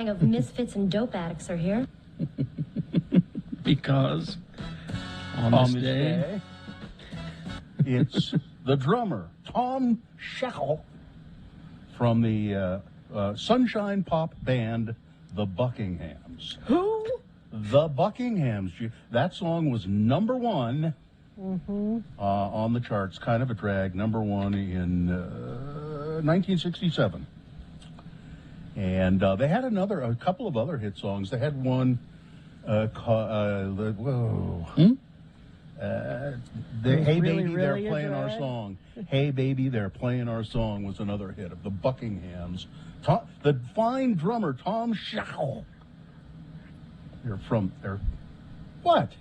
Of misfits and dope addicts are here. Because on this day, it's the drummer, Tom Shackel, from the Sunshine Pop band, The Buckinghams. Who? The Buckinghams. That song was number one on the charts, kind of a drag, number one in 1967. And they had a couple of other hit songs. They had one, Hey Baby, they're playing our song. Hey Baby, they're playing our song was another hit of the Buckinghams. The fine drummer, Tom Shackel. You're from there. What?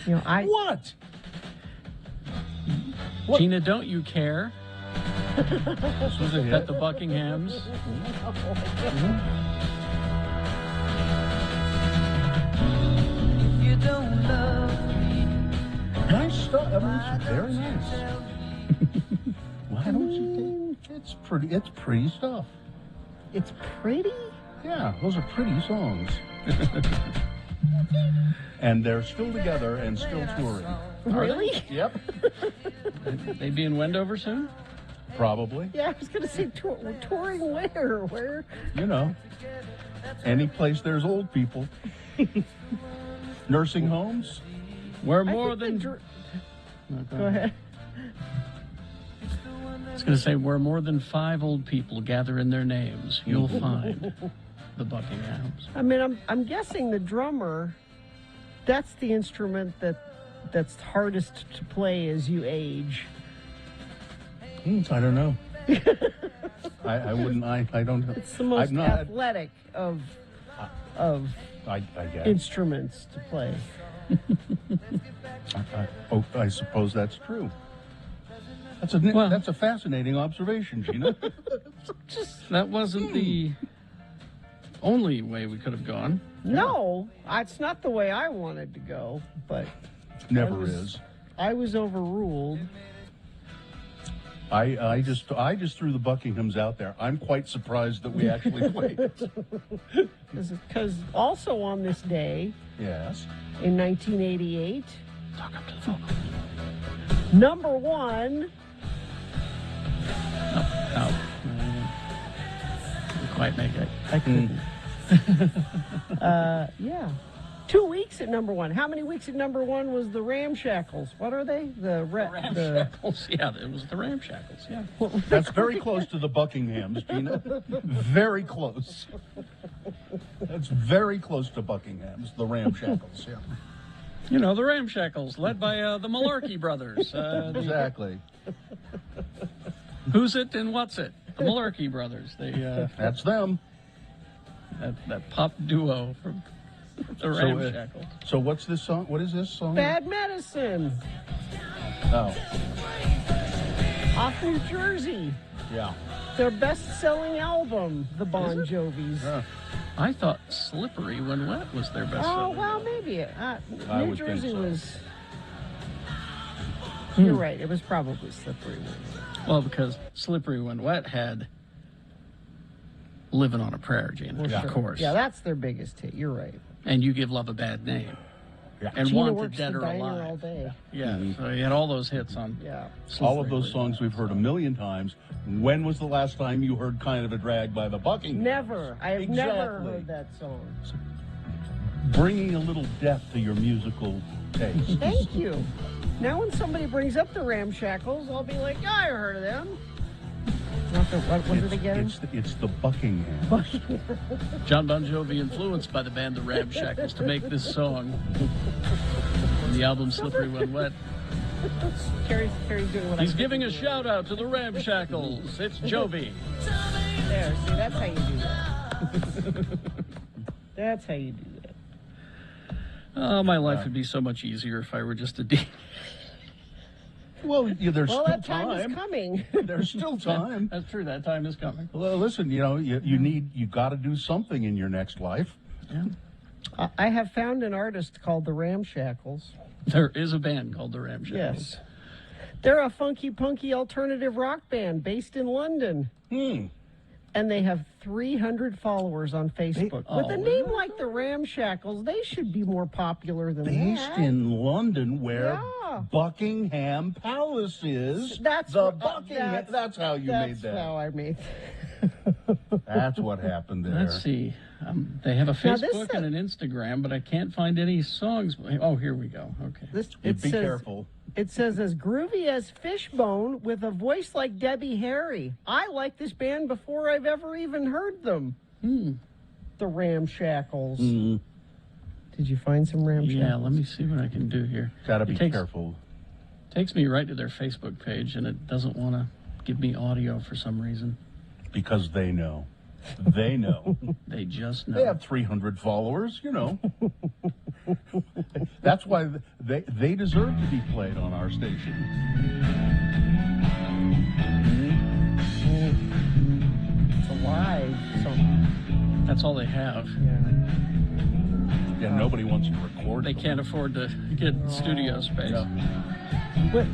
You know, What? Gina, don't you care This was a that hit. the Buckinghams? You don't love me. Nice stuff. I mean, it's very nice. Why don't you think it's pretty? It's pretty stuff. it's pretty? Yeah, those are pretty songs. And they're still together and still touring. Really? Yep. They be in Wendover soon? Probably. Yeah, I was going to say touring where? Where? You know, any place there's old people. Nursing homes. We're I more think than. Go ahead. I was going to say, where more than 5 old people gather in their names, you'll find the Buckinghams. I mean, I'm guessing the drummer, that's the instrument that's hardest to play as you age. I don't know. I wouldn't. I don't know. It's the most I'm not, athletic of I guess. instruments to play. I suppose that's true. Well- That's a fascinating observation, Gina. That wasn't the only way we could have gone. No, it's not the way I wanted to go, but Never is. I was overruled. I just threw the Buckinghams out there. I'm quite surprised that we actually played it. Because also on this day, Yes. in 1988, Talk up to the phone. number one, No. Didn't quite make it. I couldn't. Yeah. 2 weeks at number one. How many weeks at number one was the Ramshackles? What are they? The Ramshackles. Yeah, it was the Ramshackles. Yeah. That's very close to the Buckinghams, Gina. Very close. That's very close to Buckinghams, the Ramshackles, yeah. You know, the Ramshackles, led by the Malarkey brothers. Exactly. Who's it and what's it? The Malarkey brothers. They That's them. that pop duo from the Ramshackles. So what's this song? What is this song? Bad Medicine Oh, off New Jersey. yeah. Their best-selling album, the Bon Jovis. Yeah. I thought Slippery When Wet was their best Oh, selling. well, maybe. I New would think Jersey so. was... You're right. It was probably Slippery When Wet. Well, because Slippery When Wet had Living on a Prayer, Gina, Well, of sure. course. Yeah, that's their biggest hit. You're right. And You Give Love a Bad Name. Yeah. And Gina Wanted works Dead the or diner all Alive. day. Yeah, so he had all those hits on. Yeah. All of those songs we've heard a million times. When was the last time you heard Kind of a Drag by the Buckinghams? Never. I have never Exactly. heard that song. Bringing a little depth to your musical taste. Thank you. Now when somebody brings up the Ramshackles, I'll be like, yeah, I heard of them. What was it again? It's the Buckinghams. John Bon Jovi influenced by the band The Ramshackles to make this song. The album Slippery When Wet. Carrie's doing what He's I'm giving a doing. shout out to the Ramshackles. It's Jovi. There, see, that's how you do that. That's how you do that. Oh, my life would be so much easier if I were just a D. Well, yeah, there's Well, still that time is coming. There's still time. That's true. That time is coming. Well, listen, you got to do something in your next life. Yeah. I have found an artist called the Ramshackles. There is a band called the Ramshackles. Yes. They're a funky, punky alternative rock band based in London. And they have 300 followers on Facebook. With a name like the Ramshackles, they should be more popular than Based that. in London, where Yeah. Buckingham Palace is. That's the what- Buckingham. That's how you made That's that. how I made. That's what happened there. Let's see. They have a Now, this Facebook and an Instagram, but I can't find any songs. Oh, here we go. Okay. This Be careful. It says as groovy as Fishbone with a voice like Debbie Harry. I like this band before I've ever even heard them. The Ramshackles. Did you find some Ramshackles? Yeah, let me see what I can do here. Gotta be It takes- careful. Takes me right to their Facebook page, and it doesn't want to give me audio for some reason. Because they know. They know. They just know. They have 300 followers, you know. That's why they deserve to be played on our station. It's a live song. That's all they have. Yeah. And nobody wants to record They them. can't afford to get studio space. Yeah. With,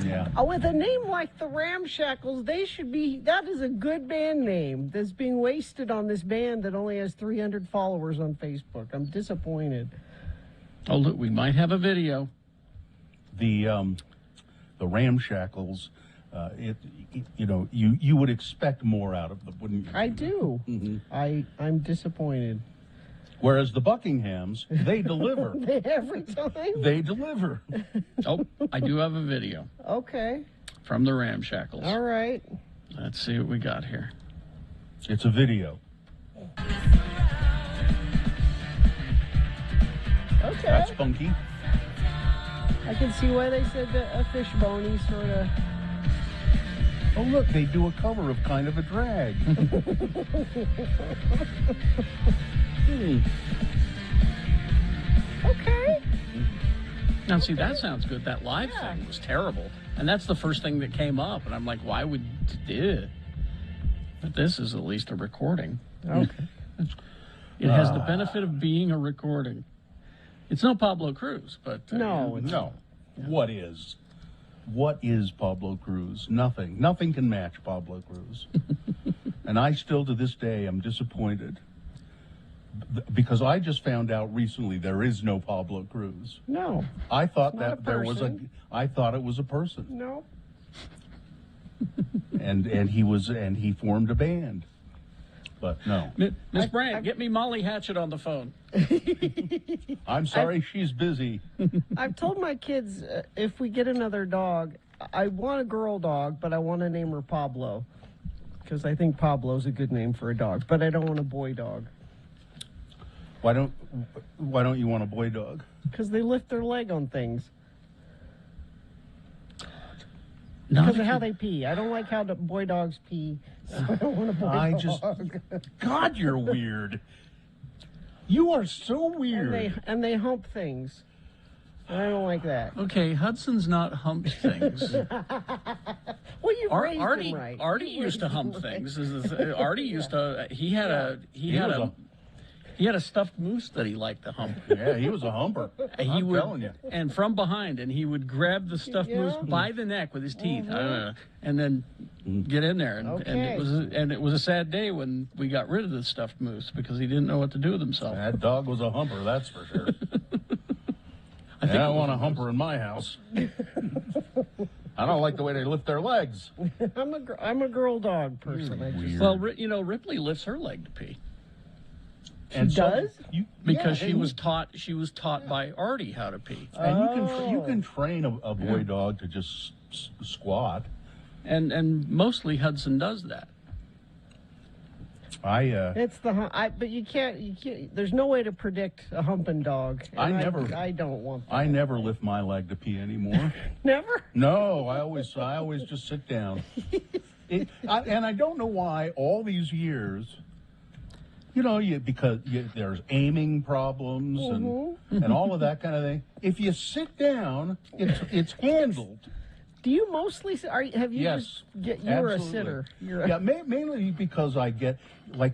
Yeah. with a name like the Ramshackles, they should be. That is a good band name that's being wasted on this band that only has 300 followers on Facebook. I'm disappointed. Oh, look, we might have a video. The Ramshackles, you would expect more out of them, wouldn't you? I do. I'm disappointed. Whereas the Buckinghams, they deliver. Every time. They deliver. Oh, I do have a video Okay. from the Ramshackles. All right. Let's see what we got here. It's a video. Okay. That's funky. I can see why they said that a Fishbone sort of. Oh, look, they do a cover of Kind of a Drag. Okay. Now, see, that sounds good. That live thing was terrible. And that's the first thing that came up. And I'm like, why would... But this is at least a recording. Okay. It has the benefit of being a recording. It's no Pablo Cruz, but... No. It's, No. What is? What is Pablo Cruz? Nothing. Nothing can match Pablo Cruz. And I still, to this day, am disappointed. Because I just found out recently there is no Pablo Cruz. No. I thought Not that a there was a... person. I thought it was a person. No. And he formed a band. But no. Miss Brandt, get me Molly Hatchet on the phone. I'm sorry, she's busy. I've told my kids if we get another dog, I want a girl dog, but I want to name her Pablo. Because I think Pablo's a good name for a dog, but I don't want a boy dog. Why don't you want a boy dog? Because they lift their leg on things. Not Because of if how you- they pee. I don't like how the boy dogs pee. So I don't want a boy dog. God, you're weird. You are so weird. And they hump things. And I don't like that. Okay, Hudson's not humped things. Well, you raised Artie, him right. Artie You used to raised hump him right. things. Artie used to. He had a stuffed moose that he liked to hump. Yeah, he was a humper. And I'm telling you. And from behind, and he would grab the stuffed moose Yeah. by the neck with his teeth, and then get in there. And Okay. it was a sad day when we got rid of the stuffed moose because he didn't know what to do with himself. That dog was a humper, that's for sure. I I don't it want a was- humper in my house. I don't like the way they lift their legs. I'm a girl dog person. I just, Weird. Well, Ripley lifts her leg to pee And so does? because yeah, she and was taught by Artie how to pee. And you can train a boy dog to just squat. And mostly Hudson does that. it's the but you can't. There's no way to predict a humping dog. And I don't want that. I never lift my leg to pee anymore. Never. No, I always just sit down. And I don't know why all these years. Because there's aiming problems and all of that kind of thing. If you sit down, it's handled. Do you mostly? Have you? Yes, You're a absolutely. sitter. Yeah, mainly because I get I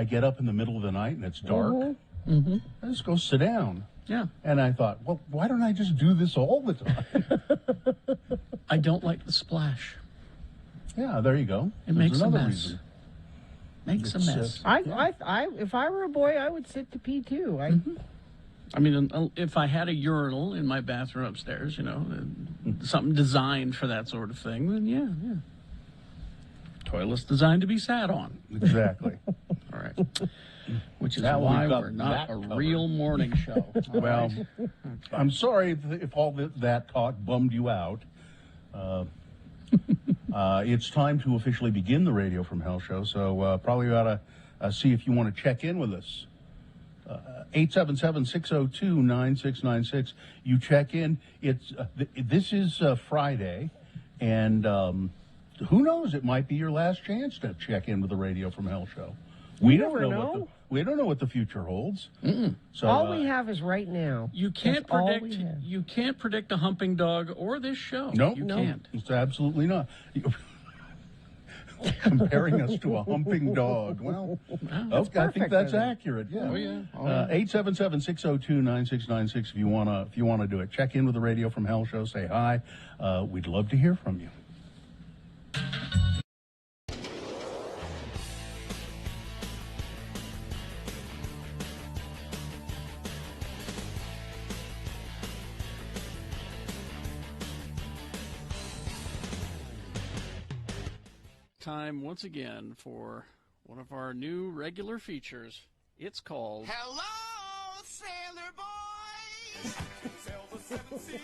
get up in the middle of the night and it's dark. I just go sit down. Yeah. And I thought, well, why don't I just do this all the time? I don't like the splash. Yeah, there you go. It There's makes a another mess. reason. Makes a It's, mess. If I were a boy, I would sit to pee too. I mean, if I had a urinal in my bathroom upstairs, something designed for that sort of thing, then yeah. Toilet's designed to be sat on. Exactly. All right. Which is Now why we've got we're not that a covered. real morning show. All Well, right? I'm sorry if all that talk bummed you out. It's time to officially begin the Radio from Hell show, so probably ought to see if you want to check in with us. 877-602-9696. You check in. This is Friday, and who knows? It might be your last chance to check in with the Radio from Hell show. We don't never know. We don't know what the future holds. So all we have is right now. You can't That's all we predict. have. You can't predict a humping dog or this show. Nope. You No. can't. It's absolutely not. Comparing us to a humping dog. Well, okay, I think perfect, that's isn't it? accurate. Yeah. Oh, yeah. 877-602-9696 if you wanna do it. Check in with the Radio from Hell show. Say hi. We'd love to hear from you. Time once again for one of our new regular features. It's called Hello, sailor boys. Sail the seven seas.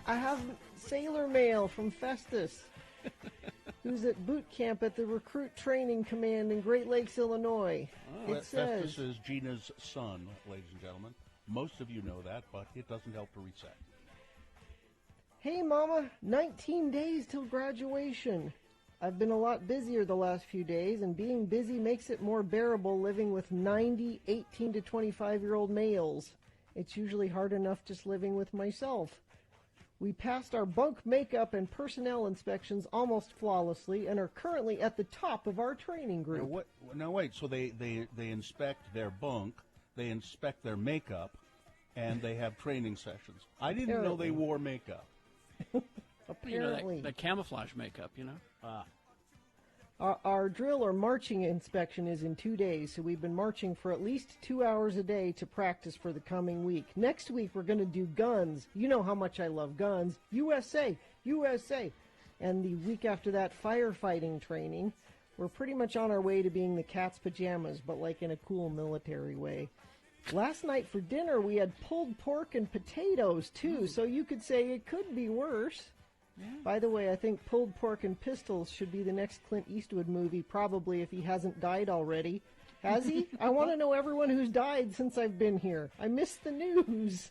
I have sailor mail from Festus, who's at boot camp at the Recruit Training Command in Great Lakes, Illinois. It says, Festus is Gina's son, ladies and gentlemen. Most of you know that, but it doesn't help to reset. "Hey Mama, 19 days till graduation. I've been a lot busier the last few days, and being busy makes it more bearable living with 90 18 to 25-year-old males. It's usually hard enough just living with myself. We passed our bunk makeup and personnel inspections almost flawlessly and are currently at the top of our training group." Now wait. So they inspect their bunk, they inspect their makeup, and they have training sessions. I didn't know they wore makeup. Apparently. that camouflage makeup, Our drill or marching inspection is in 2 days, so we've been marching for at least 2 hours a day to practice for the coming week. Next week, we're going to do guns. You know how much I love guns. USA, USA. And the week after that, firefighting training. We're pretty much on our way to being the cat's pajamas, but like in a cool military way. Last night for dinner, we had pulled pork and potatoes, too, so you could say it could be worse. By the way, I think Pulled Pork and Pistols should be the next Clint Eastwood movie, probably if he hasn't died already. Has he? I want to know everyone who's died since I've been here. I missed the news.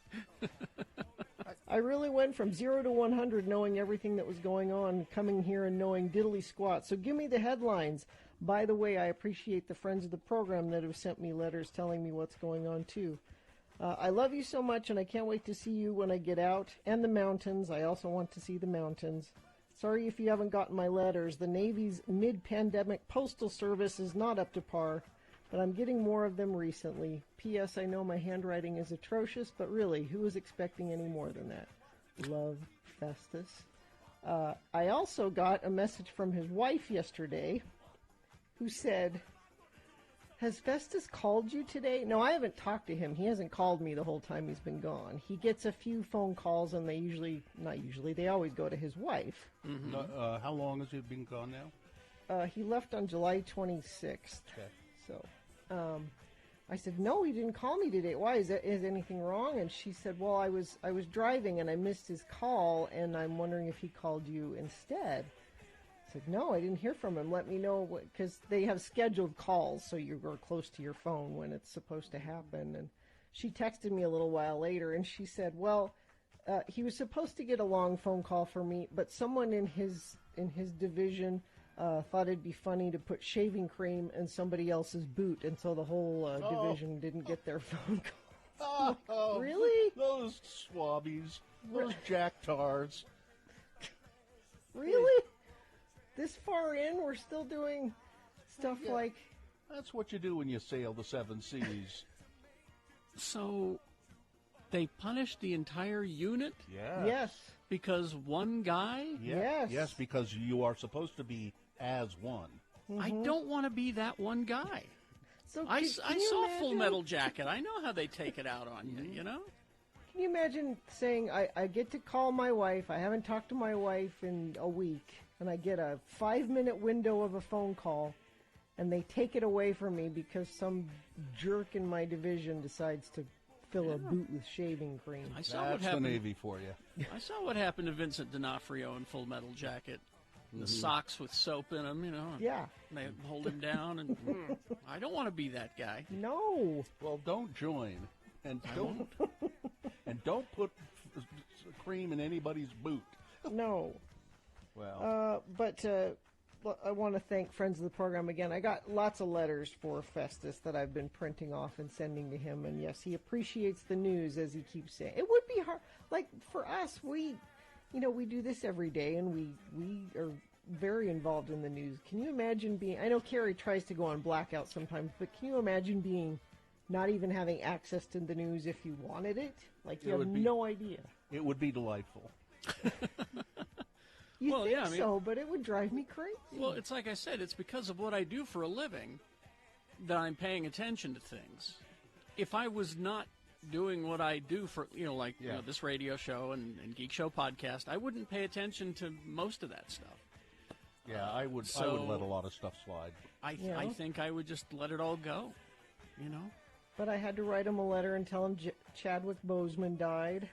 I really went from 0 to 100 knowing everything that was going on, coming here and knowing diddly squat. So give me the headlines. By the way, I appreciate the friends of the program that have sent me letters telling me what's going on, too. I love you so much, and I can't wait to see you when I get out. And the mountains. I also want to see the mountains. Sorry if you haven't gotten my letters. The Navy's mid-pandemic postal service is not up to par, but I'm getting more of them recently. P.S. I know my handwriting is atrocious, but really, who was expecting any more than that? Love, Festus. I also got a message from his wife yesterday who said, "Has Festus called you today?" No, I haven't talked to him. He hasn't called me the whole time he's been gone. He gets a few phone calls, and they always go to his wife. How long has it been gone now? He left on July 26th. Okay. So, I said, "No, he didn't call me today. Why? Is anything wrong?" And she said, "Well, I was driving and I missed his call, and I'm wondering if he called you instead." I said, "No, I didn't hear from him. Let me know," because they have scheduled calls, so you're close to your phone when it's supposed to happen. And she texted me a little while later, and she said, "Well, he was supposed to get a long phone call from me, but someone in his division thought it'd be funny to put shaving cream in somebody else's boot, and so the whole division didn't get their phone call." Oh, Really? Those swabbies, those jacktars. Really? This far in, we're still doing stuff like... That's what you do when you sail the seven seas. So, They punished the entire unit Yeah. Yes. because one guy? Yes. Yes, because you are supposed to be as one. I don't want to be that one guy. So I can you saw imagine? Full Metal Jacket. I know how they take it out on you, you know? Can you imagine saying, I get to call my wife, I haven't talked to my wife in a week, and I get a 5-minute window of a phone call, and they take it away from me because some jerk in my division decides to fill a boot with shaving cream. I saw what That's the happened. Navy for you. I saw what happened to Vincent D'Onofrio in Full Metal Jacket. The socks with soap in them, you know. And Yeah. they hold him down, and I don't want to be that guy. No. Well, don't join, and don't put cream in anybody's boot. No. Well, But I want to thank friends of the program again. I got lots of letters for Festus that I've been printing off and sending to him. And yes, he appreciates the news, as he keeps saying. It would be hard. Like, for us, we do this every day, and we are very involved in the news. Can you imagine being... I know Carrie tries to go on blackout sometimes, but can you imagine being... not even having access to the news if you wanted it? Like, you have no idea. it would be delightful. You Well, think yeah, I mean- so, but it would drive me crazy. Well, it's like I said, it's because of what I do for a living that I'm paying attention to things. If I was not doing what I do for, like this radio show and Geek Show podcast, I wouldn't pay attention to most of that stuff. Yeah, I would So- let a lot of stuff slide. I Yeah. think I would just let it all go, you know? But I had to write him a letter and tell him Chadwick Boseman died.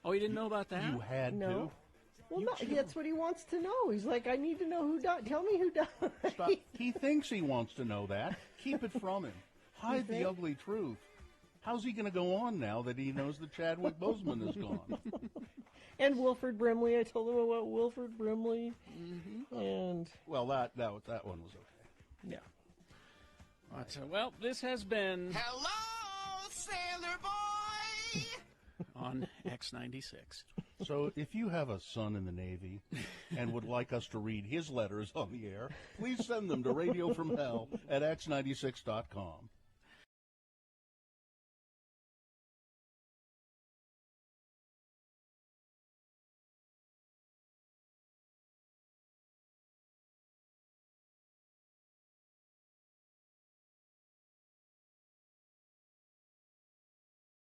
Oh, you didn't know about that? You had No. to. Well, no, that's what he wants to know. He's like, I need to know who died. Tell me who died. Stop. He thinks he wants to know that. Keep it from him. Hide the think? ugly truth. How's he going to go on now that he knows that Chadwick Boseman is gone? And Wilford Brimley. I told him about Wilford Brimley. And Well, that one was okay. yeah. Well, this has been Hello, sailor boy. on X96. So if you have a son in the Navy and would like us to read his letters on the air, please send them to Radio From Hell at x96.com.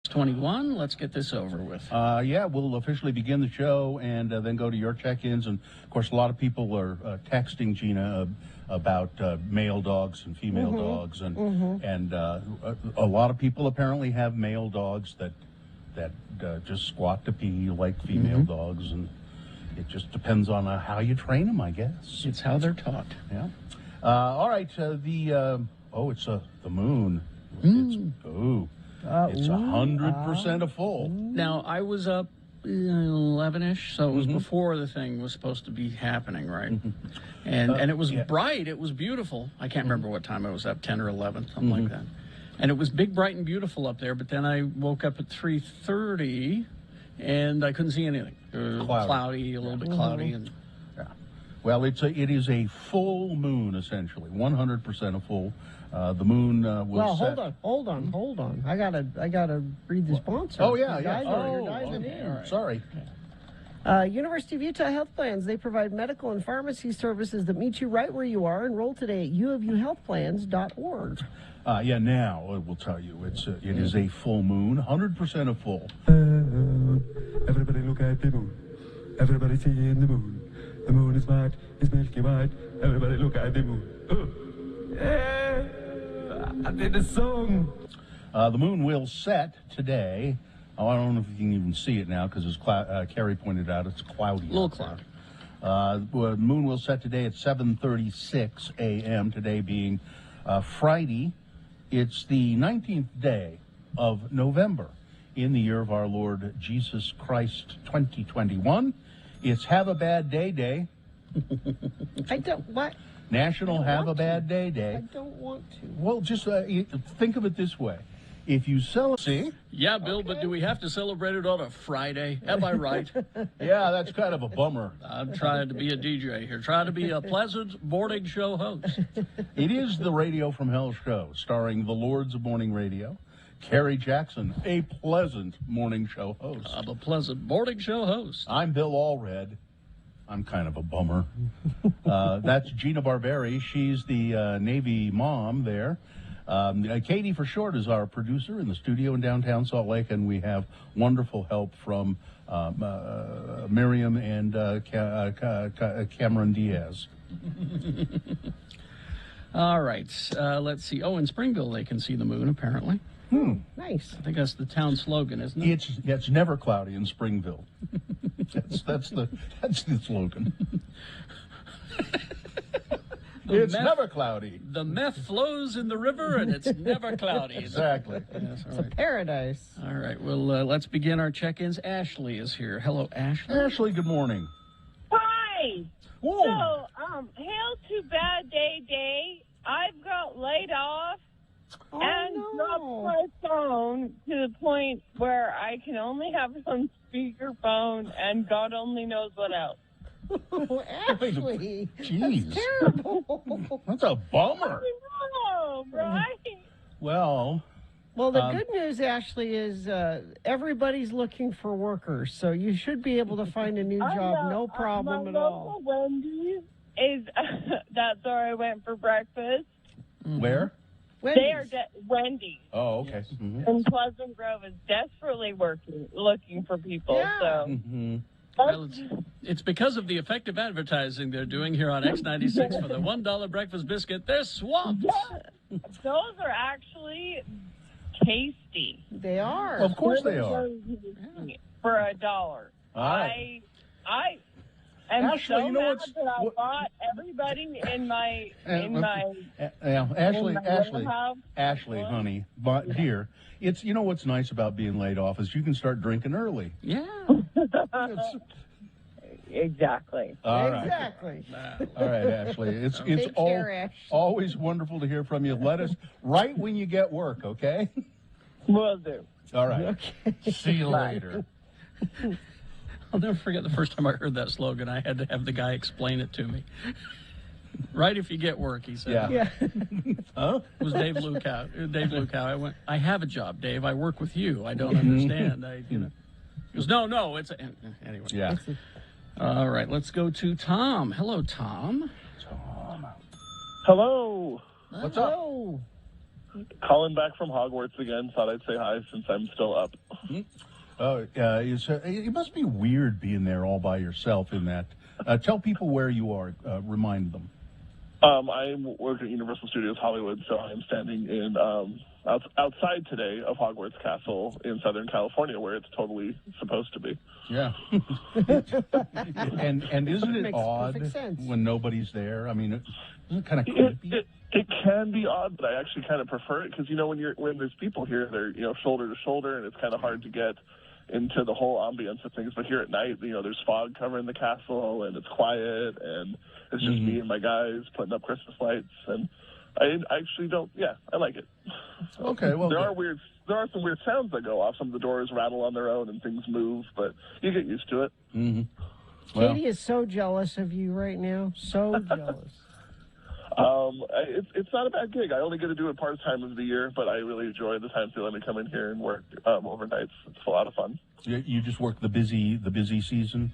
It's 21. Let's get this over with. Yeah, we'll officially begin the show and then go to your check-ins. And, of course, a lot of people are texting Gina about male dogs and female dogs. And a lot of people apparently have male dogs that just squat to pee like female dogs. And it just depends on how you train them, I guess. It's how they're taught. Yeah. All right. It's the moon. It's 100% a full. Now, I was up 11-ish, so it was before the thing was supposed to be happening, right? And it was bright. It was beautiful. I can't remember what time I was up, 10 or 11, something like that. And it was big, bright, and beautiful up there, but then I woke up at 3:30, and I couldn't see anything. It was cloudy, a little bit cloudy. And Well, it is a full moon, essentially, 100% a full. The moon will Well, set. hold on. I gotta read the sponsor. Oh, yeah, You yeah. guys are diving in. Sorry. University of Utah Health Plans. They provide medical and pharmacy services that meet you right where you are. Enroll today at uofuhealthplans.org. Now we'll tell you it is a full moon, 100% a full. Everybody look at the moon. Everybody see in the moon. The moon is white, it's milky white. Everybody look at the moon. I did a song. The moon will set today. Oh, I don't know if you can even see it now because, as Carrie pointed out, it's cloudy. a little out there. cloudy. The moon will set today at 7:36 a.m. Today being Friday. It's the 19th day of November in the year of our Lord Jesus Christ 2021. It's Have a Bad Day Day. I don't what? National Have a want to. Bad Day I Day. don't want to. Well, just think of it this way. If you see? Yeah, Bill, but do we have to celebrate it on a Friday? Am I right? Yeah, that's kind of a bummer. I'm trying to be a DJ here, trying to be a pleasant morning show host. It is the Radio from Hell show, starring the Lords of Morning Radio, Carrie Jackson, a pleasant morning show host. I'm a pleasant morning show host. I'm Bill Allred. I'm kind of a bummer. That's Gina Barberi. She's the Navy mom there. Katie, for short, is our producer in the studio in downtown Salt Lake, and we have wonderful help from Miriam and Cameron Diaz. All right. Let's see. Oh, in Springville, they can see the moon, apparently. Nice. I think that's the town slogan, isn't it? It's never cloudy in Springville. that's the slogan. It's never cloudy. The meth flows in the river, and it's never cloudy. Exactly. Yes, all It's a right. paradise. All right. Well, let's begin our check-ins. Ashley is here. Hello, Ashley. Ashley, good morning. Hi. Whoa. So, hail to Bad Day. I've got laid off and dropped my phone to the point where I can only have it on speakerphone and God only knows what else. Oh, Ashley. Jeez. That's terrible. That's a bummer. I know, right? Well, Well, the good news, Ashley, is everybody's looking for workers, so you should be able to find a new job, no problem at all. My local Wendy's is, that's where I went for breakfast. where? They are Wendy's Oh, okay. Mhm. in Pleasant Grove is desperately looking for people. Yeah. So. Mhm. Well, it's because of the effective advertising they're doing here on X96 for the $1 breakfast biscuit. They're swamped. Yeah. Those are actually tasty. They are. Of course they are. For $1. All right. I am Ashley, so you know mad what's- that I what- bought everybody in my Ashley, warehouse. Ashley, honey, but dear, it's you know what's nice about being laid off is you can start drinking early. Yeah. Exactly. All right. Exactly. All right, Ashley. It's Take care, Ashley. always wonderful to hear from you. Let us right when you get work, okay? Will do. All right. See you later. I'll never forget the first time I heard that slogan. I had to have the guy explain it to me. Right if you get work, he said. Yeah. Yeah. Huh? It was Dave Lukow. Dave Lukow. I went, I have a job, Dave. I work with you. I don't understand. He goes, no, it's anyway. Yeah. All right, let's go to Tom. Hello, Tom. Hello. What's up? Oh, Calling back from Hogwarts again. Thought I'd say hi since I'm still up. Oh, it must be weird being there all by yourself in that. Tell people where you are. Remind them. I work at Universal Studios Hollywood, so I'm standing in outside today of Hogwarts Castle in Southern California, where it's totally supposed to be. Yeah. and isn't it Makes odd perfect sense. when nobody's there? I mean, isn't it kind of creepy? It can be odd, but I actually kind of prefer it because when there's people here, they're shoulder to shoulder, and it's kind of hard to get into the whole ambience of things. But here at night, there's fog covering the castle, and it's quiet, and it's just me and my guys putting up Christmas lights, and I actually don't. Yeah, I like it. Okay, well, there good. are some weird sounds that go off. Some of the doors rattle on their own, and things move, but you get used to it. Mm-hmm. Well, Katie is so jealous of you right now. So jealous. It's not a bad gig. I only get to do it part-time of the year, but I really enjoy the times they let me come in here and work overnights. It's a lot of fun. you just work the busy season.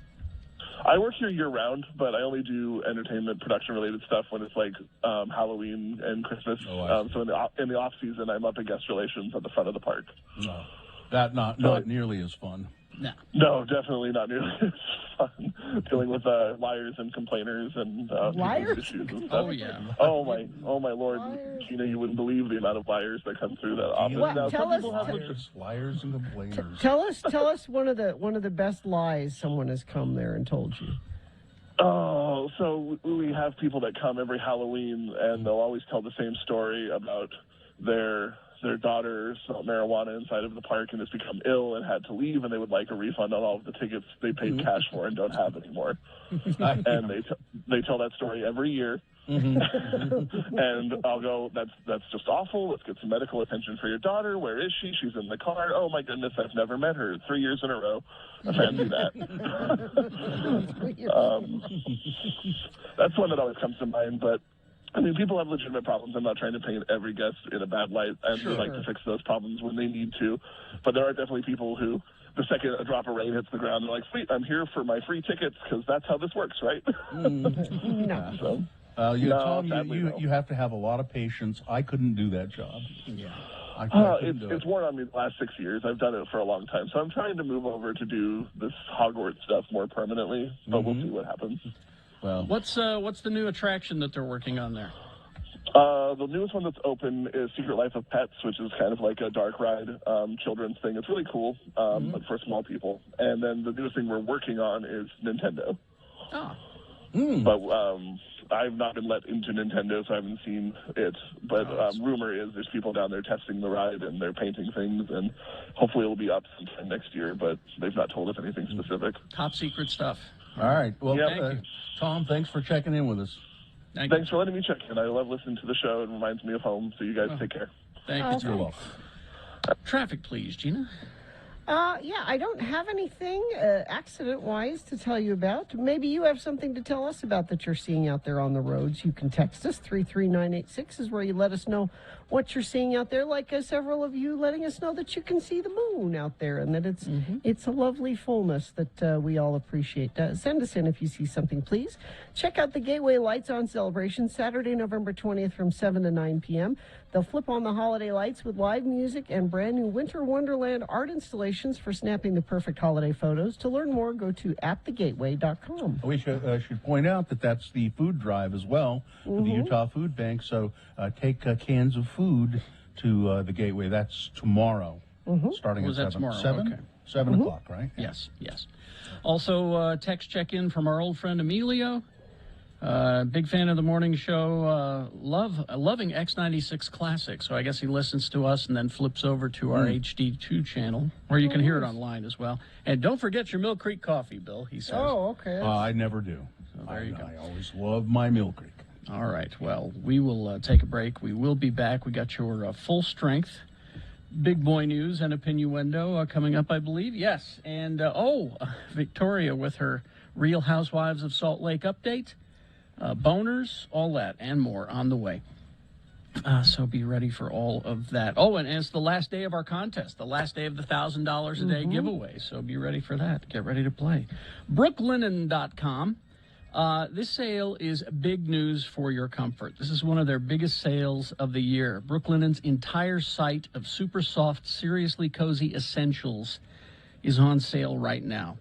I work here year-round, but I only do entertainment production-related stuff when it's like Halloween and Christmas. Oh, I see. So in the off-season, I'm up at guest relations at the front of the park. No, that not nearly as fun. No. No, definitely not nearly as fun. Dealing with liars and complainers and Liars? issues and stuff. Oh, yeah. Oh my Lord, Liars. Gina, you wouldn't believe the amount of liars that come through that office. What? Now, Tell some us- people have Liars and complainers. Tell us one of the best lies someone has come there and told you. Oh, so we have people that come every Halloween, and they'll always tell the same story about their daughter smelled marijuana inside of the park and has become ill and had to leave, and they would like a refund on all of the tickets they paid cash for and don't have anymore. And they tell that story every year. And I'll go, that's just awful. Let's get some medical attention for your daughter. Where is she? She's in the car. Oh my goodness, I've never met her. 3 years in a row. I fancy that. That's one that always comes to mind. But I mean, people have legitimate problems. I'm not trying to paint every guest in a bad light. I would like to fix those problems when they need to. But there are definitely people who, the second a drop of rain hits the ground, they're like, sweet, I'm here for my free tickets because that's how this works, right? No. So, Tom, sadly, no. you have to have a lot of patience. I couldn't do that job. Yeah. I couldn't do It's worn on me the last 6 years. I've done it for a long time. So I'm trying to move over to do this Hogwarts stuff more permanently, but we'll see what happens. Well, What's the new attraction that they're working on there? The newest one that's open is Secret Life of Pets, which is kind of like a dark ride children's thing. It's really cool, but for small people. And then the newest thing we're working on is Nintendo. Oh. But I've not been let into Nintendo, so I haven't seen it. But rumor is there's people down there testing the ride, and they're painting things, and hopefully it'll be up sometime next year, but they've not told us anything specific. Top secret stuff. all right. Well, Yeah. Thank you. Tom, thanks for checking in with us. Thanks for letting me check in. I love listening to the show. It reminds me of home, so you guys take care. Thank you. You're welcome. Traffic, please, Gina. Yeah, I don't have anything accident-wise to tell you about. Maybe you have something to tell us about that you're seeing out there on the roads. You can text us. 33986 is where you let us know what you're seeing out there, like several of you letting us know that you can see the moon out there and that it's a lovely fullness that we all appreciate. Send us in if you see something, please. Check out the Gateway Lights On celebration Saturday, November 20th from 7 to 9 p.m. They'll flip on the holiday lights with live music and brand new Winter Wonderland art installations for snapping the perfect holiday photos. To learn more, go to atthegateway.com. We should point out that that's the food drive as well for the Utah Food Bank. So take cans of food to the Gateway. That's tomorrow, starting Was at that 7. tomorrow? 7? Okay. 7 o'clock, right? Yes. Also, text check-in from our old friend Emilio. Big fan of the morning show. Loving X96 Classic. So I guess he listens to us and then flips over to our HD2 channel, where you can hear it online as well. And don't forget your Mill Creek coffee, Bill, he says. Oh, okay. I never do. So there you go. I always love my Mill Creek. All right. Well, we will take a break. We will be back. We got your full strength big boy news and opinioendo coming up, I believe. Yes. And, Victoria with her Real Housewives of Salt Lake update. Boners, all that, and more on the way. So be ready for all of that. Oh, and it's the last day of our contest, the last day of the $1,000 a day giveaway. So be ready for that. Get ready to play. Brooklinen.com. This sale is big news for your comfort. This is one of their biggest sales of the year. Brooklinen's entire site of super soft, seriously cozy essentials is on sale right now.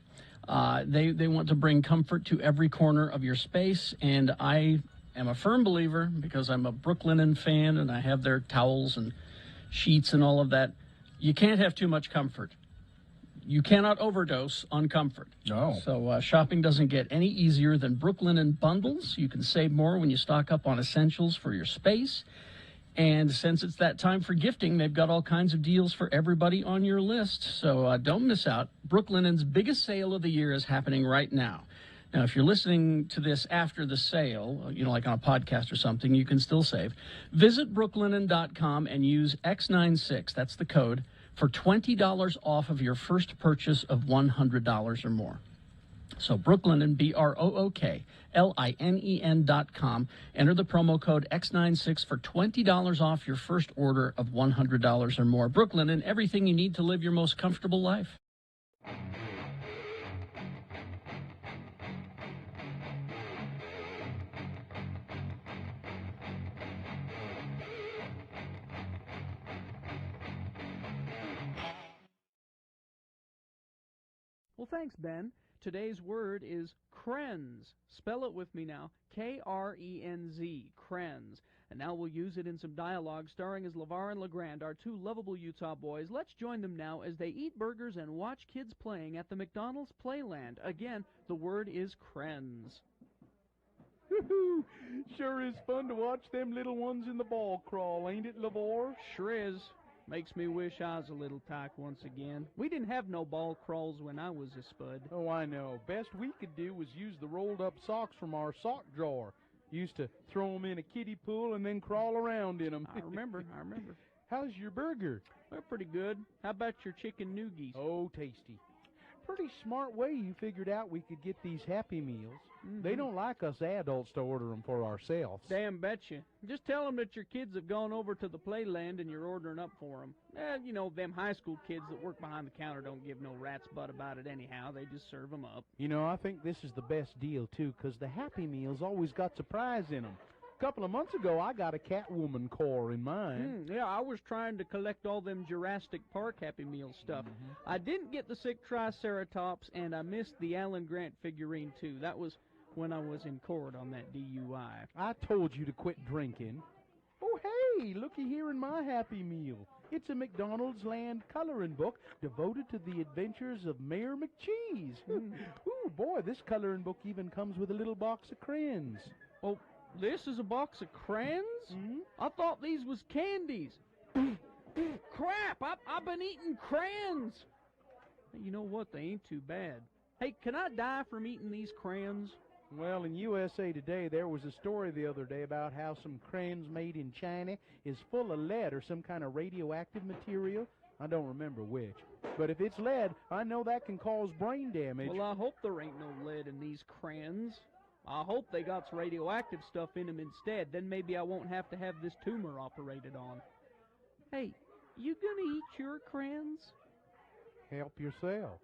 They want to bring comfort to every corner of your space, and I am a firm believer, because I'm a Brooklinen fan and I have their towels and sheets and all of that, you can't have too much comfort. You cannot overdose on comfort. No. So shopping doesn't get any easier than Brooklinen bundles. You can save more when you stock up on essentials for your space. And since it's that time for gifting, they've got all kinds of deals for everybody on your list. So don't miss out. Brooklinen's biggest sale of the year is happening right now. Now, if you're listening to this after the sale, like on a podcast or something, you can still save. Visit brooklinen.com and use X96, that's the code, for $20 off of your first purchase of $100 or more. So Brooklinen, BROOKLINEN.com. Enter the promo code X96 for $20 off your first order of $100 or more. Brooklinen, everything you need to live your most comfortable life. Well, thanks, Ben. Today's word is krenz. Spell it with me now. K-R-E-N-Z, krenz. And now we'll use it in some dialogue starring as LeVar and LeGrand, our two lovable Utah boys. Let's join them now as they eat burgers and watch kids playing at the McDonald's Playland. Again, the word is krenz. Sure is fun to watch them little ones in the ball crawl, ain't it, LeVar? Sure is. Makes me wish I was a little tyke once again. We didn't have no ball crawls when I was a spud. Oh, I know. Best we could do was use the rolled-up socks from our sock drawer. Used to throw them in a kiddie pool and then crawl around in them. I remember. How's your burger? Well, pretty good. How about your chicken noogies? Oh, tasty. pretty smart way you figured out we could get these Happy Meals. They don't like us adults to order them for ourselves. Damn betcha. Just tell them that your kids have gone over to the playland and you're ordering up for them. You know, them high school kids that work behind the counter don't give no rat's butt about it anyhow. They just serve them up. You know, I think this is the best deal, too, because the Happy Meals always got surprise in them. A couple of months ago, I got a Catwoman core in mine. Yeah, I was trying to collect all them Jurassic Park Happy Meal stuff. I didn't get the sick Triceratops, and I missed the Alan Grant figurine, too. That was when I was in court on that DUI. I told you to quit drinking. Oh, hey, looky here in my Happy Meal. It's a McDonald's Land coloring book devoted to the adventures of Mayor McCheese. Ooh, boy, this coloring book even comes with a little box of crayons. Oh, this is a box of crayons? I thought these was candies. Crap, I've been eating crayons. You know what, they ain't too bad. Hey, can I die from eating these crayons? Well, in USA Today, there was a story the other day about how some crayons made in China is full of lead or some kind of radioactive material. I don't remember which. But if it's lead, I know that can cause brain damage. Well, I hope there ain't no lead in these crayons. I hope they got some radioactive stuff in them instead. Then maybe I won't have to have this tumor operated on. Hey, you gonna eat your crayons? Help yourself.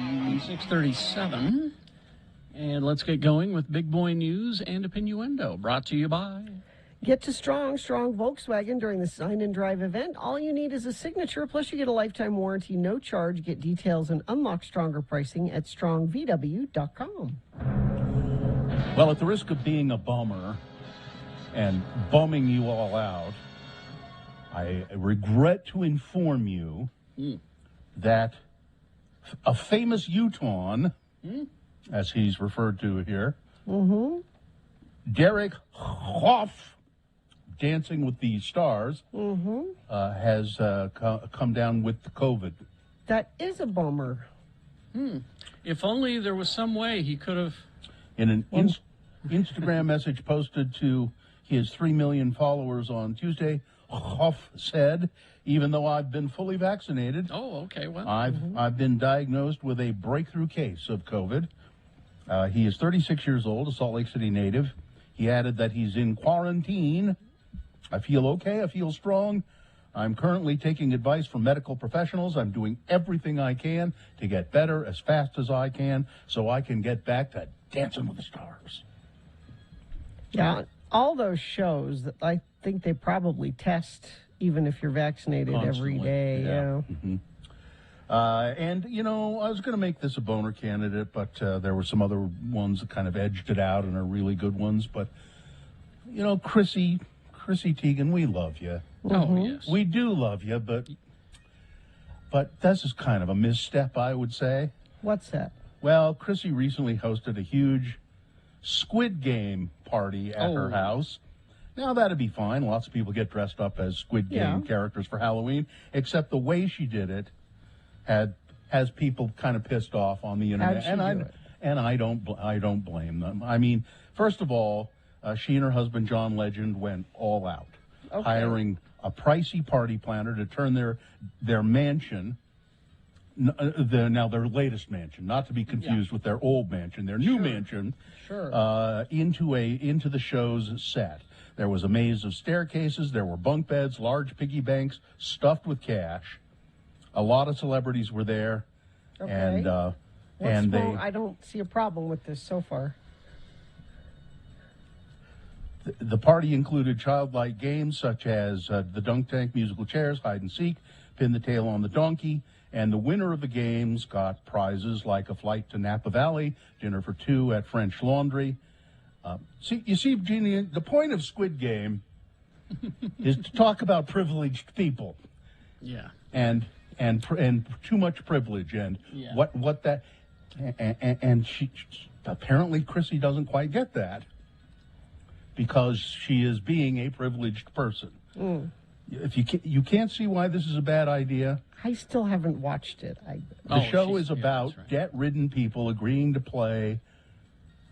Mm, 6:37, and let's get going with Big Boy News and Opinioendo, brought to you by... Get to Strong Volkswagen during the Sign and Drive event. All you need is a signature, plus you get a lifetime warranty, no charge. Get details and unlock stronger pricing at strongvw.com. Well, at the risk of being a bummer and bumming you all out, I regret to inform you that a famous Utahn, as he's referred to here, Derek Hoff, Dancing with the Stars, has come down with the COVID. That is a bummer. If only there was some way he could have. In an Instagram message posted to his 3 million followers on Tuesday, Hoff said, even though I've been fully vaccinated, I've been diagnosed with a breakthrough case of COVID. He is 36 years old, a Salt Lake City native. He added that he's in quarantine. I feel okay. I feel strong. I'm currently taking advice from medical professionals. I'm doing everything I can to get better as fast as I can so I can get back to Dancing with the Stars. Yeah, all those shows, that I think they probably test even if you're vaccinated every day. Yeah. And, you know, I was going to make this a boner candidate, but there were some other ones that kind of edged it out and are really good ones. But, you know, Chrissy Teigen, we love you. Oh, yes. We do love you, but this is kind of a misstep, I would say. What's that? Well, Chrissy recently hosted a huge Squid Game party at her house. Now, that'd be fine. Lots of people get dressed up as Squid Game characters for Halloween, except the way she did it has people kind of pissed off on the internet. I don't blame them. I mean, first of all, she and her husband John Legend went all out, hiring a pricey party planner to turn their mansion, their latest mansion, not to be confused with their old mansion, their new mansion, into the show's set. There was a maze of staircases. There were bunk beds, large piggy banks stuffed with cash. A lot of celebrities were there, and I don't see a problem with this so far. The party included childlike games such as the dunk tank, musical chairs, hide and seek, pin the tail on the donkey, and the winner of the games got prizes like a flight to Napa Valley, dinner for two at French Laundry. You see, Jeannie, the point of Squid Game is to talk about privileged people. Yeah. And too much privilege and what that and she apparently Chrissy doesn't quite get that because she is being a privileged person. If you can't see why this is a bad idea. I still haven't watched it. The show is about debt-ridden people agreeing to play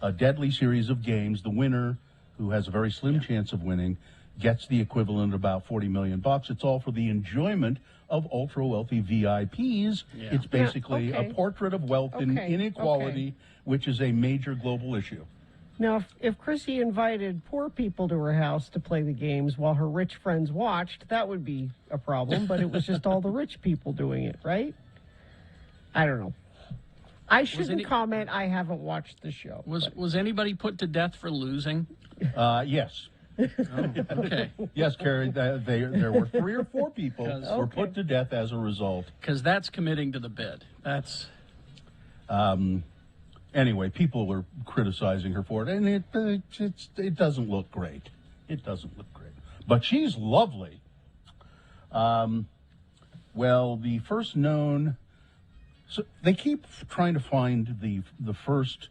a deadly series of games. The winner, who has a very slim chance of winning, gets the equivalent of about $40 million. It's all for the enjoyment of ultra-wealthy VIPs. It's basically a portrait of wealth and inequality, which is a major global issue. Now, if Chrissy invited poor people to her house to play the games while her rich friends watched, that would be a problem, but it was just all the rich people doing it, right? I don't know. I shouldn't comment. I haven't watched the show. Was anybody put to death for losing? Yes. Okay. Yes, Carrie, there were 3 or 4 people were put to death as a result. Because that's committing to the bid. That's... Anyway, people were criticizing her for it, and it doesn't look great. It doesn't look great. But she's lovely. Well, the first known... So they keep trying to find the first,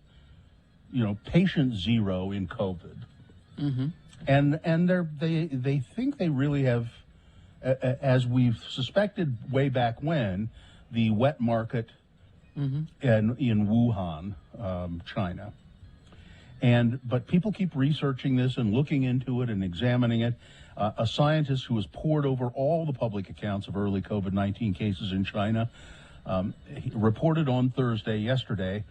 patient zero in COVID. Mm-hmm. And they think they really have, as we've suspected way back when, the wet market in Wuhan, China. But people keep researching this and looking into it and examining it. A scientist who has pored over all the public accounts of early COVID-19 cases in China he reported on yesterday,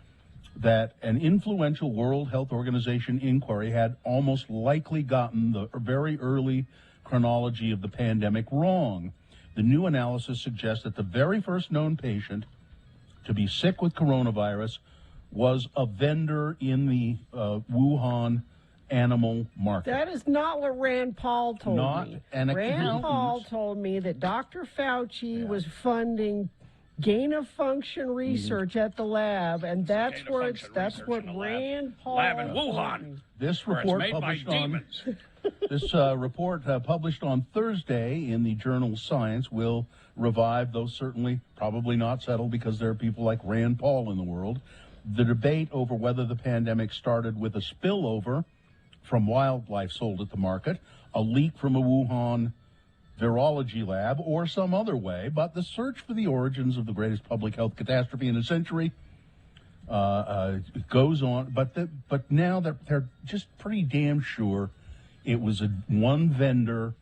that an influential World Health Organization inquiry had almost likely gotten the very early chronology of the pandemic wrong. The new analysis suggests that the very first known patient to be sick with coronavirus was a vendor in the Wuhan animal market. That is not what Rand Paul told Not me. an Rand account. Paul told me that Dr. Fauci was funding gain-of-function research at the lab, and that's where it's, that's what Rand Paul Lab in told Wuhan. me. This Where it's report made by published on demons. this report published on Thursday in the journal Science will revive, though certainly probably not settle because there are people like Rand Paul in the world, the debate over whether the pandemic started with a spillover from wildlife sold at the market, a leak from a Wuhan virology lab, or some other way. But the search for the origins of the greatest public health catastrophe in a century goes on. But now they're just pretty damn sure it was one vendor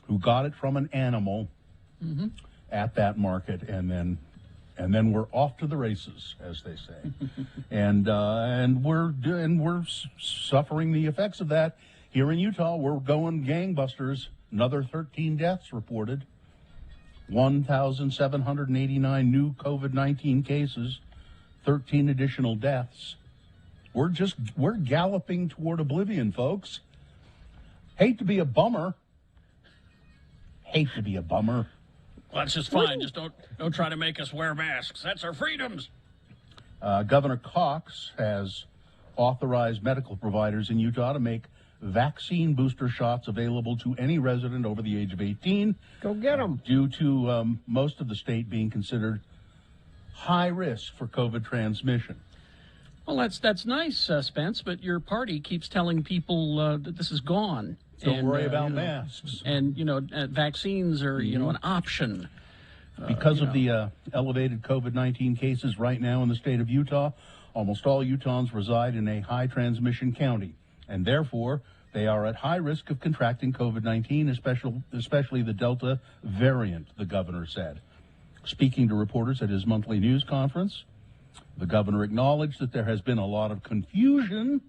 who got it from an animal at that market, and then we're off to the races, as they say, and we're suffering the effects of that here in Utah. We're going gangbusters. Another 13 deaths reported, 1,789 new COVID-19 cases, 13 additional deaths. We're galloping toward oblivion, folks. Hate to be a bummer. Well, that's just fine. Just don't try to make us wear masks. That's our freedoms. Governor Cox has authorized medical providers in Utah to make vaccine booster shots available to any resident over the age of 18. Go get them. Due to most of the state being considered high risk for COVID transmission. Well, that's nice, Spence, but your party keeps telling people that this is gone. Don't worry about masks. And, vaccines are, an option. Because of the elevated COVID-19 cases right now in the state of Utah, almost all Utahns reside in a high transmission county, and therefore they are at high risk of contracting COVID-19, especially the Delta variant, the governor said. Speaking to reporters at his monthly news conference, the governor acknowledged that there has been a lot of confusion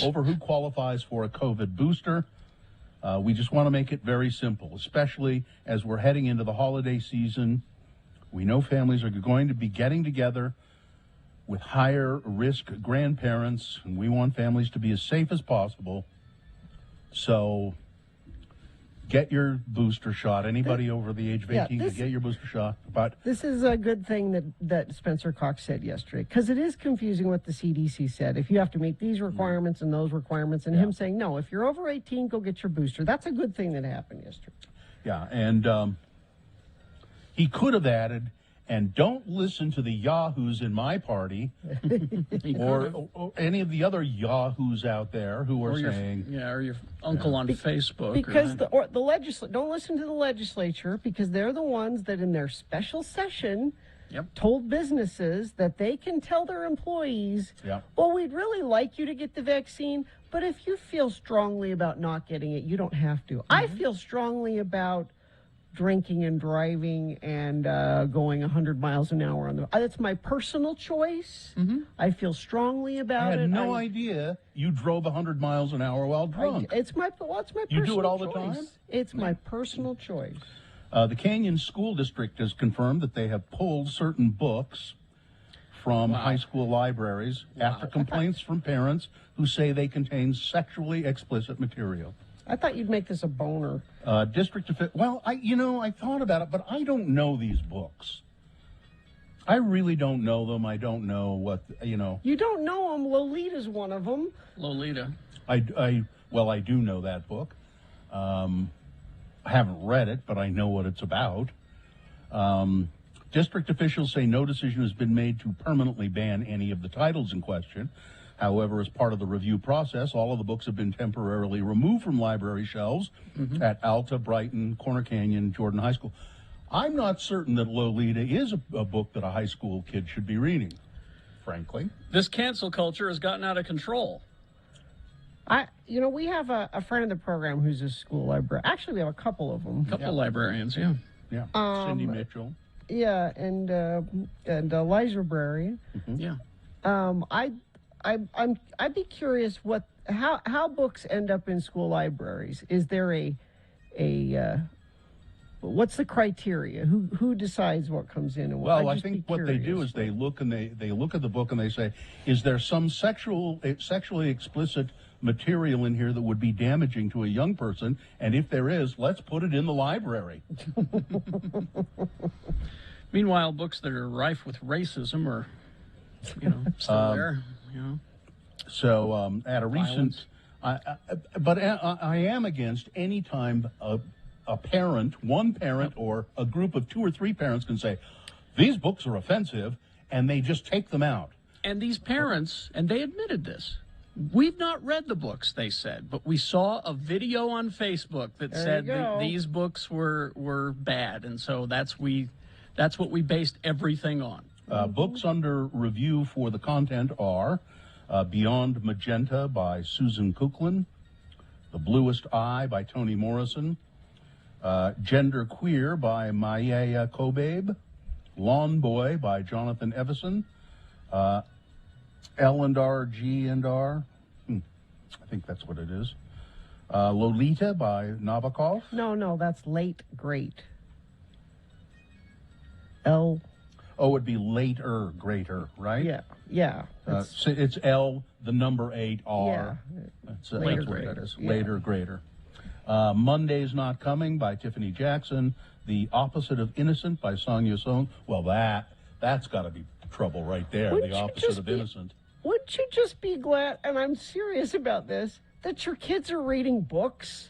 over who qualifies for a COVID booster. We just want to make it very simple, especially as we're heading into the holiday season. We know families are going to be getting together with higher risk grandparents, and we want families to be as safe as possible. So get your booster shot. Anybody over the age of 18 can get your booster shot. But this is a good thing that Spencer Cox said yesterday, because it is confusing what the CDC said. If you have to meet these requirements and those requirements, and him saying, no, if you're over 18, go get your booster. That's a good thing that happened yesterday. Yeah, and he could have added, and don't listen to the yahoos in my party or any of the other yahoos out there who are saying... or your uncle on Facebook. Because the legislature, don't listen to the legislature, because they're the ones that in their special session told businesses that they can tell their employees, well, we'd really like you to get the vaccine, but if you feel strongly about not getting it, you don't have to. I feel strongly about drinking and driving and going 100 miles an hour on the... That's my personal choice. I feel strongly about it. I had no idea you drove 100 miles an hour while drunk. It's my personal You do it all the choice. time? It's my personal choice. The Canyon School District has confirmed that they have pulled certain books from high school libraries after complaints from parents who say they contain sexually explicit material. I thought you'd make this a boner. Well, I thought about it, but I don't know these books. I really don't know them. I don't know what, You don't know them. Lolita's one of them. Lolita. I do know that book. I haven't read it, but I know what it's about. District officials say no decision has been made to permanently ban any of the titles in question. However, as part of the review process, all of the books have been temporarily removed from library shelves at Alta, Brighton, Corner Canyon, Jordan High School. I'm not certain that Lolita is a book that a high school kid should be reading, frankly. This cancel culture has gotten out of control. We have a friend of the program who's a school librarian. Actually, we have a couple of them. A couple of librarians, yeah. Cindy Mitchell. Yeah, and Liza Brary. Yeah. I'd be curious how books end up in school libraries. Is there a what's the criteria? Who decides what comes in and what? Well, I think what they do is they look and they look at the book and they say, is there some sexually explicit material in here that would be damaging to a young person, and if there is, let's put it in the library. Meanwhile, books that are rife with racism are, still there. So at a recent, but I am against any time a parent, one parent, or a group of 2 or 3 parents can say, these books are offensive, and they just take them out. And these parents, and they admitted this, we've not read the books, they said, but we saw a video on Facebook that said these books were bad, and so that's what we based everything on. Books under review for the content are Beyond Magenta by Susan Kuklin, The Bluest Eye by Toni Morrison, Gender Queer by Maya Kobabe, Lawn Boy by Jonathan Evison, L&R, G&R, I think that's what it is, Lolita by Nabokov. No, that's Late Great. Oh, it'd be later, greater, right? Yeah. So it's L, the number 8, R. Yeah. That's Later, what greater. that is. Yeah. Later, greater. Monday's Not Coming by Tiffany Jackson. The Opposite of Innocent by Sonia Sohn. Well, that's got to be trouble right there. Wouldn't The you Opposite just of be- Innocent. Wouldn't you just be glad, and I'm serious about this, that your kids are reading books?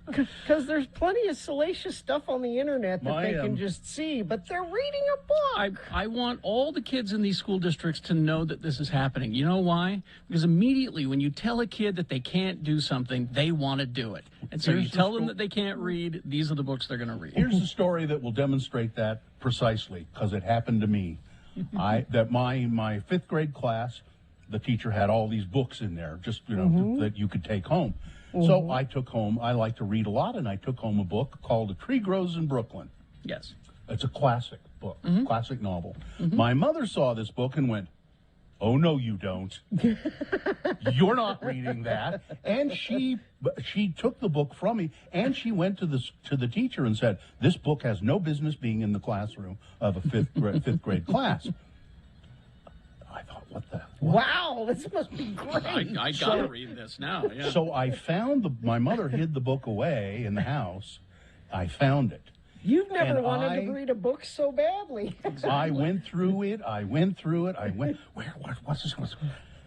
Because there's plenty of salacious stuff on the internet that they can just see, but they're reading a book. I want all the kids in these school districts to know that this is happening. You know why? Because immediately when you tell a kid that they can't do something, they want to do it. And so you tell them that they can't read, these are the books they're going to read. Here's the story that will demonstrate that precisely, because it happened to me. My 5th grade class, the teacher had all these books in there, just that you could take home. So I took home. I like to read a lot, and I took home a book called A Tree Grows in Brooklyn. Yes, it's a classic book, classic novel. My mother saw this book and went, "Oh no, you don't! You're not reading that." And she took the book from me, and she went to the teacher and said, "This book has no business being in the classroom of a fifth grade class." I thought, what the? Wow, this must be great. I gotta read this now. Yeah. So I found my mother hid the book away in the house. I found it. You've never wanted to read a book so badly. I went through it. What's this?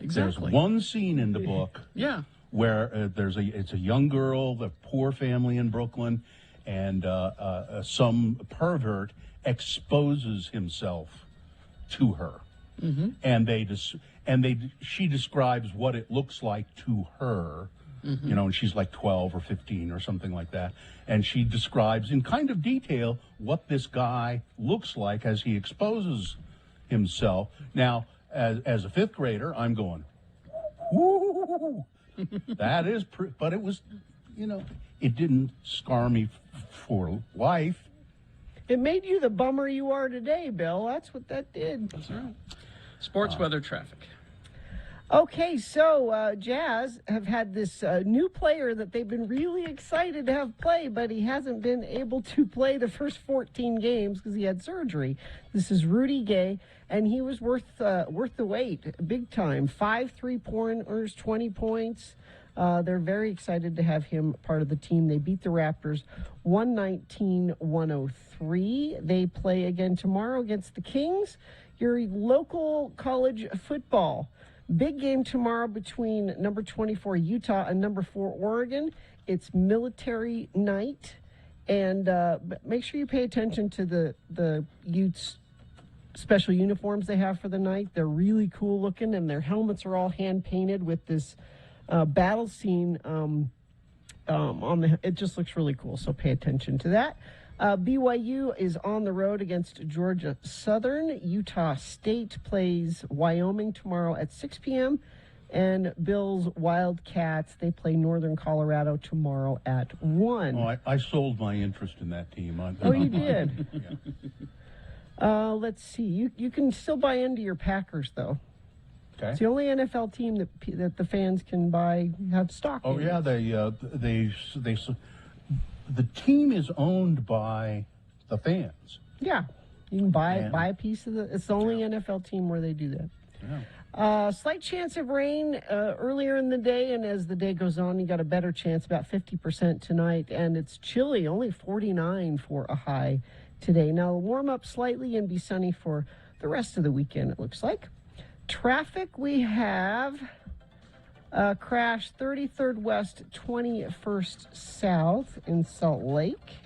Exactly. There's one scene in the book. Yeah. Where it's a young girl, the poor family in Brooklyn, and some pervert exposes himself to her. And she describes what it looks like to her, and she's like 12 or 15 or something like that. And she describes in kind of detail what this guy looks like as he exposes himself. Now, as a 5th grader, I'm going, woo! That is, but it was, it didn't scar me for life. It made you the bummer you are today, Bill. That's what that did. That's right. Sports, weather, traffic. Okay, so Jazz have had this new player that they've been really excited to have play, but he hasn't been able to play the first 14 games because he had surgery. This is Rudy Gay, and he was worth the wait, big time. 5 3-pointers, 20 points. They're very excited to have him part of the team. They beat the Raptors 119-103. They play again tomorrow against the Kings. Your local college football. Big game tomorrow between number 24 Utah and number 4 Oregon. It's military night. And make sure you pay attention to the Utes' special uniforms they have for the night. They're really cool looking, and their helmets are all hand-painted with this battle scene on it just looks really cool, so pay attention to that. BYU is on the road against Georgia Southern. Utah State plays Wyoming tomorrow at 6 p.m. And Bill's Wildcats, they play Northern Colorado tomorrow at 1. Oh, I sold my interest in that team. Oh, you did? Yeah. Let's see. You can still buy into your Packers, though. Okay. It's the only NFL team that the fans can have stock in. Oh, yeah, the team is owned by the fans. Yeah, you can buy a piece of it's the only NFL team where they do that. Slight chance of rain earlier in the day, and as the day goes on, you got a better chance, about 50% tonight, and it's chilly, only 49 for a high today. Now, it'll warm up slightly and be sunny for the rest of the weekend, it looks like. Traffic, we have crash 33rd West, 21st South in Salt Lake.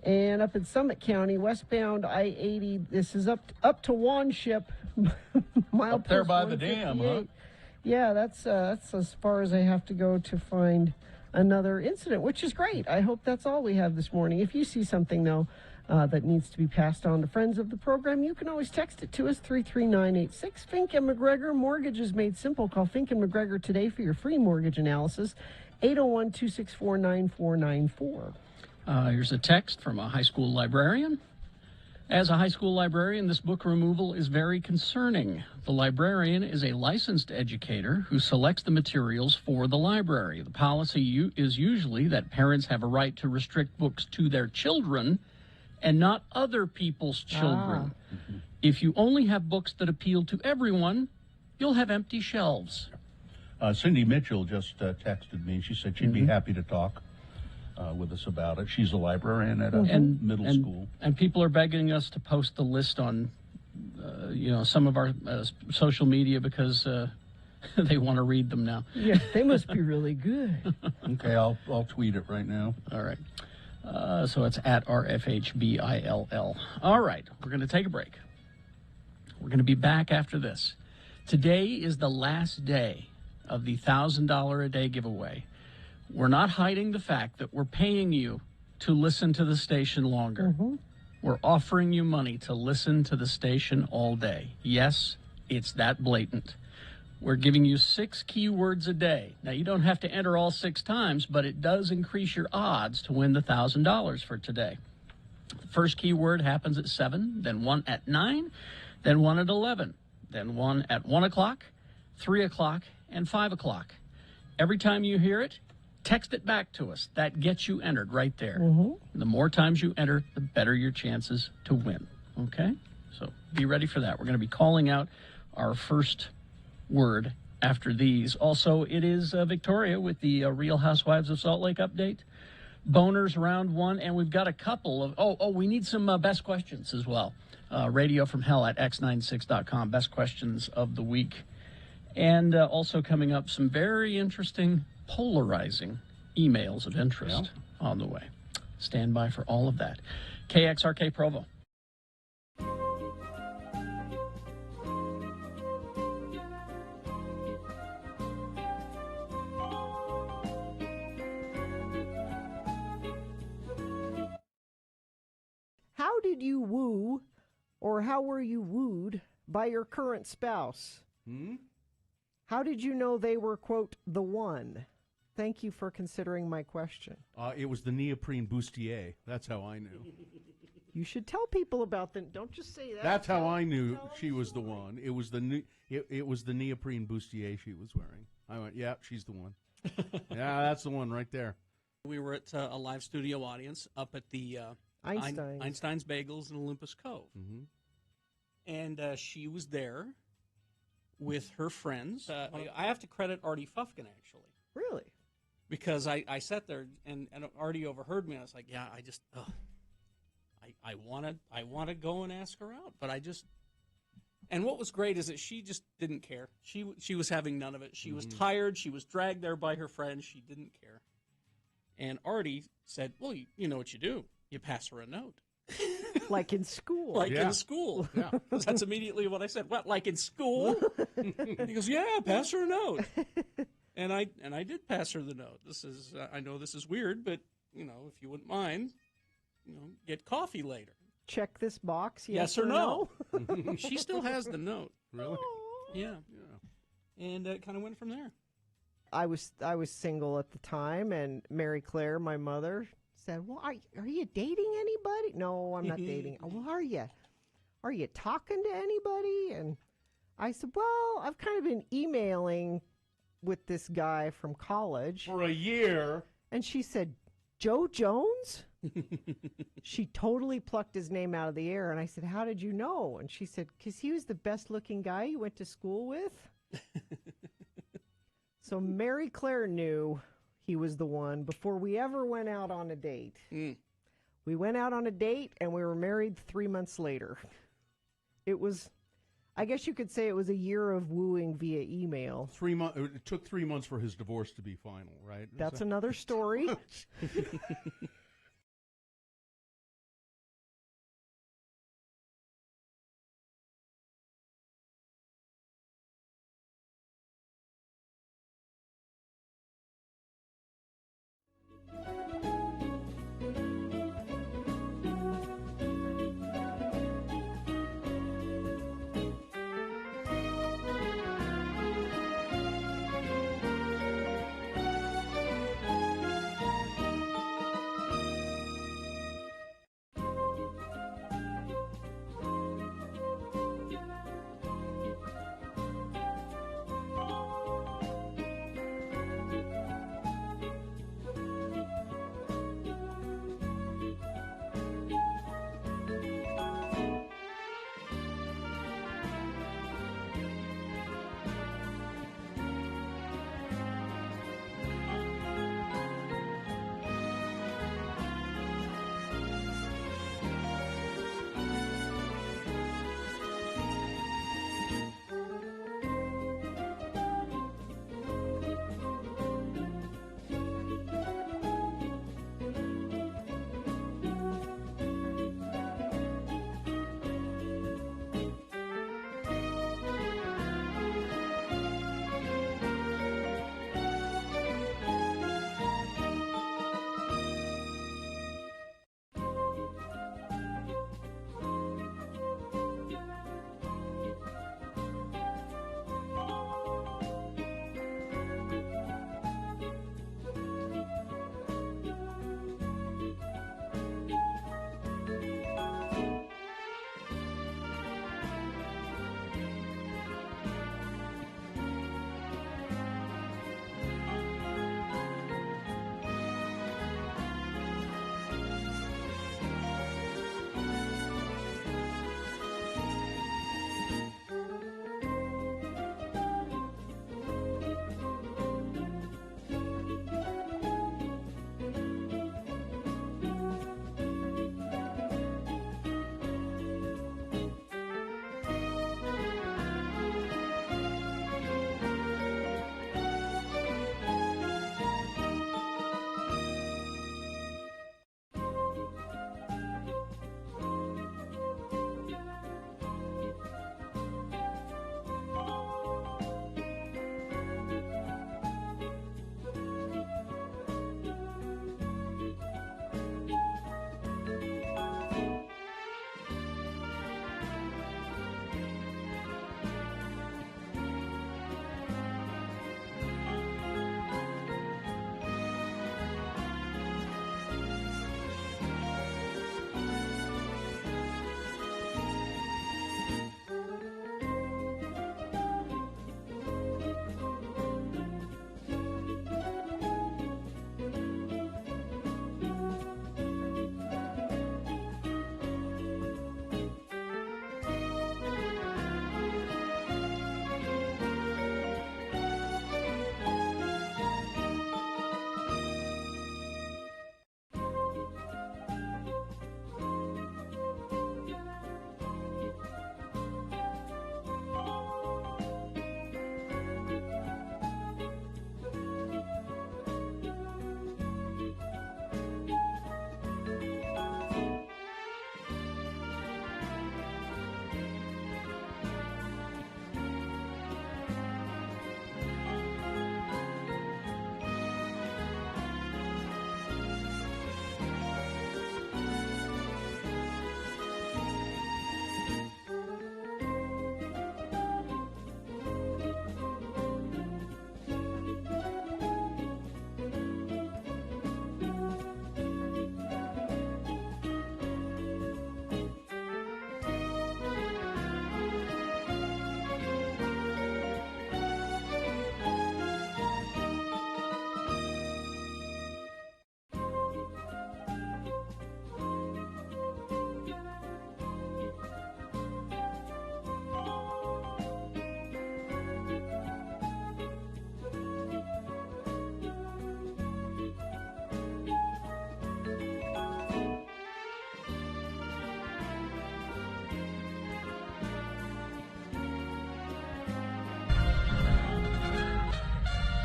And up in Summit County, westbound I-80, this is up to Wanship. Up there by the dam, huh? Yeah, that's as far as I have to go to find another incident, which is great. I hope that's all we have this morning. If you see something, though, that needs to be passed on to friends of the program, you can always text it to us, 33986. Fink and McGregor, mortgage is made simple. Call Fink and McGregor today for your free mortgage analysis, 801-264-9494. Here's a text from a high school librarian. As a high school librarian, this book removal is very concerning. The librarian is a licensed educator who selects the materials for the library. The policy is usually that parents have a right to restrict books to their children and not other people's children. If you only have books that appeal to everyone, you'll have empty shelves. Cindy Mitchell just texted me. She said she'd be happy to talk with us about it. She's a librarian at a middle school. And people are begging us to post the list on, some of our social media because they want to read them now. Yeah, they must be really good. Okay, I'll tweet it right now. All right. So it's at RFHBILL. All right, we're going to take a break. We're going to be back after this. Today is the last day of the $1,000 a day giveaway. We're not hiding the fact that we're paying you to listen to the station longer. We're offering you money to listen to the station all day. Yes, it's that blatant. We're giving you 6 keywords a day. Now, you don't have to enter all 6 times, but it does increase your odds to win the $1,000 for today. The first keyword happens at 7, then one at 9, then one at 11, then one at 1 o'clock, 3 o'clock, and 5 o'clock. Every time you hear it, text it back to us. That gets you entered right there. The more times you enter, the better your chances to win. Okay? So be ready for that. We're going to be calling out our first word after these. Also, it is Victoria with the Real Housewives of Salt Lake update. Boners round 1, and we've got a couple of, we need some best questions as well. Radio from Hell at x96.com, best questions of the week. And also coming up, some very interesting, polarizing emails of interest on the way. Stand by for all of that. KXRK Provo. How did you woo, or how were you wooed by your current spouse? How did you know they were, quote, the one? Thank you for considering my question. It was the neoprene bustier. That's how I knew. You should tell people about them. Don't just say that. That's how I knew she was the one. It was the it was the neoprene bustier she was wearing. I went, yeah, she's the one. Yeah, that's the one right there. We were at a live studio audience up at the Einstein's Bagels in Olympus Cove. And she was there with her friends. I have to credit Artie Fufkin, actually. Really? Because I sat there and Artie overheard me. And I was like, yeah, I want to go and ask her out, but I just. And what was great is that she just didn't care. She was having none of it. She was tired. She was dragged there by her friends. She didn't care. And Artie said, well, you know what you do. You pass her a note. Like in school. In school. Yeah. That's immediately what I said. What, like in school? He goes, yeah, pass her a note. And I did pass her the note. This is I know this is weird, but if you wouldn't mind, get coffee later. Check this box. Yes or no? She still has the note. Really? Yeah. And it kind of went from there. I was single at the time, and Mary Claire, my mother, said, well, are you dating anybody? No, I'm not dating. Well, are you? Are you talking to anybody? And I said, well, I've kind of been emailing with this guy from college. For a year. And she said, Joe Jones? She totally plucked his name out of the air, and I said, "How did you know?" And she said, "'Cause he was the best-looking guy you went to school with." So Mary Claire knew he was the one before we ever went out on a date. We went out on a date, and we were married 3 months later. It was, I guess you could say it was a year of wooing via email. It took 3 months for his divorce to be final, right? That's another story.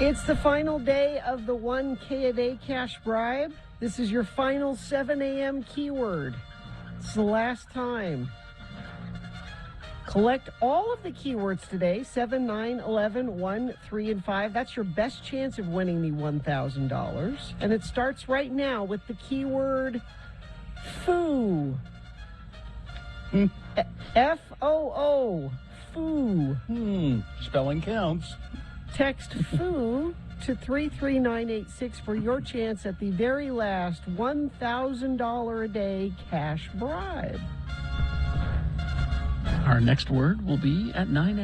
It's the final day of the 1K a day cash bribe. This is your final 7 a.m. keyword. It's the last time. Collect all of the keywords today, 7, 9, 11, 1, 3, and 5. That's your best chance of winning the $1,000. And it starts right now with the keyword foo. F-O-O. Foo. Spelling counts. Text foo to 33986 for your chance at the very last $1,000 a day cash bribe. Our next word will be at 9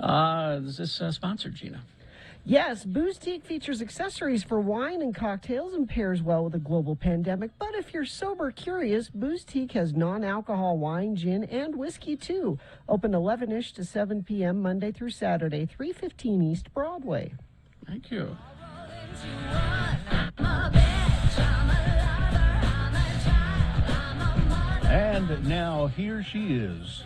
a.m. Is this sponsored, Gina? Yes, Boozteak features accessories for wine and cocktails and pairs well with a global pandemic. But if you're sober curious, Boozteak has non-alcohol wine, gin, and whiskey too. Open 11-ish to 7 p.m. Monday through Saturday, 315 East Broadway. Thank you. And now here she is,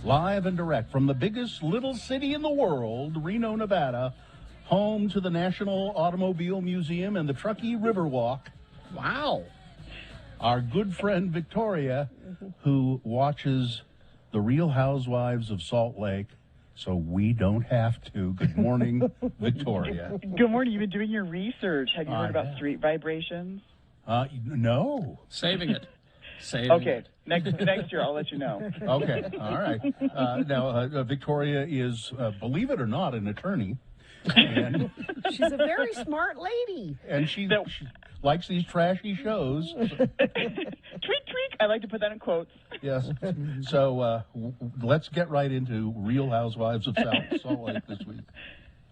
live and direct from the biggest little city in the world, Reno, Nevada, home to the National Automobile Museum and the Truckee Riverwalk. Wow. Our good friend Victoria, who watches The Real Housewives of Salt Lake, so we don't have to. Good morning, Victoria. Good morning. You've been doing your research. Have you heard about street vibrations? No. Saving it. Okay. Next year, I'll let you know. Okay. All right. Now, Victoria is, believe it or not, an attorney. And she's a very smart lady. And she likes these trashy shows. Tweak, tweak. I like to put that in quotes. Yes. So let's get right into Real Housewives of Salt Lake this week.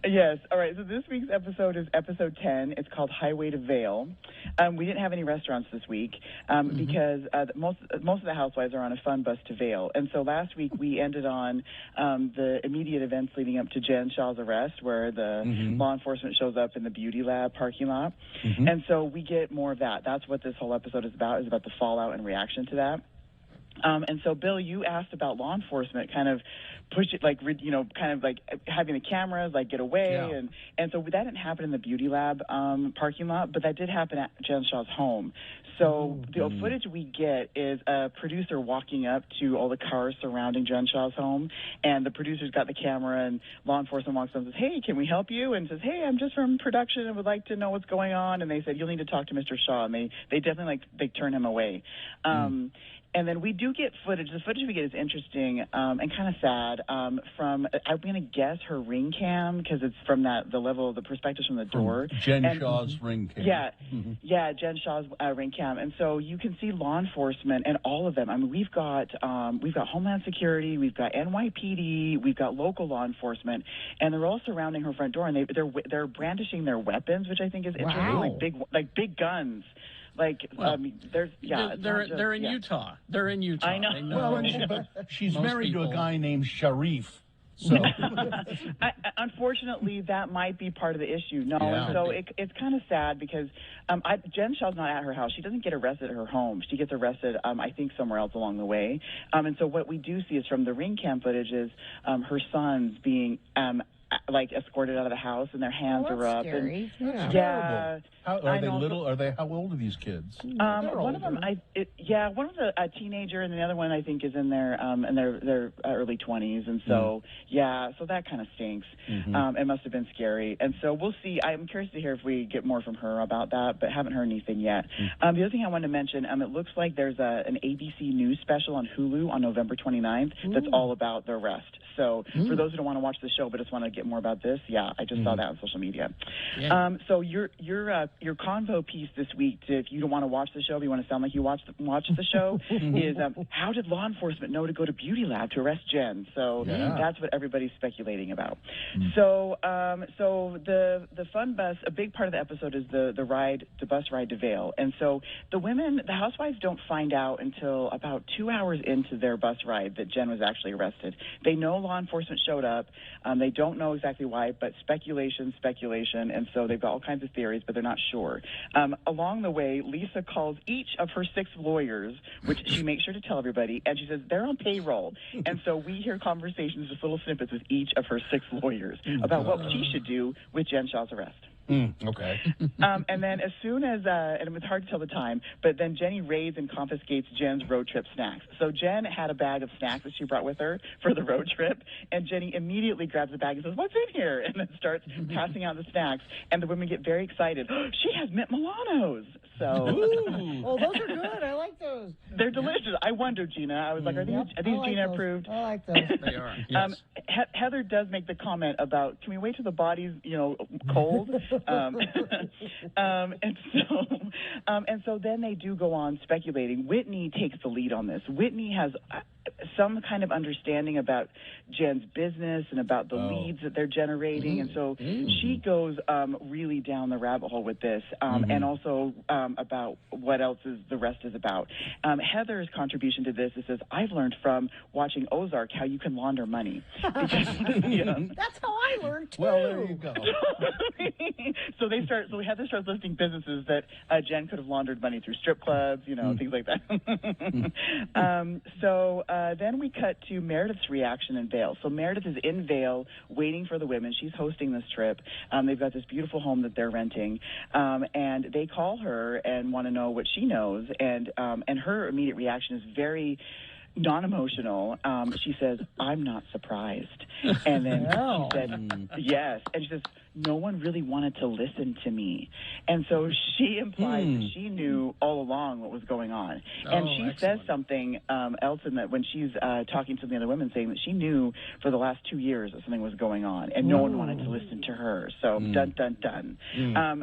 Yes. All right. So this week's episode is episode 10. It's called Highway to Vail. We didn't have any restaurants this week because most of the housewives are on a fun bus to Vail. And so last week we ended on the immediate events leading up to Jen Shah's arrest, where the law enforcement shows up in the beauty lab parking lot. And so we get more of that. That's what this whole episode is about the fallout and reaction to that. And so, Bill, you asked about law enforcement kind of push it, like, you know, kind of like having the cameras, like, get away. Yeah. And so that didn't happen in the beauty lab parking lot, but that did happen at Jen Shah's home. So the footage we get is a producer walking up to all the cars surrounding Jen Shah's home, and the producer's got the camera, and law enforcement walks up and says, "Hey, can we help you?" And says, "Hey, I'm just from production and would like to know what's going on." And they said, "You'll need to talk to Mr. Shah." And they definitely, they turn him away. And then we do get footage. The footage we get is interesting and kind of sad from, I'm going to guess, her ring cam, because it's from the level of the perspectives from the door. Jen Shah's ring cam. Yeah, yeah, Jen Shah's ring cam. And so you can see law enforcement and all of them. I mean, we've got Homeland Security, we've got NYPD, we've got local law enforcement, and they're all surrounding her front door, and they're brandishing their weapons, which I think is interesting, like big guns. Like, they're in Utah. They're in Utah. I know. Well, but she's married to a guy named Sharif. So, unfortunately, that might be part of the issue. No, Yeah. and so it's kind of sad because Jen Shah's not at her house. She doesn't get arrested at her home. She gets arrested, I think, somewhere else along the way. And so what we do see is from the ring cam footage is her sons being like escorted out of the house, and their hands are up. Scary. And, yeah. How are they know. little? How old are these kids? One of them, one of a teenager, and the other one I think is in their early 20s, and so so that kind of stinks. It must have been scary, and so we'll see. I'm curious to hear if we get more from her about that, but haven't heard anything yet. The other thing I wanted to mention, it looks like there's an ABC News special on Hulu on November 29th that's all about the arrest. So for those who don't want to watch the show but just want to get more about this, I just saw that on social media. So your convo piece this week, if you don't want to watch the show, if you want to sound like you watch the show, is how did law enforcement know to go to Beauty Lab to arrest Jen? So that's what everybody's speculating about. So the fun bus, a big part of the episode is the bus ride to Vail. And so the housewives don't find out until about 2 hours into their bus ride that Jen was actually arrested. They know law enforcement showed up. They don't know exactly why, but speculation, and so they've got all kinds of theories, but they're not sure. Along the way, Lisa calls each of her 6 lawyers, which she makes sure to tell everybody, and she says they're on payroll. And so we hear conversations, just little snippets with each of her 6 lawyers about what she should do with Jen Shaw's arrest. Okay. And then as soon as, and it was hard to tell the time, but then Jenny raids and confiscates Jen's road trip snacks. So Jen had a bag of snacks that she brought with her for the road trip, and Jenny immediately grabs the bag and says, "What's in here?" And then starts passing out the snacks, and the women get very excited. She has Mint Milanos. So, oh, those are good. I like those. They're delicious. I wondered, Gina. I was like, are these Gina approved? I like those. They are. Yes. Heather does make the comment about, can we wait till the body's, cold? And so then they do go on speculating. Whitney takes the lead on this. Whitney has some kind of understanding about Jen's business and about the leads that they're generating, and so she goes really down the rabbit hole with this, and also about what else the rest is about. Heather's contribution to this is, I've learned from watching Ozark how you can launder money. Because, that's how I learned too. Well, there you go. So Heather starts listing businesses that Jen could have laundered money through, strip clubs, things like that. Then we cut to Meredith's reaction in Vail. So Meredith is in Vail waiting for the women. She's hosting this trip. They've got this beautiful home that they're renting, and they call her and want to know what she knows. And her immediate reaction is very non-emotional. She says, "I'm not surprised." And then she said, "Yes." And she says, "No one really wanted to listen to me." And so she implies that she knew all along what was going on. And she says something else in that when she's talking to the other women, saying that she knew for the last 2 years that something was going on, and no one wanted to listen to her. So dun, dun, dun.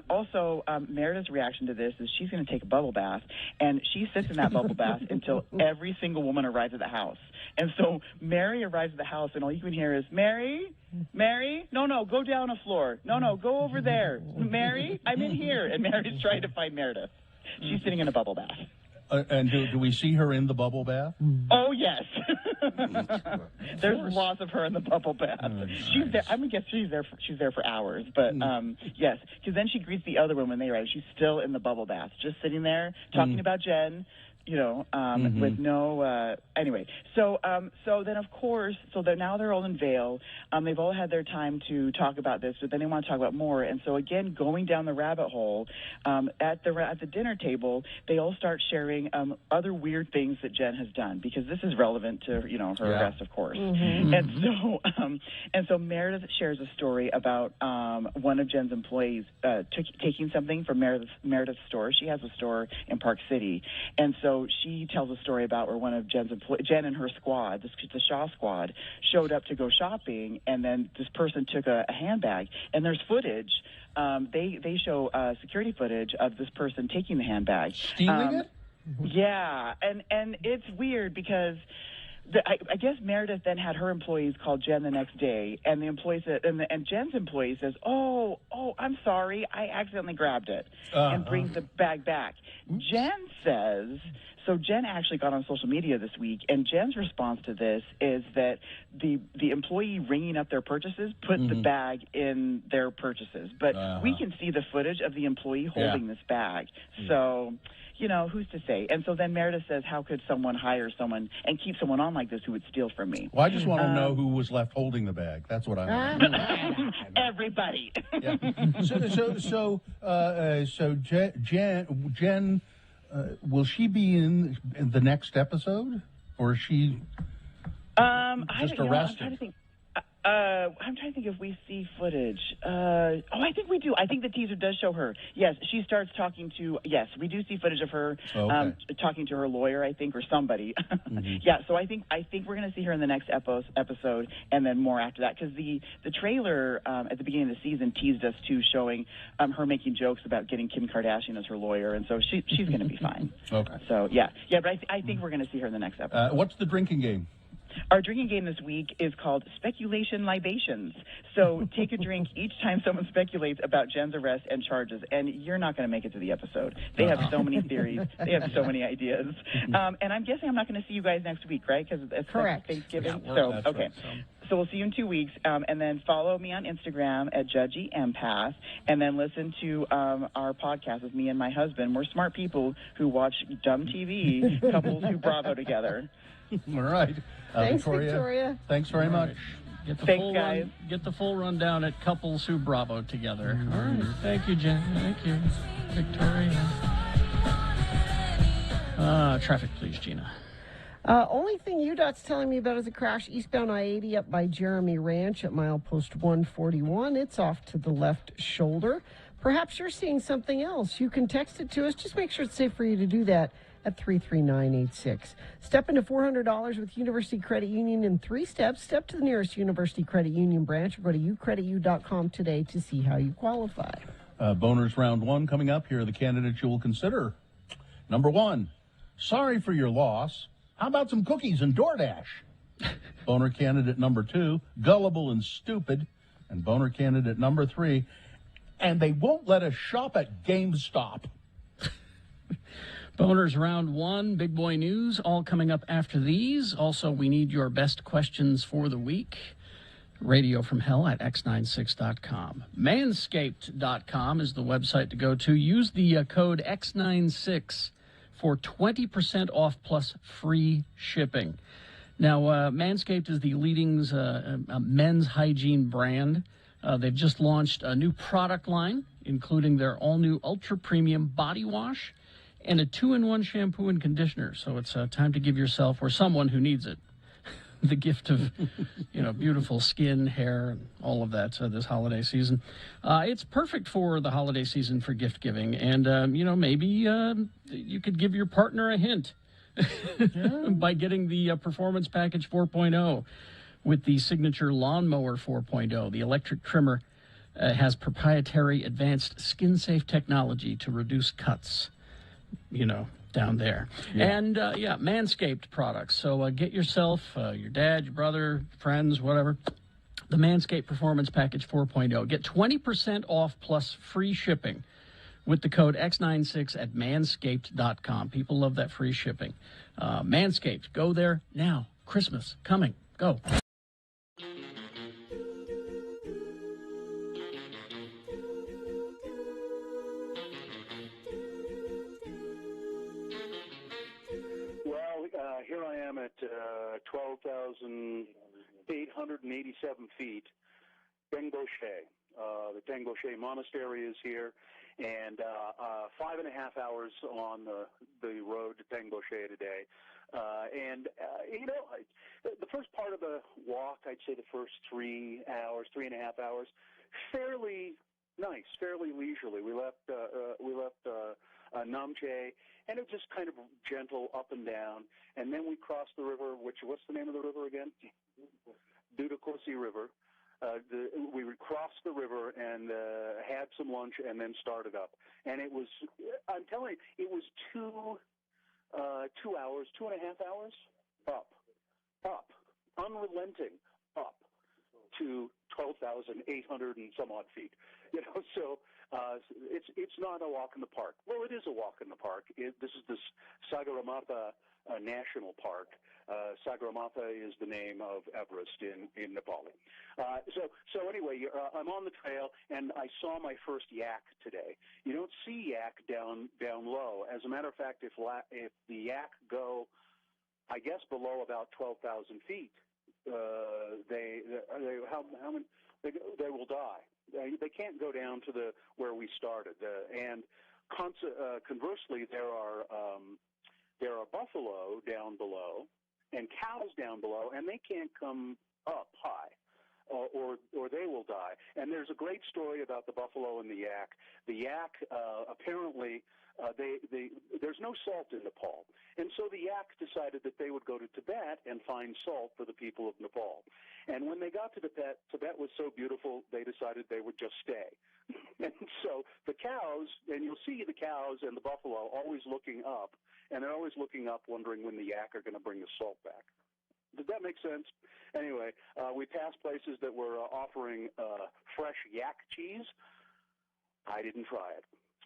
Also, Meredith's reaction to this is she's going to take a bubble bath, and she sits in that bubble bath until every single woman arrives at the house. And so Mary arrives at the house, and all you can hear is, "Mary? Mary? No, go down a floor. No, go over there. Mary, I'm in here." And Mary's trying to find Meredith. She's sitting in a bubble bath. And do we see her in the bubble bath? Oh, yes. There's lots of her in the bubble bath. She's there. I'm going to guess she's there for hours. But, yes, because then she greets the other women when they arrive. She's still in the bubble bath, just sitting there talking about Jen. With no, anyway. So then, of course, now they're all in Vail. They've all had their time to talk about this, but then they want to talk about more. And so, again, going down the rabbit hole, at the dinner table, they all start sharing other weird things that Jen has done, because this is relevant to, her arrest, of course. And so Meredith shares a story about one of Jen's employees taking something from Meredith's store. She has a store in Park City. And so she tells a story about where one of Jen and her squad, the Shaw squad, showed up to go shopping, and then this person took a handbag. And there's footage. They show security footage of this person taking the handbag. Stealing it? Yeah, and it's weird because I guess Meredith then had her employees call Jen the next day, and the employee said, and Jen's employee says, "Oh, I'm sorry, I accidentally grabbed it," and brings the bag back. Jen says, so Jen actually got on social media this week, and Jen's response to this is that the employee ringing up their purchases put the bag in their purchases, but we can see the footage of the employee holding this bag. So, who's to say? And so then Meredith says, how could someone hire someone and keep someone on like this who would steal from me? Well, I just want to know who was left holding the bag. That's what I want. Everybody. So Jen, will she be in the next episode, or is she just arrested? I'm trying to think if we see footage. I think we do. I think the teaser does show her. Yes, she starts talking to. Yes, we do see footage of her talking to her lawyer, I think, or somebody. Yeah. So I think we're going to see her in the next episode, and then more after that, because the trailer at the beginning of the season teased us too, showing her making jokes about getting Kim Kardashian as her lawyer, and so she's going to be fine. Okay. So yeah, but I think we're going to see her in the next episode. What's the drinking game? Our drinking game this week is called Speculation Libations. So take a drink each time someone speculates about Jen's arrest and charges, and you're not going to make it to the episode. They have so many theories. They have so many ideas. And I'm guessing I'm not going to see you guys next week, right? Because it's Correct. Thanksgiving. Yeah, so, that's okay. right, So we'll see you in 2 weeks, and then follow me on Instagram at Judgy Empath, and then listen to our podcast with me and my husband. We're smart people who watch dumb TV, couples who Bravo together. All right. Thanks, Victoria. Thanks very much. Get the Thanks, full guys. Get the full rundown at Couples Who Bravo together. All right. Thank you, Jen. Thank you, Victoria. Traffic, please, Gina. Only thing UDOT's telling me about is a crash eastbound I-80 up by Jeremy Ranch at milepost 141. It's off to the left shoulder. Perhaps you're seeing something else. You can text it to us. Just make sure it's safe for you to do that at 33986. Step into $400 with University Credit Union in 3 steps. Step to the nearest University Credit Union branch or go to ucreditu.com today to see how you qualify. Boners round 1 coming up. Here are the candidates you will consider. Number 1, sorry for your loss. How about some cookies and DoorDash? Boner candidate number 2, gullible and stupid. And boner candidate number 3, and they won't let us shop at GameStop. Boners round 1, big boy news, all coming up after these. Also, we need your best questions for the week. Radio from Hell at x96.com. Manscaped.com is the website to go to. Use the code X96 for 20% off plus free shipping. Now, Manscaped is the leading men's hygiene brand. They've just launched a new product line, including their all-new ultra-premium body wash and a 2-in-1 shampoo and conditioner. So it's time to give yourself or someone who needs it the gift of, beautiful skin, hair, and all of that this holiday season. It's perfect for the holiday season for gift giving. And, maybe you could give your partner a hint by getting the Performance Package 4.0 with the signature Lawnmower 4.0. The electric trimmer has proprietary advanced skin-safe technology to reduce cuts, down there. Yeah. And, Manscaped products. So get yourself, your dad, your brother, friends, whatever, the Manscaped Performance Package 4.0. Get 20% off plus free shipping with the code X96 at manscaped.com. People love that free shipping. Manscaped, go there now. Christmas coming. Go. Here I am at 12,887 feet. Tengboche. The Tengboche Monastery is here, and 5.5 hours on the road to Tengboche today. The first part of the walk, I'd say the first 3 hours, 3.5 hours, fairly nice, fairly leisurely. We left Namche, and it was just kind of gentle up and down. And then we crossed the river, what's the name of the river again? Dudakosi River. We crossed the river and had some lunch and then started up. And it was, I'm telling you, it was 2 hours, 2.5 hours, up, unrelenting, up to 12,800 and some odd feet. So it's not a walk in the park. Well, it is a walk in the park. This is the Sagarmatha National Park. Sagarmatha is the name of Everest in Nepal. So anyway, I'm on the trail, and I saw my first yak today. You don't see yak down low. As a matter of fact, if the yak go, I guess, below about 12,000 feet, they will die. They can't go down to where we started. And conversely, there are buffalo down below and cows down below, and they can't come up high, or they will die. And there's a great story about the buffalo and the yak. The yak apparently there's no salt in Nepal, and so the yak decided that they would go to Tibet and find salt for the people of Nepal. And when they got to Tibet was so beautiful, they decided they would just stay. And so the cows, and you'll see the cows and the buffalo always looking up, and they're always looking up wondering when the yak are going to bring the salt back. Did that make sense? Anyway, we passed places that were offering fresh yak cheese. I didn't try it.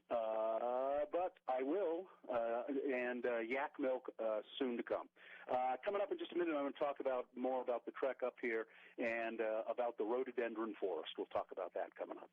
But I will, and yak milk soon to come. Coming up in just a minute, I'm going to talk about more about the trek up here and about the rhododendron forest. We'll talk about that coming up.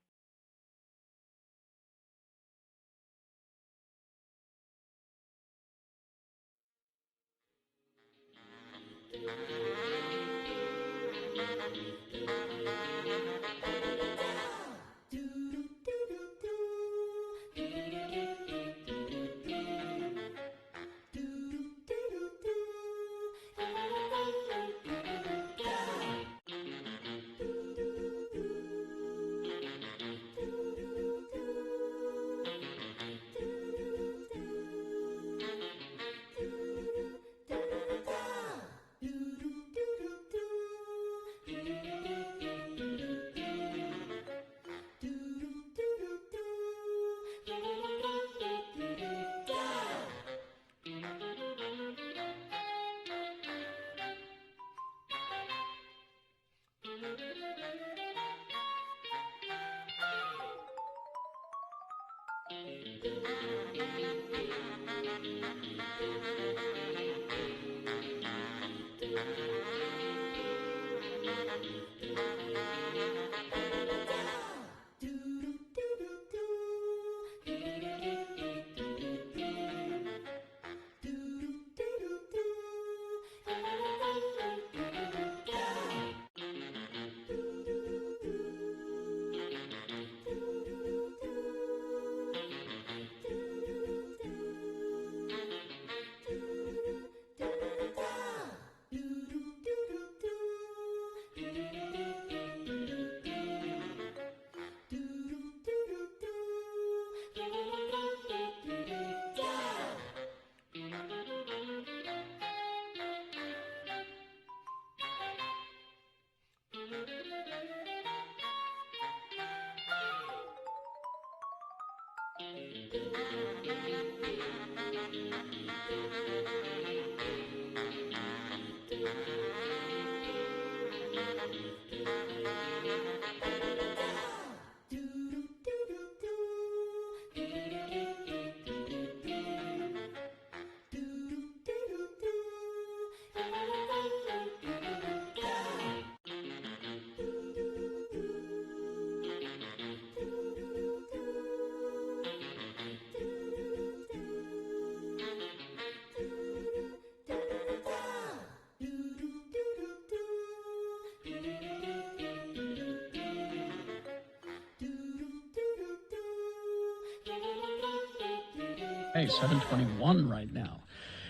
Hey, 7:21 right now.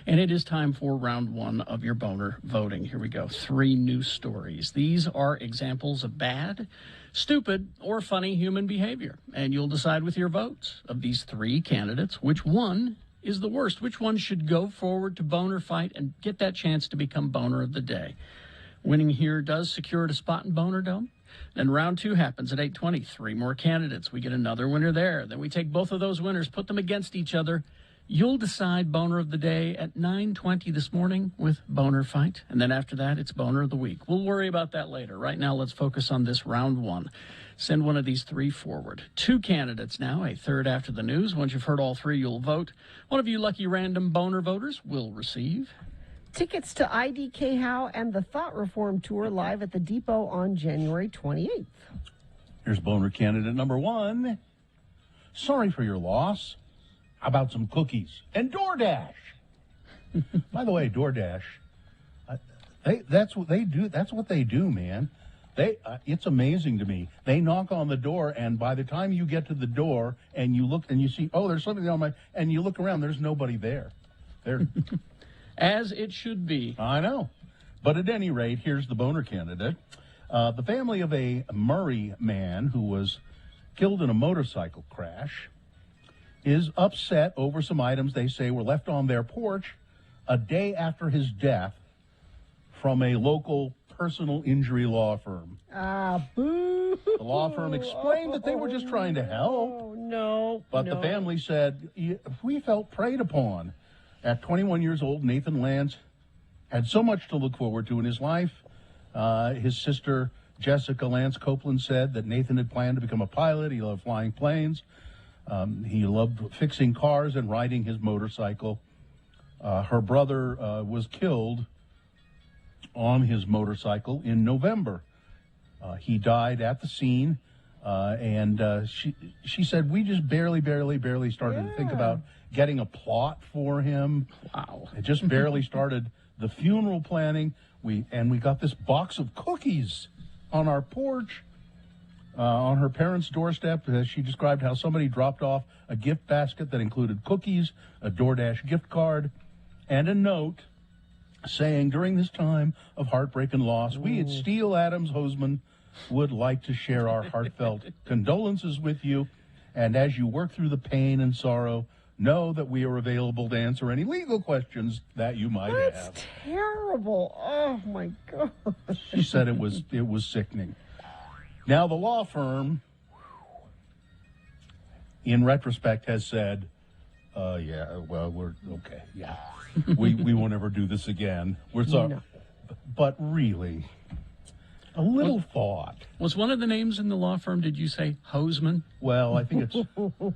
And it is time for round one of your boner voting. Here we go. 3 news stories. These are examples of bad, stupid, or funny human behavior. And you'll decide with your votes of these 3 candidates which one is the worst, which one should go forward to boner fight and get that chance to become boner of the day. Winning here does secure a spot in Boner Dome. Then round 2 happens at 8:20. 3 more candidates. We get another winner there. Then we take both of those winners, put them against each other. You'll decide Boner of the Day at 9:20 this morning with Boner Fight. And then after that, it's Boner of the Week. We'll worry about that later. Right now, let's focus on this round 1. Send one of these 3 forward. 2 candidates now, a third after the news. Once you've heard all 3, you'll vote. One of you lucky random Boner voters will receive tickets to IDK How and the Thought Reform Tour live at the Depot on January 28th. Here's Boner candidate number 1. Sorry for your loss. How about some cookies and DoorDash? By the way, DoorDash, that's what they do. That's what they do, man. It's amazing to me. They knock on the door, and by the time you get to the door and you look and you see, oh, there's something on my, and you look around, there's nobody there. They're as it should be. I know. But at any rate, here's the Boner candidate. The family of a Murray man who was killed in a motorcycle crash is upset over some items they say were left on their porch a day after his death from a local personal injury law firm. Boo! The law firm explained that they were just trying to help. No. But the family said, we felt preyed upon. At 21 years old, Nathan Lance had so much to look forward to in his life. His sister, Jessica Lance Copeland, said that Nathan had planned to become a pilot. He loved flying planes. He loved fixing cars and riding his motorcycle. Her brother was killed on his motorcycle in November. He died at the scene, and she said, we just barely started to think about getting a plot for him. Wow. It just barely started the funeral planning. We got this box of cookies on our porch, on her parents' doorstep. She described how somebody dropped off a gift basket that included cookies, a DoorDash gift card, and a note saying, during this time of heartbreak and loss, we at Steele Adams Hoseman would like to share our heartfelt condolences with you. And as you work through the pain and sorrow, know that we are available to answer any legal questions that you might have. That's terrible. Oh, my God. She said it was sickening. Now, the law firm, in retrospect, has said, yeah, well, we're okay. Yeah. we won't ever do this again. We're sorry. No. But really, a little thought. Was one of the names in the law firm, did you say Hoseman? Well, I think it's Hosman.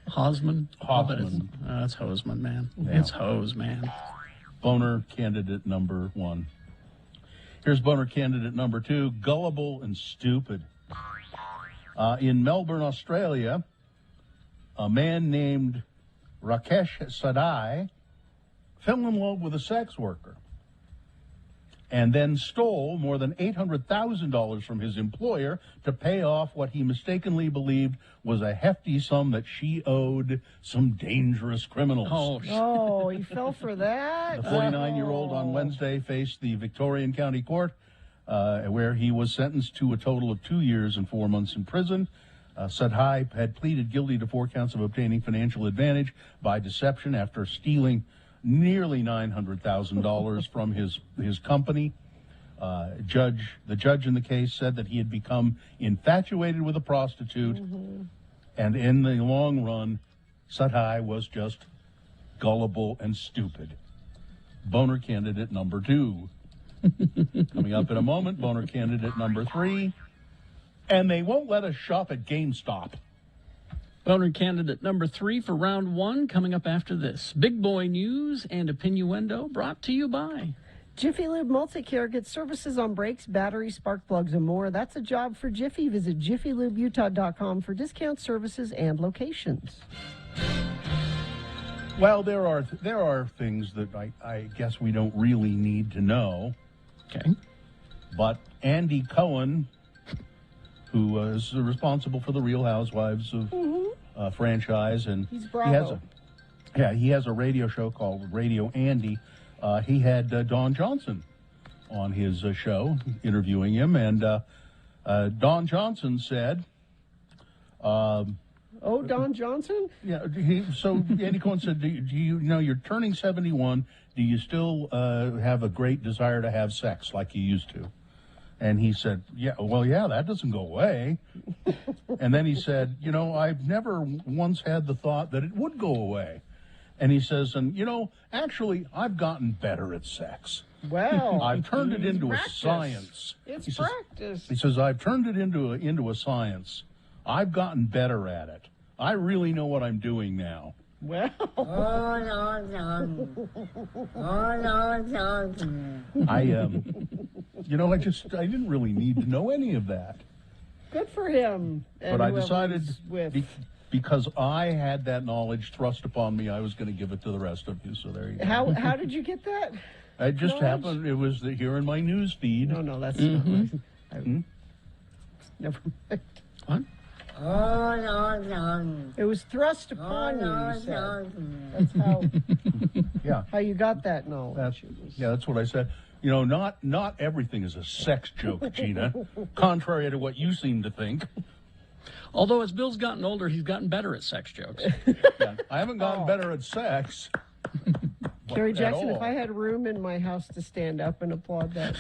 Hosman? Hosman. That's Hoseman, man. Yeah. It's Hose, man. Boner candidate number 1. Here's boner candidate number 2, gullible and stupid. In Melbourne, Australia, a man named Rakesh Sadai fell in love with a sex worker and then stole more than $800,000 from his employer to pay off what he mistakenly believed was a hefty sum that she owed some dangerous criminals. Oh, he fell for that? The 49-year-old on Wednesday faced the Victorian County Court, where he was sentenced to a total of 2 years and 4 months in prison. Sadhai had pleaded guilty to 4 counts of obtaining financial advantage by deception after stealing nearly $900,000 from his company. The judge in the case said that he had become infatuated with a prostitute, and in the long run, Sadhai was just gullible and stupid. Boner candidate number 2. Coming up in a moment, boner candidate number 3. And they won't let us shop at GameStop. Boner candidate number 3 for round 1 coming up after this. Big boy news and Opinioendo brought to you by Jiffy Lube Multicare gets services on brakes, batteries, spark plugs, and more. That's a job for Jiffy. Visit JiffyLubeUtah.com for discount services and locations. Well, there are things that I guess we don't really need to know. Okay. But Andy Cohen, who is responsible for the Real Housewives of franchise, and he's Bravo. He has a radio show called Radio Andy. He had Don Johnson on his show interviewing him, and Don Johnson said, Don Johnson? Yeah. So Andy Cohen said, do you know, you're turning 71. Do you still have a great desire to have sex like you used to? And he said, yeah, that doesn't go away. And then he said, I've never once had the thought that it would go away. And he says, actually, I've gotten better at sex. Well, I've turned it into practice. a science. It's practice. He says, I've turned it into a science. I've gotten better at it. I really know what I'm doing now. Well, I didn't really need to know any of that. Good for him. But I decided, because I had that knowledge thrust upon me, I was going to give it to the rest of you. So there you go. How did you get that? It just happened. It was here in my news feed. No, that's not right. Never mind. What? It was thrust upon you said. That's how. How you got that knowledge. That's what I said. Not everything is a sex joke, Gina. Contrary to what you seem to think. Although as Bill's gotten older, he's gotten better at sex jokes. I haven't gotten better at sex. Kerry Jackson, if I had room in my house to stand up and applaud that,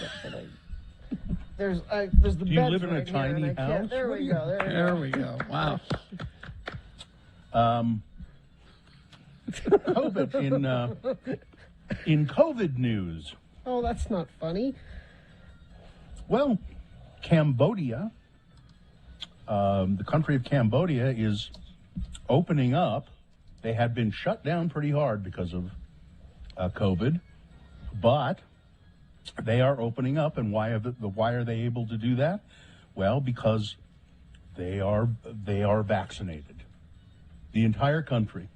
there's the bed. Do you live in a right tiny here, house? There we go. There we go. Wow. in COVID news. Oh, that's not funny. Well, Cambodia, the country of Cambodia is opening up. They had been shut down pretty hard because of COVID, but they are opening up. And why are they able to do that? Well, because they are vaccinated. The entire country,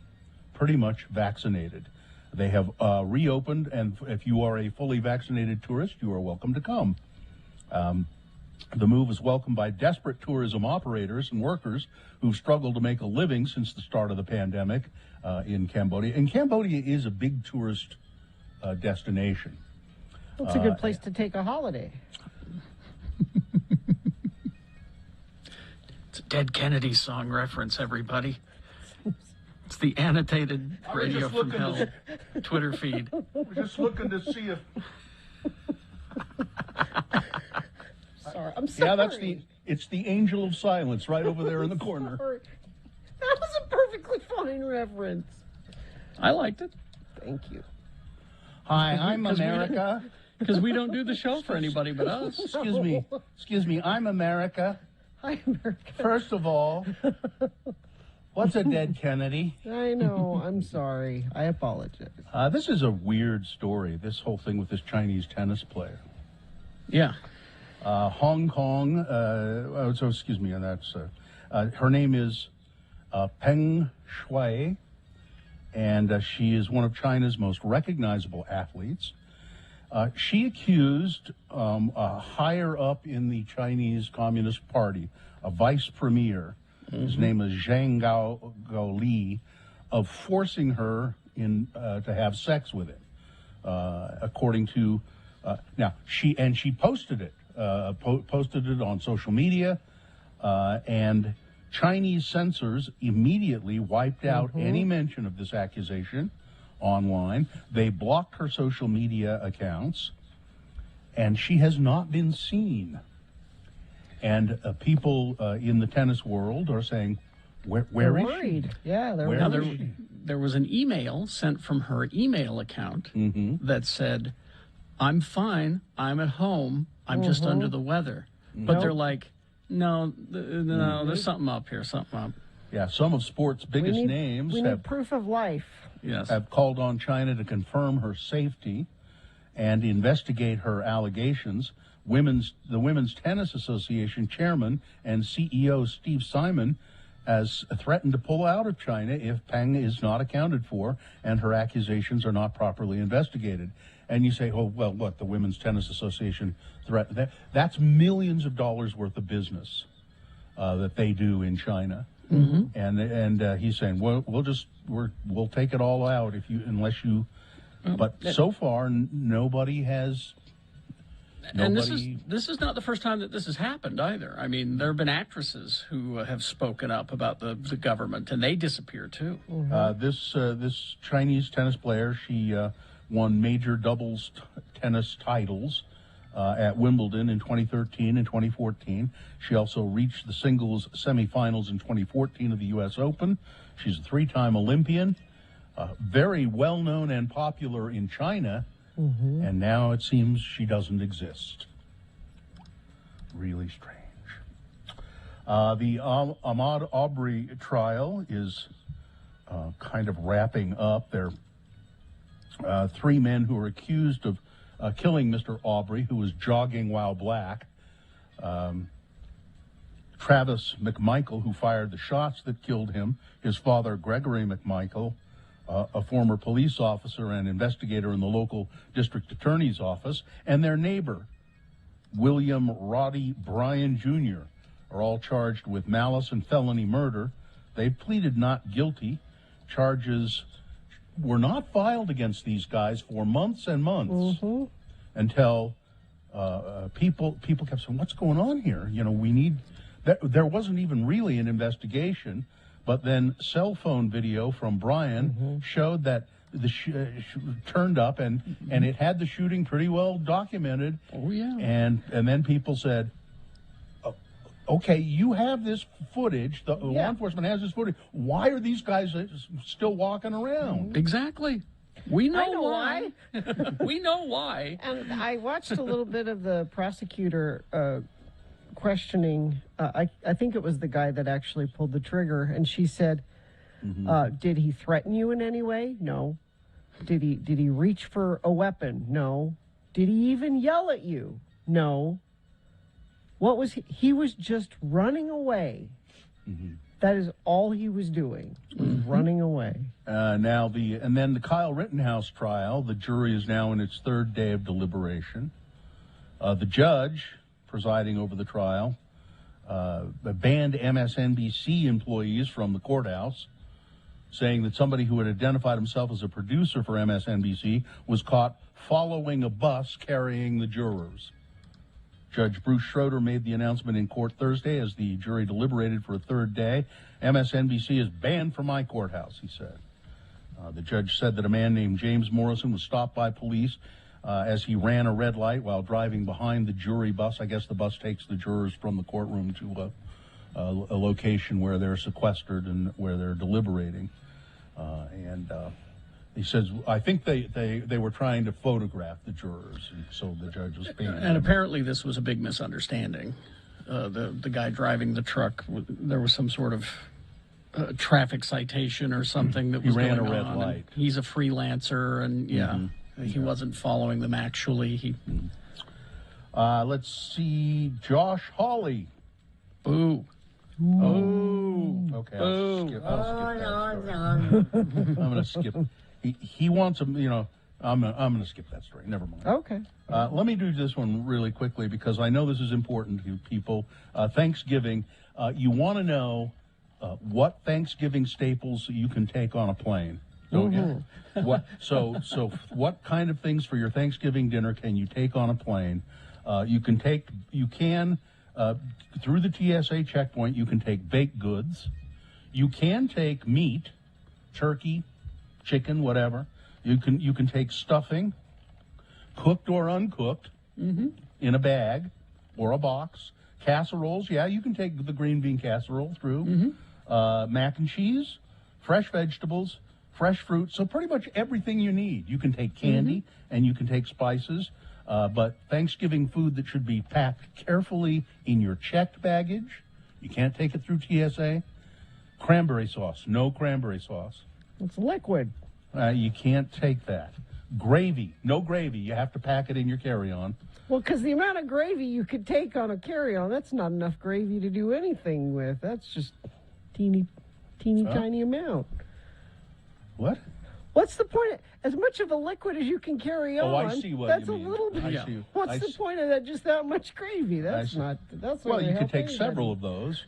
pretty much vaccinated. They have reopened, and if you are a fully vaccinated tourist, you are welcome to come. The move is welcomed by desperate tourism operators and workers who've struggled to make a living since the start of the pandemic in Cambodia. And Cambodia is a big tourist destination. It's a good place to take a holiday. It's a Dead Kennedy song reference, everybody. It's the annotated Radio from Hell Twitter feed. We're just looking to see if... Sorry, I'm sorry. Yeah, it's the Angel of Silence right over there in the corner. Sorry. That was a perfectly fine reference. I liked it. Thank you. Hi, I'm America. Because we don't do the show for anybody but us. Excuse me, I'm America. Hi, America. First of all, what's a dead Kennedy? I know, I'm sorry. I apologize. This is a weird story, this whole thing with this Chinese tennis player. Yeah. Hong Kong, excuse me, and that's, her name is Peng Shuai, and she is one of China's most recognizable athletes. She accused higher up in the Chinese Communist Party, a vice premier, his name is Zhang Gaoli, of forcing her to have sex with him, according to, now, she posted it. Posted it on social media, and Chinese censors immediately wiped out any mention of this accusation online. They blocked her social media accounts, and she has not been seen. And people in the tennis world are saying, where is worried. she? Yeah, they're worried. There was an email sent from her email account that said, I'm fine, I'm at home, I'm just under the weather. But they're like, no, there's something up here, something up. Yeah, some of sports' biggest names we need proof of life. Yes. Have called on China to confirm her safety and investigate her allegations. The Women's Tennis Association chairman and CEO Steve Simon has threatened to pull out of China if Peng is not accounted for and her accusations are not properly investigated. And you say, oh, well, what, the Women's Tennis Association threatened? That's millions of dollars worth of business that they do in China. And he's saying, well, we'll take it all out unless you. But so far, nobody has. And this is not the first time that this has happened either. I mean, there have been actresses who have spoken up about the government, and they disappear too. This Chinese tennis player, she won major doubles tennis titles at Wimbledon in 2013 and 2014. She also reached the singles semifinals in 2014 of the U.S. Open. She's a three-time Olympian, very well-known and popular in China, and now it seems she doesn't exist. Really strange. The Ahmaud Arbery trial is kind of wrapping up. There are three men who are accused of killing Mr. Arbery, who was jogging while black. Travis McMichael, who fired the shots that killed him, his father, Gregory McMichael, a former police officer and investigator in the local district attorney's office, and their neighbor, William Roddy Bryan Jr., are all charged with malice and felony murder. They pleaded not guilty. Charges were not filed against these guys for months and months until people kept saying, what's going on here? You know, we need... There wasn't even really an investigation, but then cell phone video from Brian showed that the turned up and it had the shooting pretty well documented. Oh, yeah. And then people said, Okay, you have this footage. The law enforcement has this footage. Why are these guys still walking around? Exactly. We know, I know why. We know why. And I watched a little bit of the prosecutor questioning. I think it was the guy that actually pulled the trigger, and she said, "Did he threaten you in any way? No. Did he reach for a weapon? No. Did he even yell at you? No. What was he? He was just running away. That is all he was doing, was running away." And then the Kyle Rittenhouse trial. The jury is now in its third day of deliberation. The judge presiding over the trial banned MSNBC employees from the courthouse, saying that somebody who had identified himself as a producer for MSNBC was caught following a bus carrying the jurors. Judge Bruce Schroeder made the announcement in court Thursday as the jury deliberated for a third day. MSNBC is banned from my courthouse, he said. The judge said that a man named James Morrison was stopped by police as he ran a red light while driving behind the jury bus. I guess the bus takes the jurors from the courtroom to a location where they're sequestered and where they're deliberating. He says, I think they were trying to photograph the jurors, and so the judge was banning And apparently this was a big misunderstanding. The guy driving the truck, there was some sort of traffic citation or something that was He ran going a red on. light. He's a freelancer, and he wasn't following them actually. Let's see, Josh Hawley. Boo. Oh. Okay, I'll skip that story. I'm going to skip. He wants him, I'm going to skip that story. Never mind. Okay. Let me do this one really quickly because I know this is important to people. Thanksgiving, you want to know what Thanksgiving staples you can take on a plane, don't you? So what kind of things for your Thanksgiving dinner can you take on a plane? You can through the TSA checkpoint, you can take baked goods. You can take meat, turkey, chicken, whatever. You can take stuffing, cooked or uncooked, in a bag or a box. Casseroles, you can take the green bean casserole through. Mac and cheese, fresh vegetables, fresh fruit. So pretty much everything you need. You can take candy and you can take spices. But Thanksgiving food that should be packed carefully in your checked baggage. You can't take it through TSA. Cranberry sauce. No cranberry sauce. It's liquid. You can't take that. Gravy. No gravy. You have to pack it in your carry-on. Well, because the amount of gravy you could take on a carry-on, that's not enough gravy to do anything with. That's just teeny tiny amount. What? What's the point? As much of a liquid as you can carry on. Oh, I see what that's you mean. A little bit. I see. What's the point of that? Just that much gravy? That's not. That's not. Well, you gonna could help take anybody. several of those.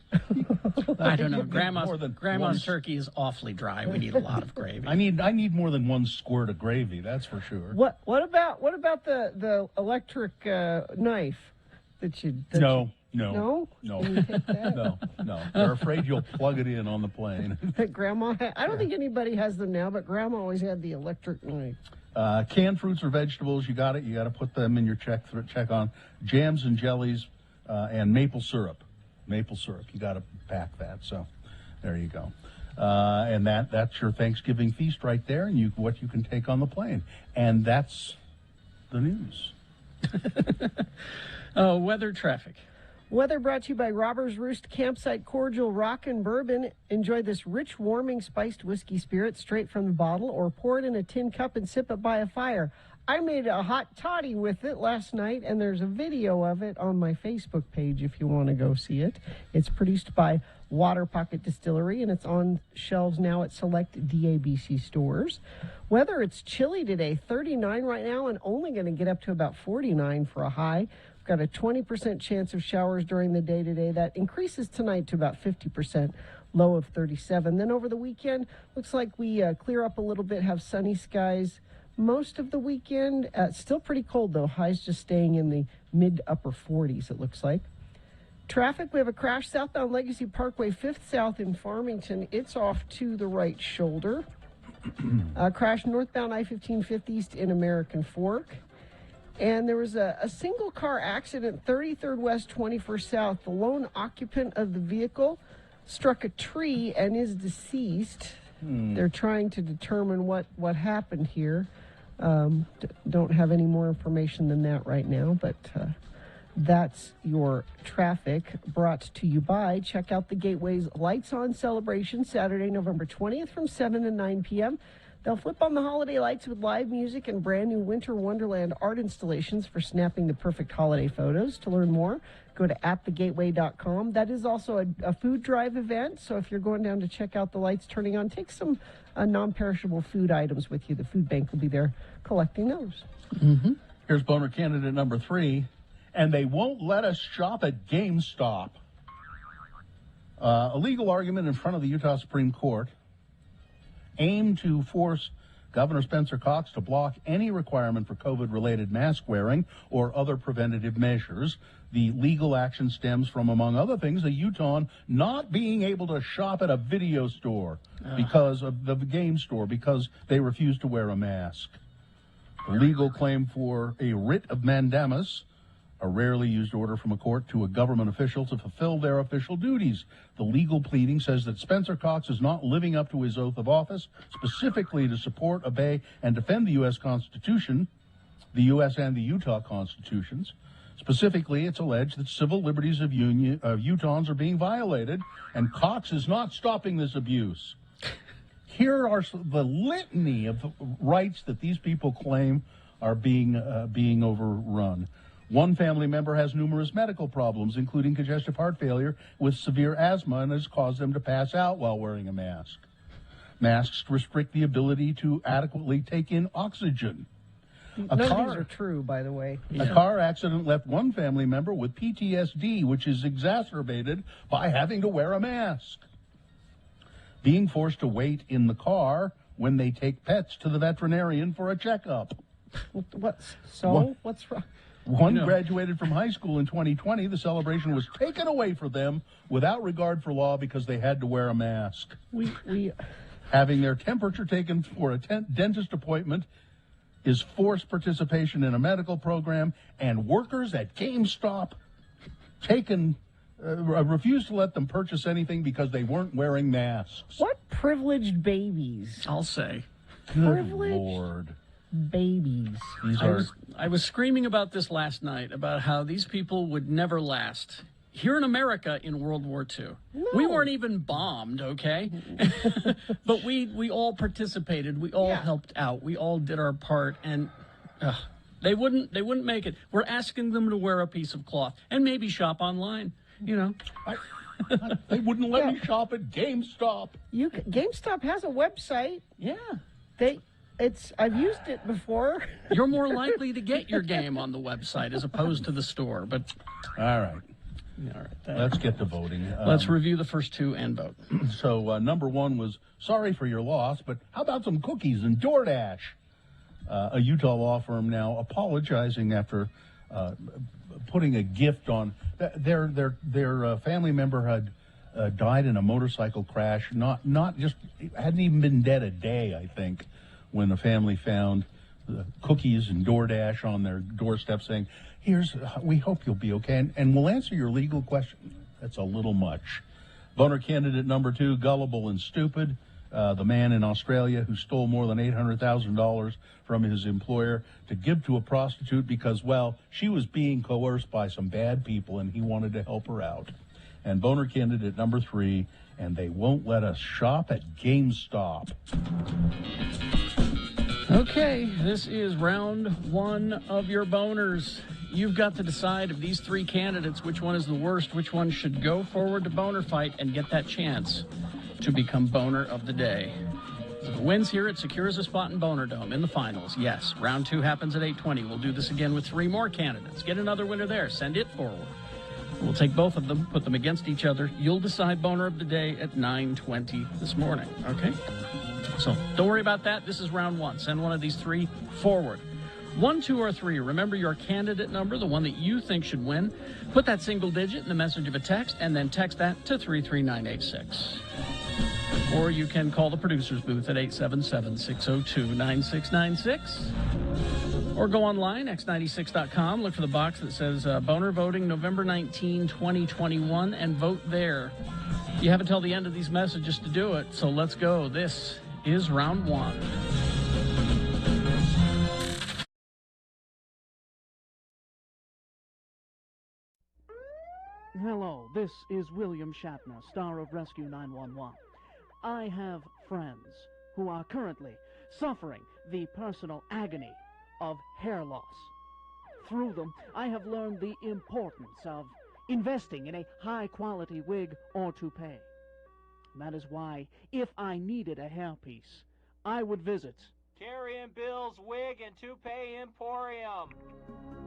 I don't know. More than Grandma's one- turkey is awfully dry. We need a lot of gravy. I need more than one squirt of gravy. That's for sure. What about the electric knife that you? No. No. Can you take that? No. They're afraid you'll plug it in on the plane. Grandma, I don't think anybody has them now, but Grandma always had the electric knife. Canned fruits or vegetables, you got it. You got to put them in your check on. Jams and jellies and maple syrup. Maple syrup. You got to pack that. So there you go. And that's your Thanksgiving feast right there, and what you can take on the plane. And that's the news. Weather, traffic. Weather brought to you by Robbers Roost Campsite Cordial Rockin' Bourbon. Enjoy this rich, warming, spiced whiskey spirit straight from the bottle or pour it in a tin cup and sip it by a fire. I made a hot toddy with it last night, and there's a video of it on my Facebook page if you want to go see it. It's produced by Water Pocket Distillery, and it's on shelves now at select DABC stores. Weather, it's chilly today, 39 right now, and only going to get up to about 49 for a high. Got a 20% chance of showers during the day today. That increases tonight to about 50%, low of 37. Then over the weekend, looks like we clear up a little bit, have sunny skies most of the weekend. Still pretty cold, though. Highs just staying in the mid-upper 40s, it looks like. Traffic, we have a crash southbound Legacy Parkway, 5th South in Farmington. It's off to the right shoulder. Crash northbound I-15 5th East in American Fork. And there was a single car accident, 33rd West, 21st South. The lone occupant of the vehicle struck a tree and is deceased. They're trying to determine what happened here. Don't have any more information than that right now, but that's your traffic brought to you by. Check out the Gateway's Lights On celebration Saturday, November 20th from 7 to 9 p.m. They'll flip on the holiday lights with live music and brand new Winter Wonderland art installations for snapping the perfect holiday photos. To learn more, go to atthegateway.com. That is also a food drive event, so if you're going down to check out the lights turning on, take some non-perishable food items with you. The food bank will be there collecting those. Here's boner candidate number 3. And they won't let us shop at GameStop. A legal argument in front of the Utah Supreme Court aimed to force Governor Spencer Cox to block any requirement for COVID-related mask wearing or other preventative measures. The legal action stems from, among other things, a Utahn not being able to shop at a video store because of the game store because they refuse to wear a mask. The legal claim for a writ of mandamus, a rarely used order from a court to a government official to fulfill their official duties. The legal pleading says that Spencer Cox is not living up to his oath of office, specifically to support, obey, and defend the U.S. Constitution, the U.S. and the Utah Constitutions. Specifically, it's alleged that civil liberties of Utahns are being violated, and Cox is not stopping this abuse. Here are the litany of rights that these people claim are being overrun. One family member has numerous medical problems, including congestive heart failure with severe asthma, and has caused them to pass out while wearing a mask. Masks restrict the ability to adequately take in oxygen. None of these are true, by the way. A car accident left one family member with PTSD, which is exacerbated by having to wear a mask. Being forced to wait in the car when they take pets to the veterinarian for a checkup. What's wrong? One graduated from high school in 2020. The celebration was taken away from them without regard for law because they had to wear a mask. Having their temperature taken for a dentist appointment is forced participation in a medical program, and workers at GameStop refused to let them purchase anything because they weren't wearing masks. What privileged babies. I'll say. Good Lord. Babies. I was screaming about this last night, about how these people would never last. Here in America in World War II. No. We weren't even bombed, okay? But we all participated. We all helped out. We all did our part, and they wouldn't make it. We're asking them to wear a piece of cloth and maybe shop online, you know. They wouldn't let me shop at GameStop. GameStop has a website. Yeah. I've used it before. You're more likely to get your game on the website as opposed to the store. But all right. Let's get to voting. Let's review the first two and vote. So number 1 was sorry for your loss, but how about some cookies and DoorDash? A Utah law firm now apologizing after putting a gift on their family member had died in a motorcycle crash. Not just hadn't even been dead a day, I think, when the family found cookies and DoorDash on their doorstep saying, we hope you'll be okay, and we'll answer your legal question. That's a little much. Boner candidate number 2, gullible and stupid. The man in Australia who stole more than $800,000 from his employer to give to a prostitute because, well, she was being coerced by some bad people and he wanted to help her out. And boner candidate number 3, and they won't let us shop at GameStop. Okay, this is round 1 of your boners. You've got to decide of these 3 candidates which one is the worst, which one should go forward to boner fight and get that chance to become boner of the day. If it wins here, it secures a spot in Boner Dome in the finals. Yes, round 2 happens at 8:20. We'll do this again with 3 more candidates. Get another winner there. Send it forward. We'll take both of them, put them against each other. You'll decide boner of the day at 9:20 this morning, okay? So don't worry about that. This is round 1. Send one of these 3 forward. 1, 2, or 3. Remember your candidate number, the one that you think should win. Put that single digit in the message of a text, and then text that to 33986. Or you can call the producer's booth at 877-602-9696. Or go online, x96.com, look for the box that says Boner Voting November 19, 2021, and vote there. You have until the end of these messages to do it, so let's go. This is round one. Hello, this is William Shatner, star of Rescue 911. I have friends who are currently suffering the personal agony of hair loss. Through them, I have learned the importance of investing in a high-quality wig or toupee. That is why, if I needed a hairpiece, I would visit Carrie and Bill's Wig and Toupee Emporium.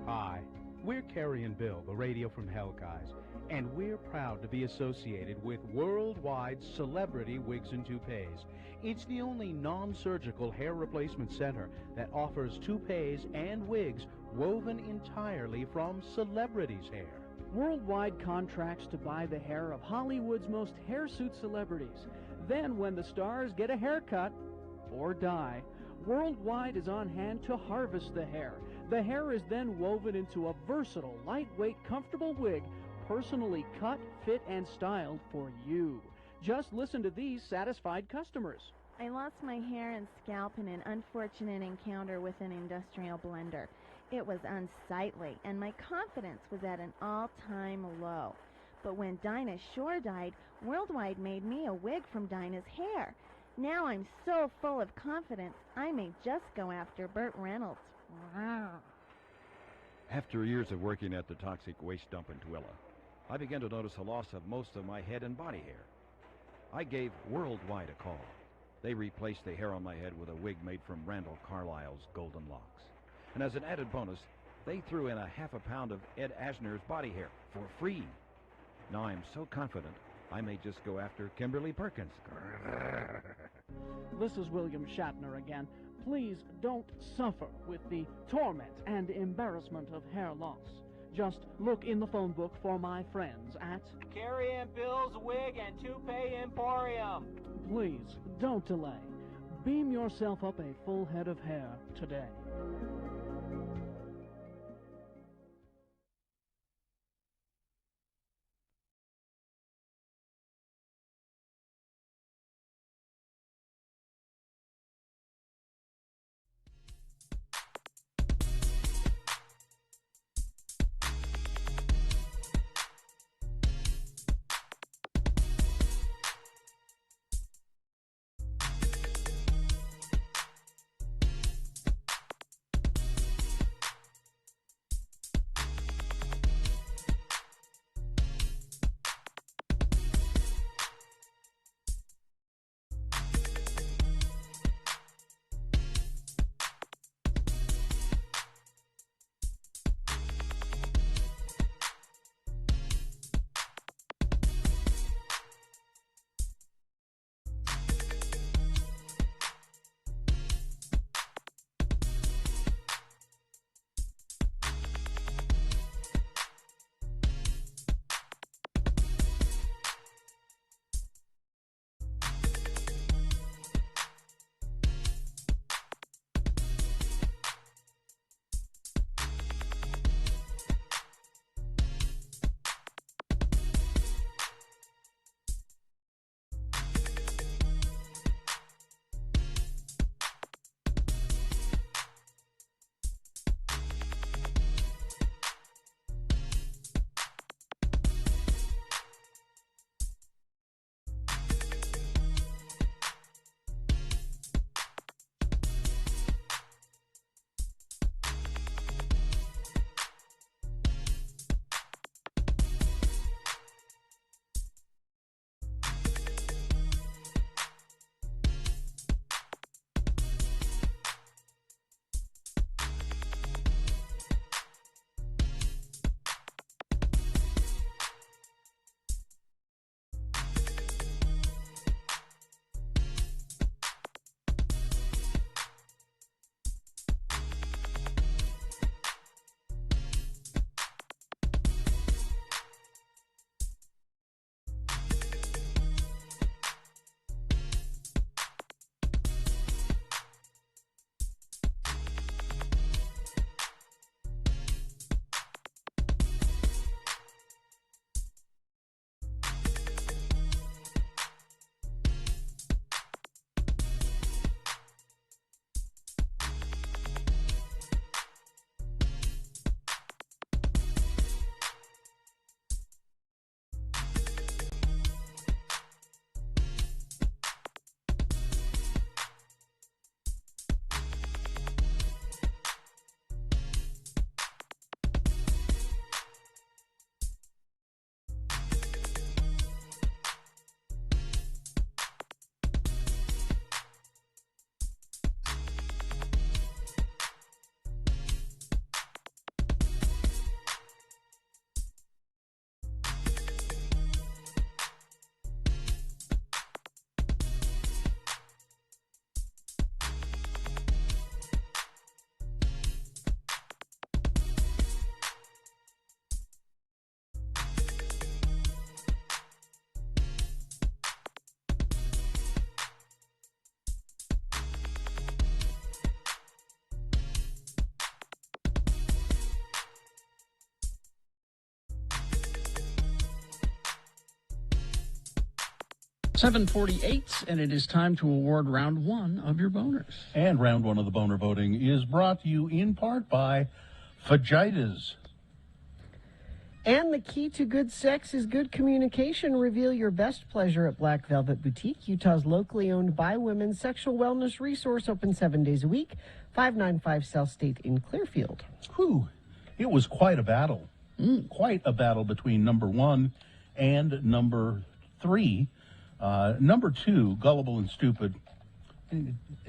Hi, we're Carrie and Bill, the Radio from Hell guys, and we're proud to be associated with Worldwide Celebrity Wigs and Toupees. It's the only non-surgical hair replacement center that offers toupees and wigs woven entirely from celebrities' hair. Worldwide contracts to buy the hair of Hollywood's most hirsute celebrities. Then, when the stars get a haircut or die, Worldwide is on hand to harvest the hair. The hair is then woven into a versatile, lightweight, comfortable wig, personally cut, fit, and styled for you. Just listen to these satisfied customers. I lost my hair and scalp in an unfortunate encounter with an industrial blender. It was unsightly, and my confidence was at an all-time low. But when Dinah Shore died, Worldwide made me a wig from Dinah's hair. Now I'm so full of confidence, I may just go after Burt Reynolds. After years of working at the toxic waste dump in Tooele, I began to notice a loss of most of my head and body hair. I gave Worldwide a call. They replaced the hair on my head with a wig made from Randall Carlisle's Golden Locks. And as an added bonus, they threw in a half a pound of Ed Asner's body hair for free. Now I'm so confident, I may just go after Kimberly Perkins. This is William Shatner again. Please don't suffer with the torment and embarrassment of hair loss. Just look in the phone book for my friends at Carrie and Bill's Wig and Toupee Emporium. Please don't delay. Beam yourself up a full head of hair today. 7:48, and it is time to award round one of your boners. And round one of the boner voting is brought to you in part by Fajitas. And the key to good sex is good communication. Reveal your best pleasure at Black Velvet Boutique, Utah's locally owned by women sexual wellness resource, open 7 days a week, 595 South State in Clearfield. Whew, it was quite a battle. Quite a battle between number one and number three. Number two, Gullible and Stupid.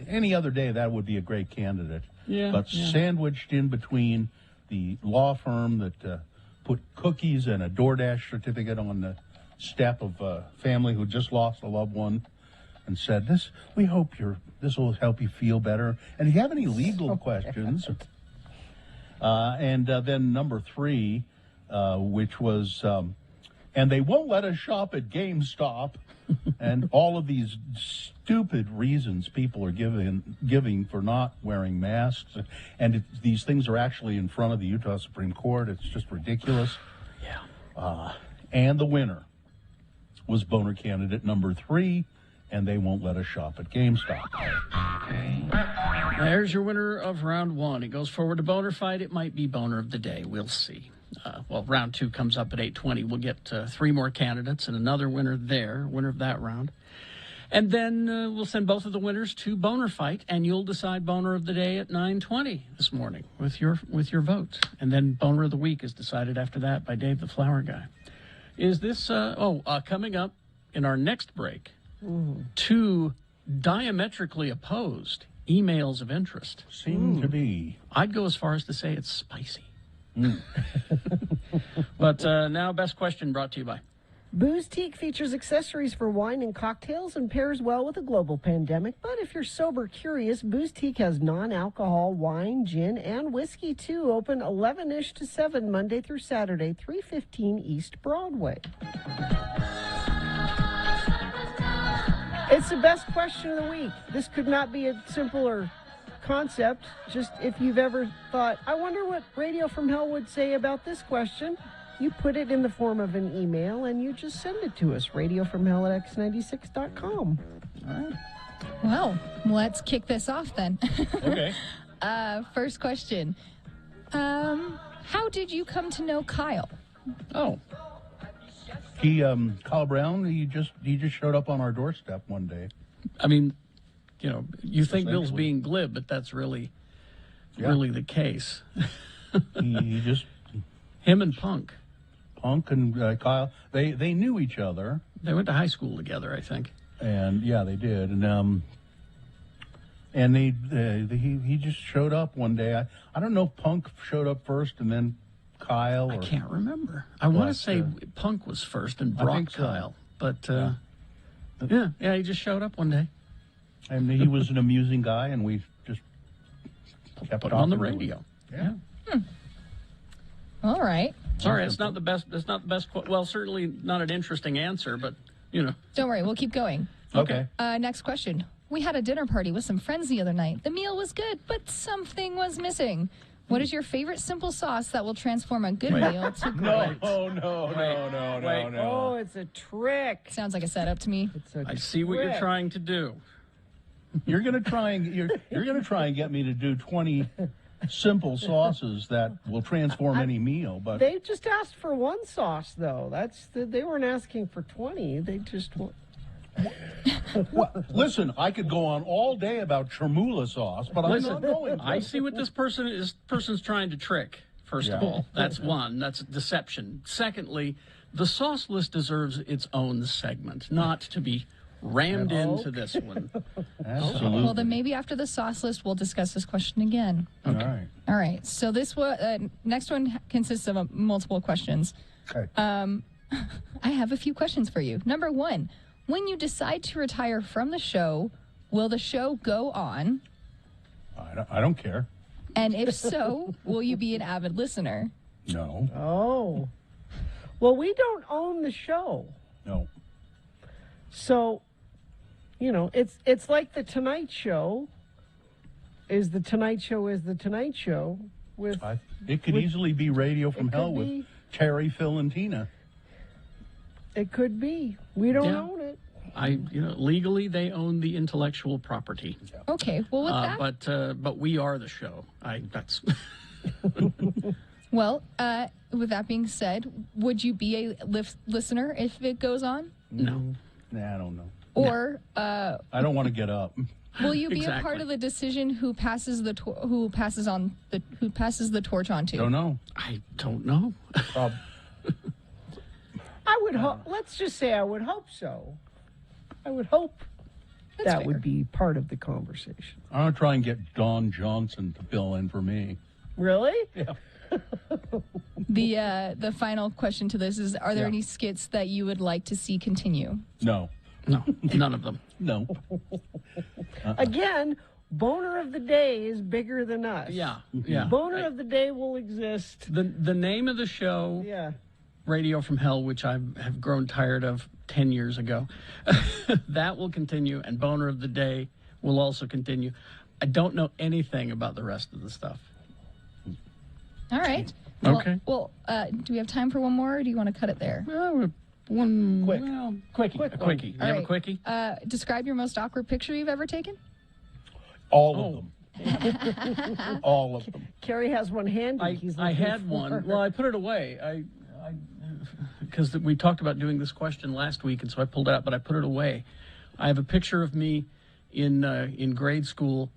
Any other day, that would be a great candidate. But sandwiched in between the law firm that put cookies and a DoorDash certificate on the step of a family who just lost a loved one, and said, "This, we hope this will help you feel better. And if you have any legal questions," and then number three, which was, and they won't let us shop at GameStop, and all of these stupid reasons people are giving for not wearing masks, and these things are actually in front of the Utah Supreme Court. It's just ridiculous. And the winner was boner candidate number three, and they won't let us shop at GameStop. There's your winner of round one. It goes forward to boner fight. It might be boner of the day. We'll see. Well, round two comes up at 8:20. We'll get three more candidates and another winner there, winner of that round. And then we'll send both of the winners to boner fight, and you'll decide boner of the day at 9:20 this morning with your vote. And then boner of the week is decided after that by Dave the Flower Guy. Is this, coming up in our next break, two diametrically opposed emails of interest. Seem to be. I'd go as far as to say it's spicy. But now, best question brought to you by Boozteak features accessories for wine and cocktails and pairs well with a global pandemic. But if you're sober curious, Boozteak has non-alcohol wine, gin, and whiskey too. Open 11-ish to 7 Monday through Saturday, 315 East Broadway. It's the best question of the week. This could not be a simpler concept. Just if you've ever thought, I wonder what Radio from Hell would say about this question, you put it in the form of an email and you just send it to us, radiofromhell@x96.com. All right. Well, let's kick this off then. Okay. First question. How did you come to know Kyle? Oh. Kyle Brown, he just showed up on our doorstep one day. I mean, you think Bill's being glib, but that's really the case. he just... Him and Punk and Kyle, they knew each other. They went to high school together, I think. And yeah, they did. And he just showed up one day. I don't know if Punk showed up first and then Kyle. I can't remember. I want to say Punk was first and brought Kyle, but he just showed up one day. And he was an amusing guy, and we just kept put him on the radio. Yeah. All right. Sorry, it's not the best. It's not the best. Well, certainly not an interesting answer, but Don't worry, we'll keep going. Okay. Next question. We had a dinner party with some friends the other night. The meal was good, but something was missing. What is your favorite simple sauce that will transform a good meal to great? No. Oh, it's a trick. Sounds like a setup to me. I see what you're trying to do. You're gonna try and get me to do 20 simple sauces that will transform any meal. But they just asked for one sauce, though. They weren't asking for 20. They just want. Well, listen, I could go on all day about chermoula sauce, but I'm not going to. I see what this person's trying to trick. First of all, that's one. That's deception. Secondly, the sauce list deserves its own segment, not to be rammed into this one. Absolutely. Well, then maybe after the sauce list, we'll discuss this question again. Okay. All right. So this next one consists of multiple questions. Okay. I have a few questions for you. Number one, when you decide to retire from the show, will the show go on? I don't care. And if so, will you be an avid listener? No. Oh. Well, we don't own the show. No. So, it's like the Tonight Show. Is the Tonight Show the Tonight Show? It could easily be Radio from Hell with Terry, Phil, and Tina. It could be. We don't own it. Legally they own the intellectual property. Okay, well, with that... But we are the show. That's... Well, with that being said, would you be a listener if it goes on? No. Nah, I don't know. Or I don't want to get up. will you be a part of the decision who passes the torch on to? Don't know. I don't know. I would hope. Let's just say I would hope so. I would hope that would be part of the conversation. I'm going to try and get Don Johnson to fill in for me. Really? Yeah. The final question to this is: are there any skits that you would like to see continue? No. No, none of them. No. Again, Boner of the Day is bigger than us. Yeah. Boner of the Day will exist. The name of the show, Radio from Hell, which I have grown tired of 10 years ago, that will continue, and Boner of the Day will also continue. I don't know anything about the rest of the stuff. All right. Okay. Well, do we have time for one more, or do you want to cut it there? One quick. Well, quickie. A quickie. You have a quickie? Describe your most awkward picture you've ever taken. All of them. All of them. Carrie has one handy. I had one. Well, I put it away. Because we talked about doing this question last week, and so I pulled it out, but I put it away. I have a picture of me in grade school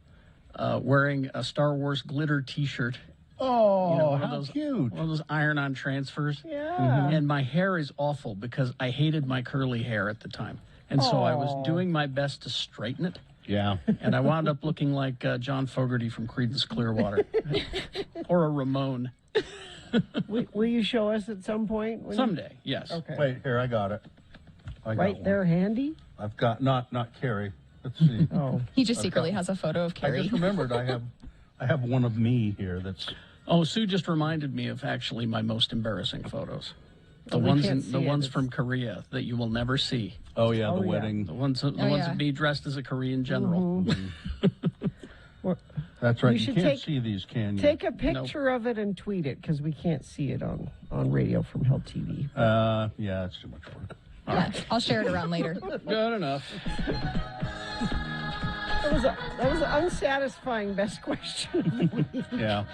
wearing a Star Wars glitter T-shirt. Oh, how cute. One of those iron-on transfers. Yeah. And my hair is awful because I hated my curly hair at the time. And so I was doing my best to straighten it. Yeah. And I wound up looking like John Fogerty from Creedence Clearwater. Or a Ramone. Will you show us at some point? Someday, yes. Okay. Wait, here, I got it. Right there handy? I've got, not Carrie. Let's see. He just secretly has a photo of Carrie. I just remembered I have one of me here that's... Oh, Sue just reminded me of actually my most embarrassing photos. The ones from Korea that you will never see. Oh yeah, the wedding. The ones of me dressed as a Korean general. That's right. You You should can't see these, can you? Take a picture of it and tweet it because we can't see it on Radio from Hell TV. Yeah, it's too much work. Yeah, I'll share it around later. Good enough. That was an unsatisfying best question of the week. Yeah.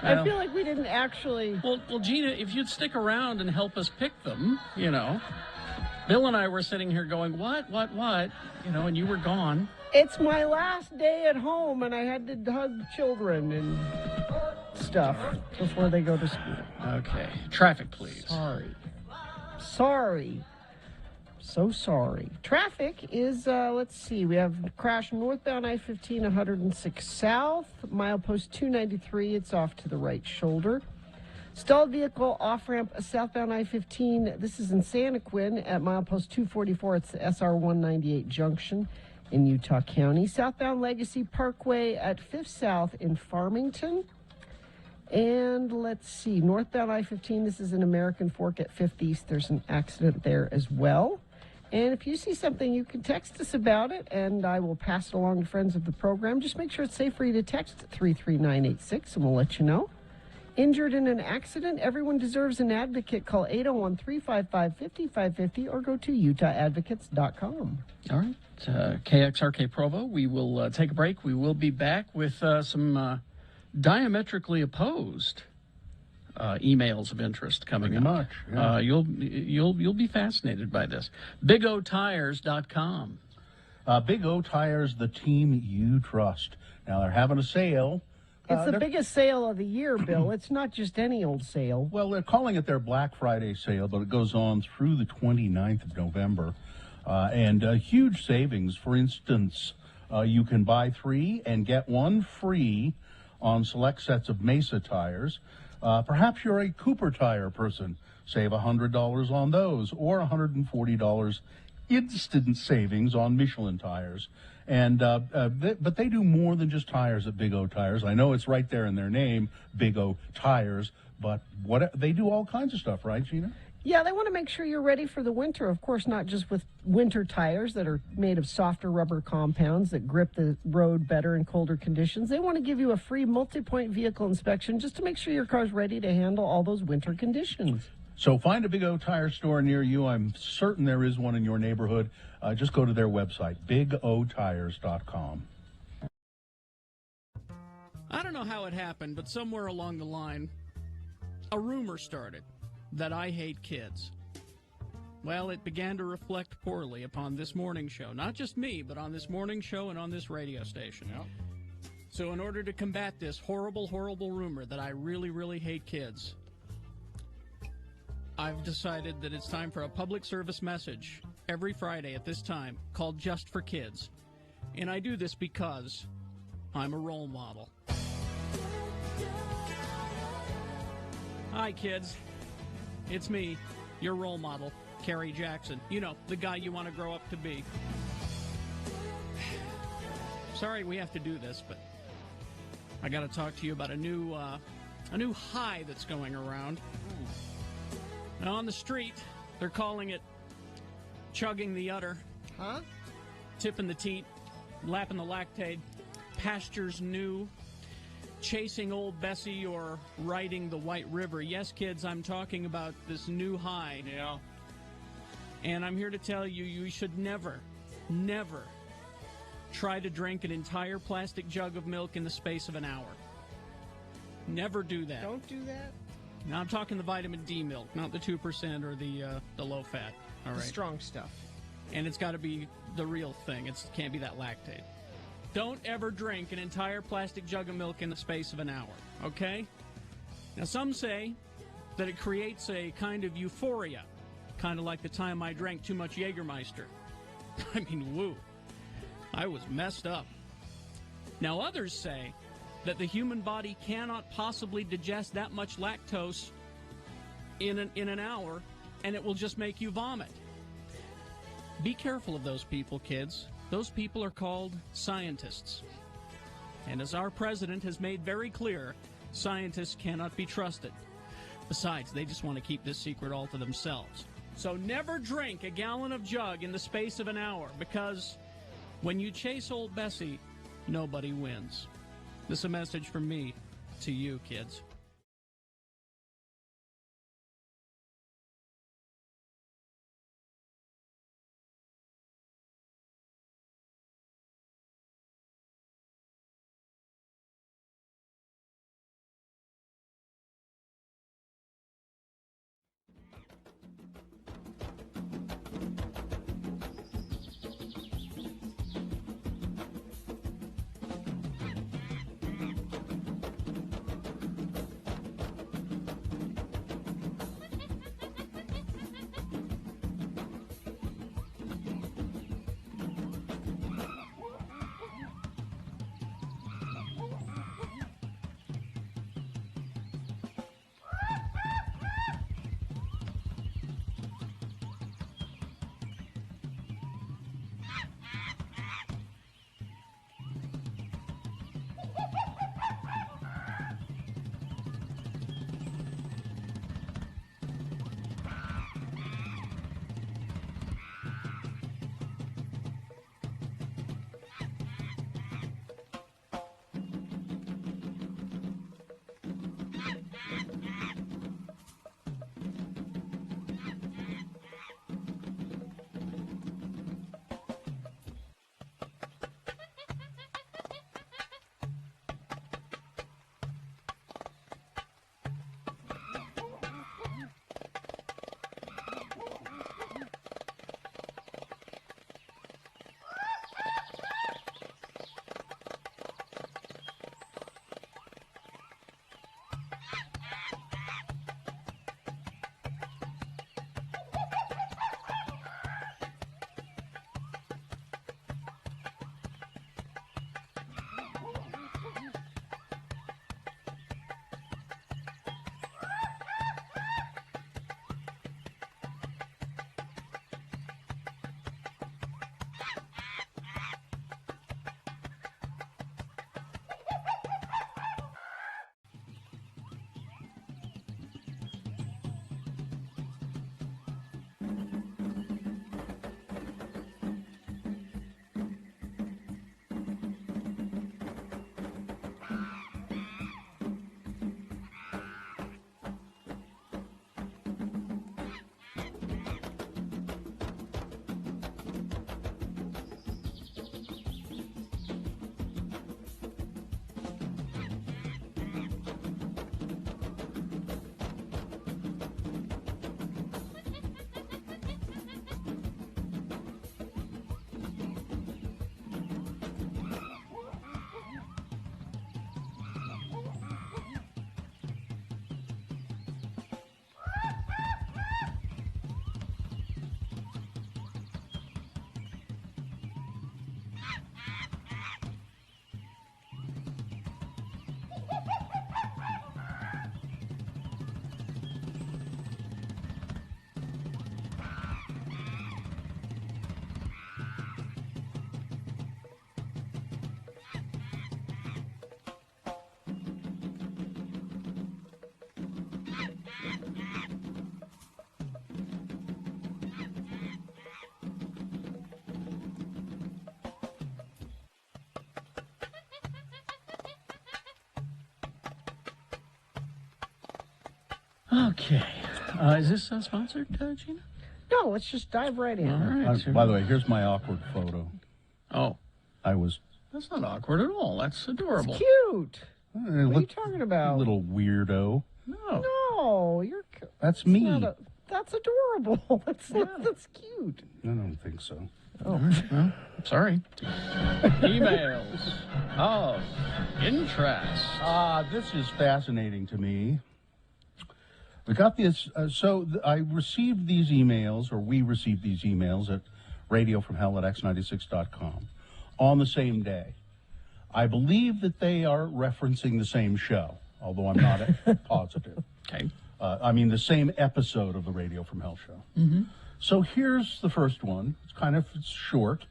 I feel like we didn't actually... Well, Gina, if you'd stick around and help us pick them, Bill and I were sitting here going, what, and you were gone. It's my last day at home, and I had to hug children and stuff before they go to school. Okay. Traffic, please. Sorry. So sorry. Traffic is, let's see, we have crash northbound I-15, 106 south, milepost 293, it's off to the right shoulder. Stalled vehicle off-ramp southbound I-15, this is in Santaquin at milepost 244, it's the SR-198 junction in Utah County. Southbound Legacy Parkway at 5th South in Farmington. And let's see, northbound I-15, this is in American Fork at 5th East, there's an accident there as well. And if you see something, you can text us about it, and I will pass it along to friends of the program. Just make sure it's safe for you to text 33986, and we'll let you know. Injured in an accident, everyone deserves an advocate. Call 801-355-5550 or go to utahadvocates.com. All right. KXRK Provo, we will take a break. We will be back with some diametrically opposed emails of interest coming up. Much, yeah. You'll be fascinated by this. BigOTires.com. Big O Tires, the team you trust. Now they're having a sale. It's the biggest sale of the year, Bill. It's not just any old sale. Well, they're calling it their Black Friday sale, but it goes on through the 29th of November. And huge savings. For instance, you can buy 3 and get 1 free on select sets of Mesa tires. Perhaps you're a Cooper tire person. Save $100 on those, or $140 instant savings on Michelin tires. And but they do more than just tires at Big O Tires. I know it's right there in their name, Big O Tires, but they do all kinds of stuff, right, Gina? Yeah, they want to make sure you're ready for the winter. Of course, not just with winter tires that are made of softer rubber compounds that grip the road better in colder conditions. They want to give you a free multi-point vehicle inspection just to make sure your car's ready to handle all those winter conditions. So find a Big O Tire store near you. I'm certain there is one in your neighborhood. Just go to their website, bigotires.com. I don't know how it happened, but somewhere along the line, a rumor started that I hate kids. Well, it began to reflect poorly upon this morning show. Not just me, but on this morning show and on this radio station. Yep. So in order to combat this horrible, horrible rumor that I really, really hate kids, I've decided that it's time for a public service message every Friday at this time called Just for Kids. And I do this because I'm a role model. Hi, kids. It's me, your role model, Kerry Jackson. You know, the guy you want to grow up to be. Sorry we have to do this, but I got to talk to you about a new high that's going around. Now, on the street, they're calling it chugging the udder. Huh? Tipping the teat, lapping the lactate, pastures new, chasing old Bessie, or riding the White River. Yes, kids, I'm talking about this new high. Yeah. And I'm here to tell you, you should never, never try to drink an entire plastic jug of milk in the space of an hour. Never do that. Don't do that? Now, I'm talking the vitamin D milk, not the 2% or the low fat. All right. The strong stuff. And it's got to be the real thing. It can't be that lactate. Don't ever drink an entire plastic jug of milk in the space of an hour, okay? Now, some say that it creates a kind of euphoria, kind of like the time I drank too much Jägermeister. I mean, woo. I was messed up. Now, others say that the human body cannot possibly digest that much lactose in an hour, and it will just make you vomit. Be careful of those people, kids. Those people are called scientists. And as our president has made very clear, scientists cannot be trusted. Besides, they just want to keep this secret all to themselves. So never drink a gallon of jug in the space of an hour, because when you chase old Bessie, nobody wins. This is a message from me to you, kids. Okay. Is this sponsored, Gina? No, let's just dive right in. All right. By the way, here's my awkward photo. Oh. That's not awkward at all. That's adorable. It's cute. What are you talking about? Little weirdo. No, you're. That's it's me. That's adorable. That's cute. I don't think so. Oh. Well, sorry. Emails of interest. This is fascinating to me. We got this. I received these emails, or we received these emails at radiofromhell@x96.com on the same day. I believe that they are referencing the same show, although I'm not positive. Okay. I mean, the same episode of the Radio from Hell show. Mm-hmm. So here's the first one. It's short.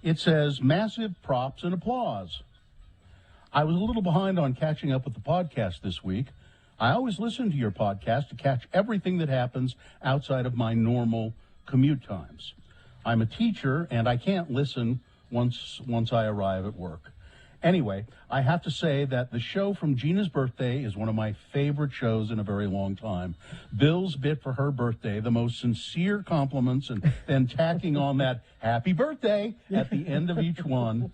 It says, massive props and applause. I was a little behind on catching up with the podcast this week. I always listen to your podcast to catch everything that happens outside of my normal commute times. I'm a teacher, and I can't listen once I arrive at work. Anyway, I have to say that the show from Gina's birthday is one of my favorite shows in a very long time. Bill's bit for her birthday, the most sincere compliments, and then tacking on that happy birthday at the end of each one.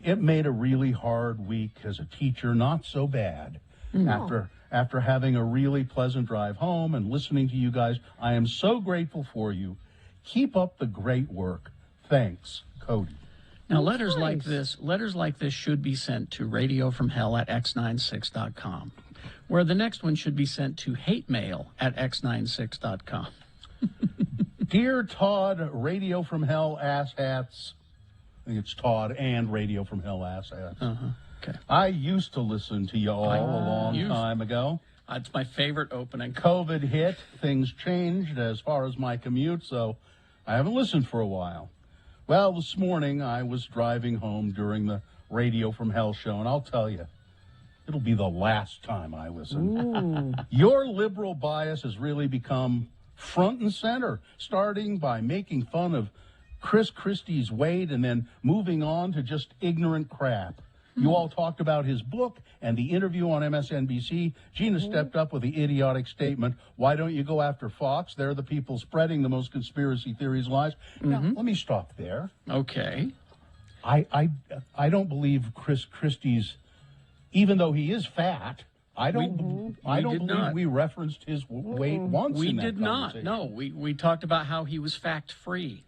It made a really hard week as a teacher not so bad. After having a really pleasant drive home and listening to you guys, I am so grateful for you. Keep up the great work. Thanks, Cody. Now, letters like this should be sent to radiofromhell@x96.com, where the next one should be sent to hatemail@x96.com. Dear Todd, Radio from Hell asshats. I think it's Todd and Radio from Hell asshats. Okay. I used to listen to you all a long time ago. It's my favorite opening. COVID hit. Things changed as far as my commute, so I haven't listened for a while. Well, this morning I was driving home during the Radio from Hell show, and I'll tell you, it'll be the last time I listen. Your liberal bias has really become front and center, starting by making fun of Chris Christie's weight and then moving on to just ignorant crap. You all talked about his book and the interview on MSNBC. Gina stepped up with the idiotic statement, why don't you go after Fox? They're the people spreading the most conspiracy theories lies. Now, let me stop there. Okay. I don't believe Chris Christie's, even though he is fat, I don't believe we referenced his weight once We in that did not. conversation. No, we talked about how he was fact-free.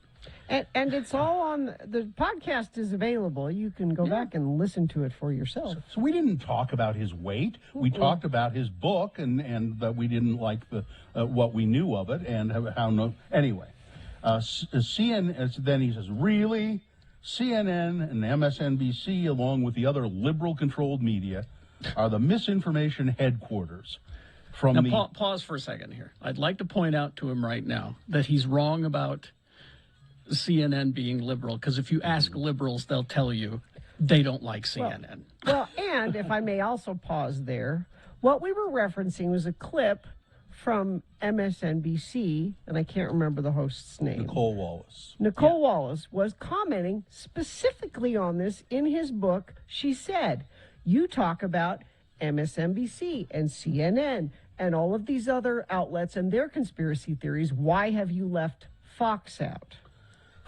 And it's all on the podcast is available. You can go back and listen to it for yourself. So we didn't talk about his weight. We talked about his book and that we didn't like the what we knew of it and how no. Anyway, CNN. Then he says, really, CNN and MSNBC, along with the other liberal-controlled media, are the misinformation headquarters. Now, pause for a second here. I'd like to point out to him right now that he's wrong about CNN being liberal, because if you ask liberals, they'll tell you they don't like CNN. Well, and if I may also pause there, what we were referencing was a clip from MSNBC, and I can't remember the host's name. Nicole Wallace. Nicole Wallace was commenting specifically on this in his book. She said, you talk about MSNBC and CNN and all of these other outlets and their conspiracy theories. Why have you left Fox out?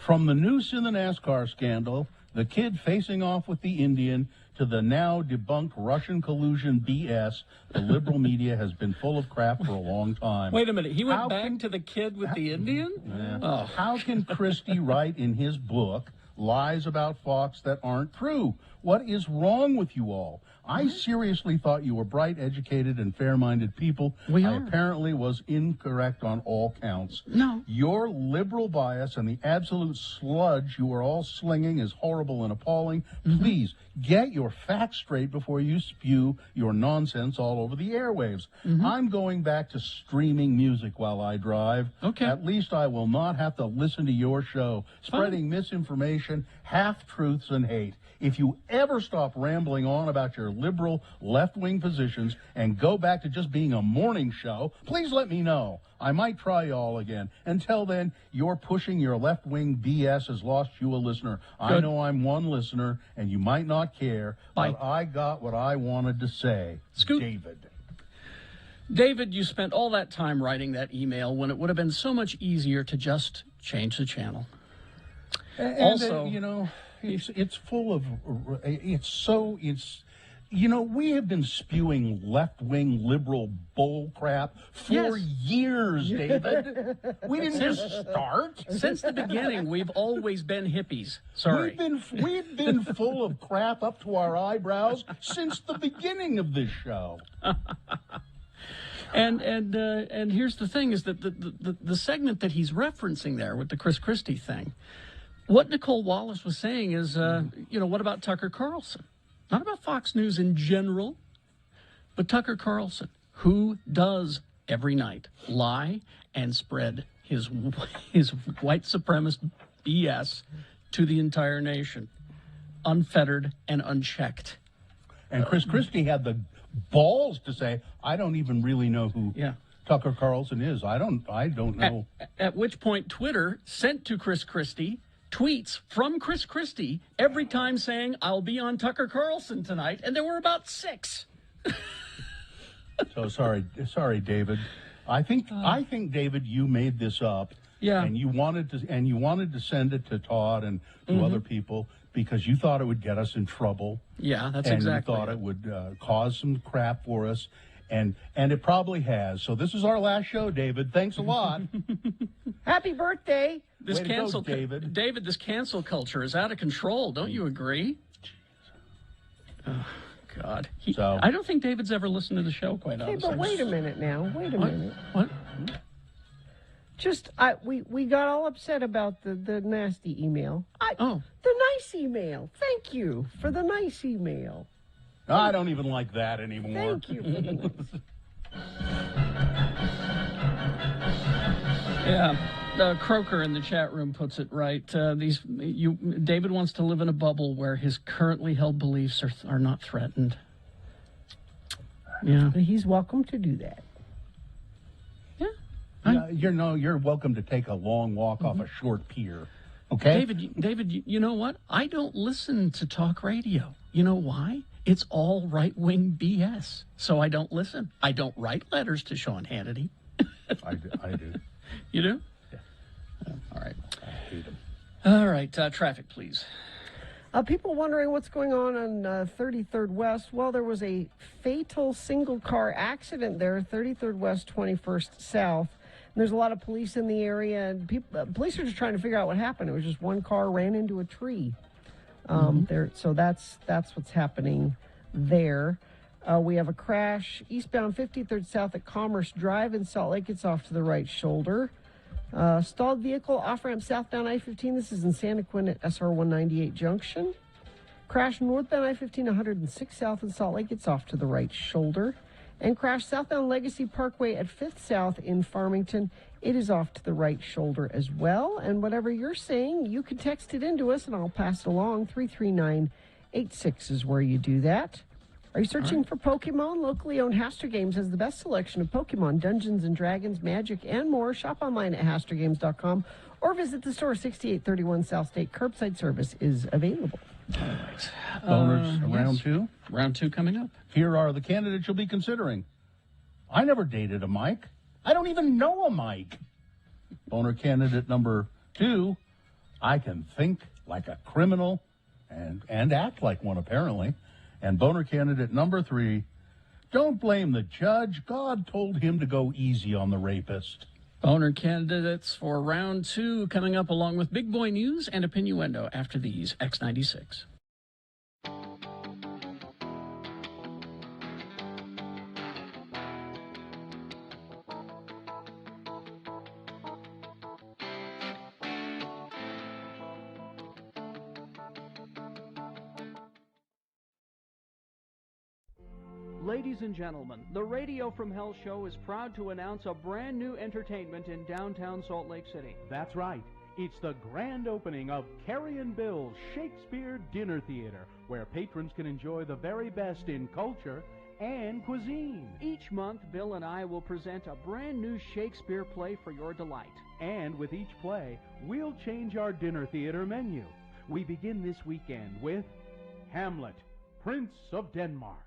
From the noose in the NASCAR scandal, the kid facing off with the Indian, to the now debunked Russian collusion BS, the liberal media has been full of crap for a long time. Wait a minute. He went back to the kid with the Indian? Yeah. How can Christie write in his book lies about Fox that aren't true? What is wrong with you all? I seriously thought you were bright, educated, and fair-minded people. I apparently was incorrect on all counts. No. Your liberal bias and the absolute sludge you are all slinging is horrible and appalling. Please, get your facts straight before you spew your nonsense all over the airwaves. I'm going back to streaming music while I drive. Okay. At least I will not have to listen to your show, spreading misinformation, half-truths, and hate. If you ever stop rambling on about your liberal left-wing positions and go back to just being a morning show, please let me know. I might try you all again. Until then, your pushing your left-wing BS has lost you a listener. I know I'm one listener, and you might not care, but I got what I wanted to say. Scoop. David. David, you spent all that time writing that email when it would have been so much easier to just change the channel. And, Also, you know, it's full of, we have been spewing left-wing liberal bull crap for years, David. We didn't just start. Since the beginning, we've always been hippies. Sorry. We've been full of crap up to our eyebrows since the beginning of this show. And here's the thing: is that the segment that he's referencing there with the Chris Christie thing, what Nicole Wallace was saying is, what about Tucker Carlson? Not about Fox News in general, but Tucker Carlson, who does every night lie and spread his white supremacist BS to the entire nation, unfettered and unchecked. And Chris Christie had the balls to say, "I don't even really know who Tucker Carlson is. I don't know." At which point, Twitter sent to Chris Christie tweets from Chris Christie every time saying, "I'll be on Tucker Carlson tonight," and there were about 6. So sorry, David. I think David, you made this up. Yeah. And you wanted to send it to Todd and to other people because you thought it would get us in trouble. Yeah, that's and exactly. you thought it would cause some crap for us, and it probably has. So this is our last show, David. Thanks a lot. Happy birthday. This Way to go, cancel, David. David, this cancel culture is out of control. Don't you agree? Oh, God. I don't think David's ever listened to the show, quite Hey, honestly. but wait a minute now. Wait a minute. What? Just, we got all upset about the nasty email. The nice email. Thank you for the nice email. I don't even like that anymore. Thank you for the nice. Yeah, Croker in the chat room puts it right. David wants to live in a bubble where his currently held beliefs are not threatened. Yeah, he's welcome to do that. You're welcome to take a long walk off a short pier. Okay, David, you know what? I don't listen to talk radio. You know why? It's all right-wing BS. So I don't listen. I don't write letters to Sean Hannity. I do. You do? Yeah. All right. I hate him. All right. Traffic, please. People wondering what's going on 33rd West. Well, there was a fatal single-car accident there, 33rd West, 21st South. And there's a lot of police in the area, and police are just trying to figure out what happened. It was just one car ran into a tree. So that's what's happening there. We have a crash eastbound 53rd South at Commerce Drive in Salt Lake. It's off to the right shoulder. Stalled vehicle off-ramp southbound I-15. This is in Santa Quinn at SR 198 Junction. Crash northbound I-15 106 South in Salt Lake. It's off to the right shoulder. And crash southbound Legacy Parkway at 5th South in Farmington. It is off to the right shoulder as well. And whatever you're saying, you can text it into us and I'll pass it along. 33986 is where you do that. Are you searching for Pokemon? Locally owned Haster Games has the best selection of Pokemon, Dungeons and Dragons, Magic, and more. Shop online at HasterGames.com or visit the store 6831 South State. Curbside service is available. All right. Boners, round yes. two? Round two coming up. Here are the candidates you'll be considering. I never dated a Mike. I don't even know a Mike. Boner candidate number 2, I can think like a criminal and act like one, apparently. And boner candidate number 3, don't blame the judge. God told him to go easy on the rapist. Boner candidates for round 2 coming up, along with Big Boy News and a Pinuendo after these. X96. Ladies and gentlemen, the Radio from Hell show is proud to announce a brand new entertainment in downtown Salt Lake City. That's right. It's the grand opening of Carrie and Bill's Shakespeare Dinner Theater, where patrons can enjoy the very best in culture and cuisine. Each month, Bill and I will present a brand new Shakespeare play for your delight. And with each play, we'll change our dinner theater menu. We begin this weekend with Hamlet, Prince of Denmark.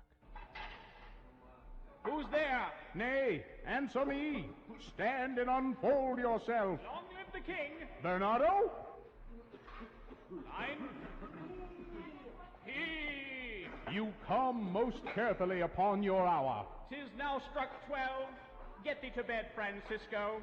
Who's there? Nay, answer me. Stand and unfold yourself. Long live the king. Bernardo? Line. He. You come most carefully upon your hour. 'Tis now struck 12. Get thee to bed, Francisco.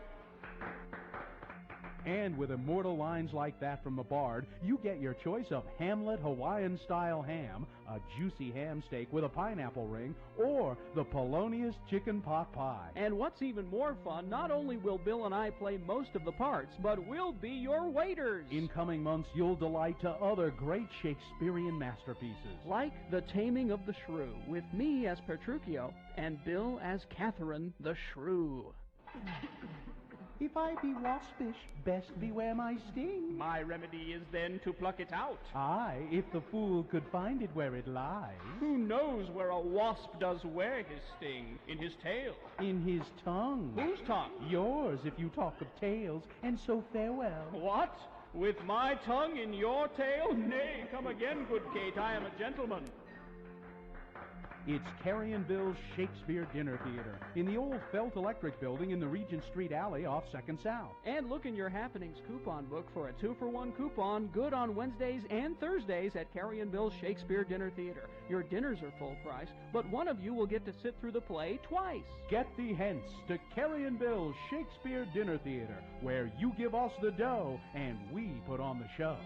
And with immortal lines like that from the Bard, you get your choice of Hamlet Hawaiian-style ham, a juicy ham steak with a pineapple ring, or the Polonius chicken pot pie. And what's even more fun, not only will Bill and I play most of the parts, but we'll be your waiters. In coming months, you'll delight to other great Shakespearean masterpieces. Like The Taming of the Shrew, with me as Petruchio and Bill as Catherine the Shrew. If I be waspish, best beware my sting. My remedy is then to pluck it out. Aye, if the fool could find it where it lies. Who knows where a wasp does wear his sting? In his tail. In his tongue. Whose tongue? Yours, if you talk of tails, and so farewell. What? With my tongue in your tail? Nay, come again, good Kate, I am a gentleman. It's Carrie and Bill's Shakespeare Dinner Theater in the old Felt Electric building in the Regent Street alley off 2nd South. And look in your Happenings coupon book for a 2-for-1 coupon, good on Wednesdays and Thursdays at Carrie and Bill's Shakespeare Dinner Theater. Your dinners are full price, but one of you will get to sit through the play twice. Get thee hence to Carrie and Bill's Shakespeare Dinner Theater, where you give us the dough and we put on the show.